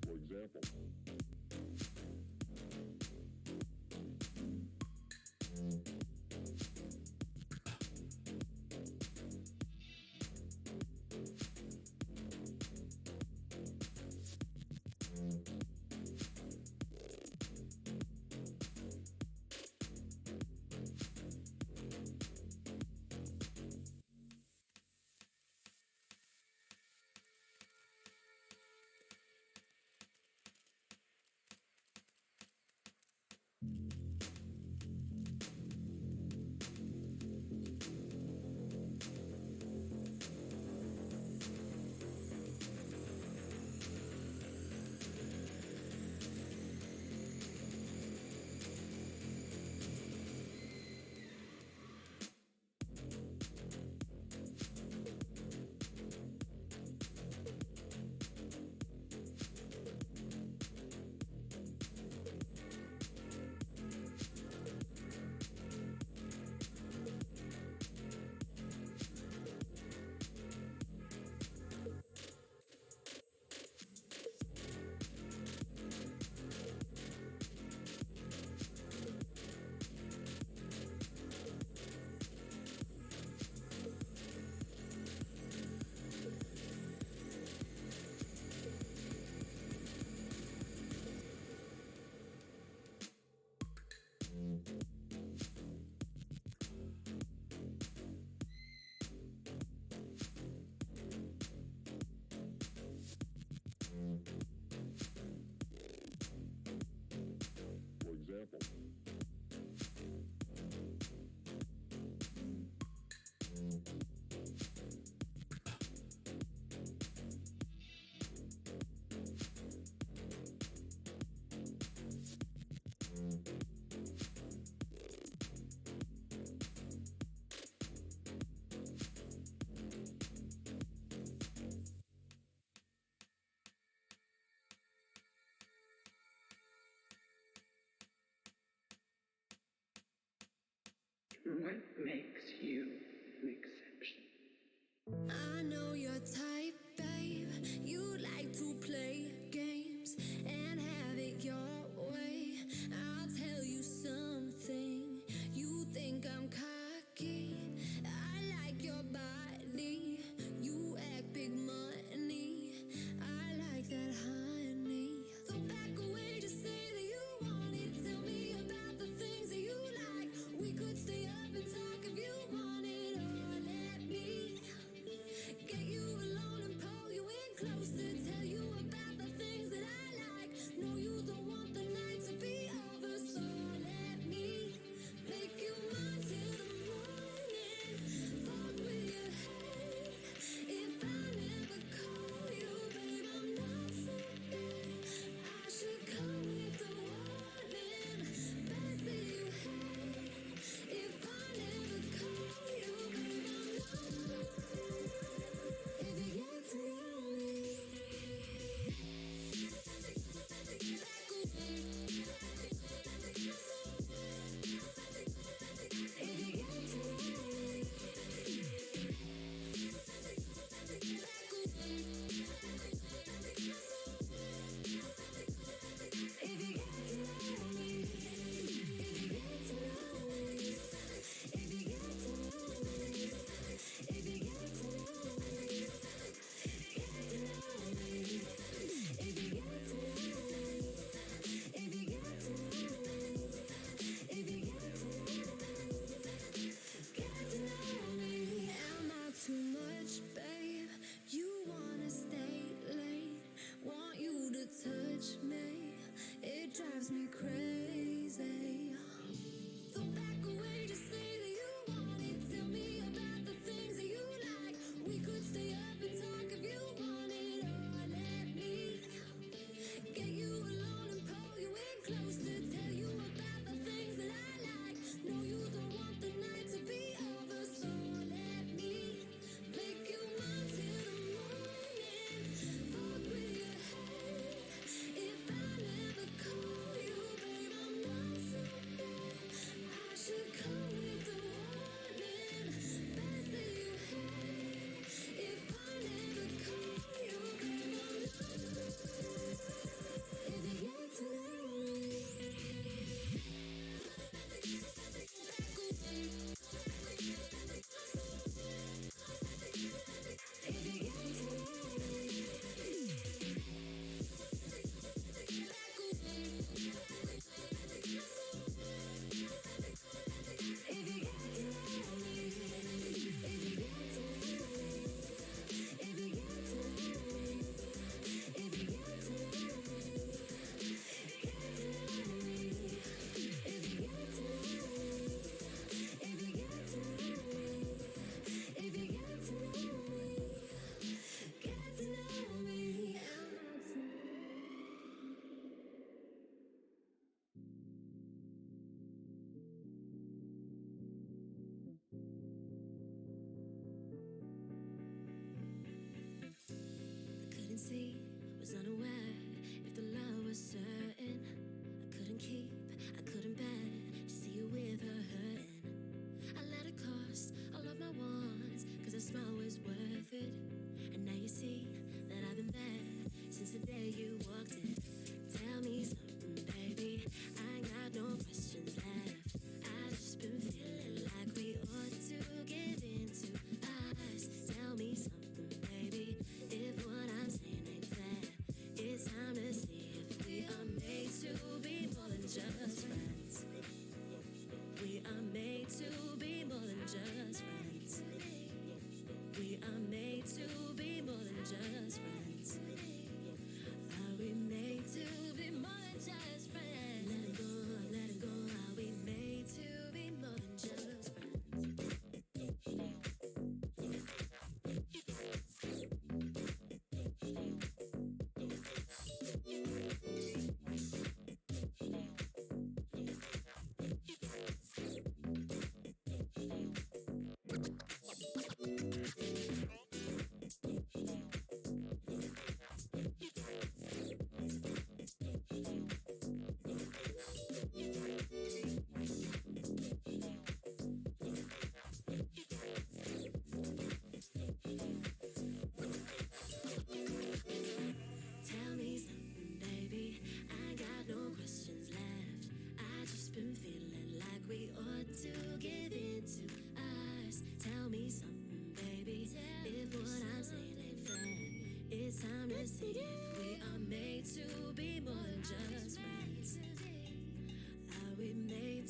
For example, For example, What makes you an exception? I know your type, babe. You like to play games and have it your way. I'll tell you something. You think I'm cocky. I like your body. You act big money. I like that honey. So back away, just say that you want it. Tell me about the things that you like. We could stay up and talk if you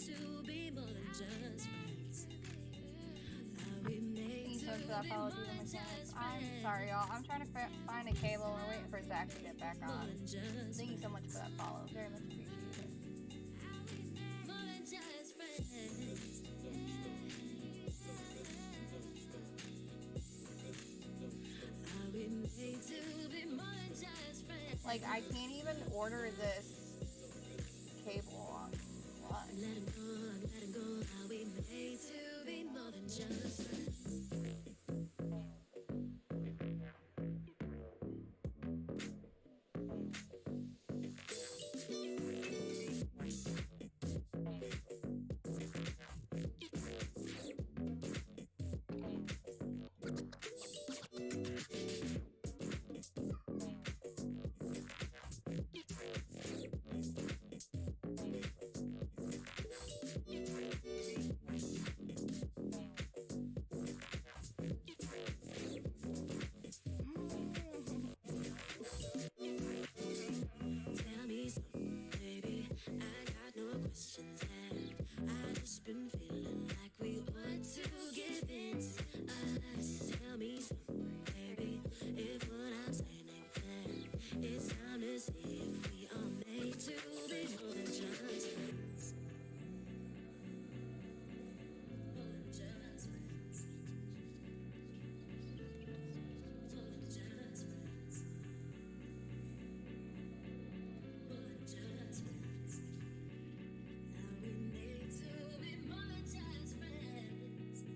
to be more than just friends? Are we Thank made you so much to for that be follow, more Diva than Mechanics. just I'm friends? sorry, y'all. I'm trying to find a cable. We're waiting for Zach to get back More on. than just Thank you so much friends. for that follow. Very much appreciated. More than just friends. Are we made to be more than just friends? Like, I can't even order this cable online. I'm letting go, I'm letting go. Are we made to be more than just friends? Tell me something, baby. I got no questions left. I just been feeling like we ought to give in to us. Tell me something, baby. If what I'm saying ain't fair, it's time to see if we are made to be more than just friends. More than just friends. More than just friends. More than just friends. Now we made to be more than just friends.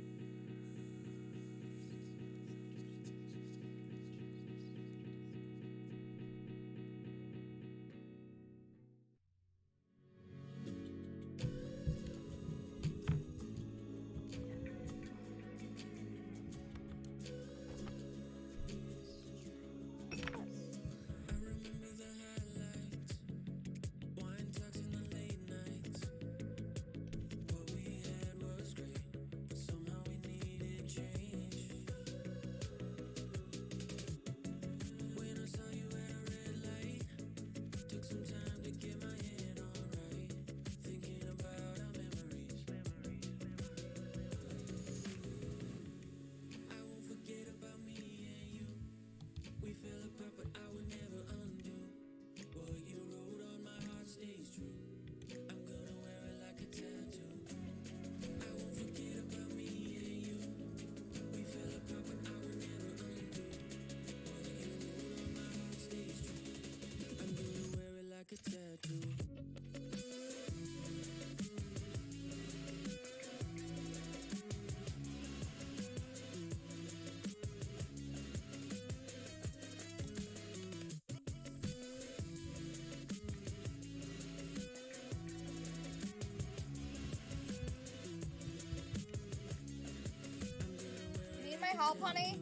You need my help, honey?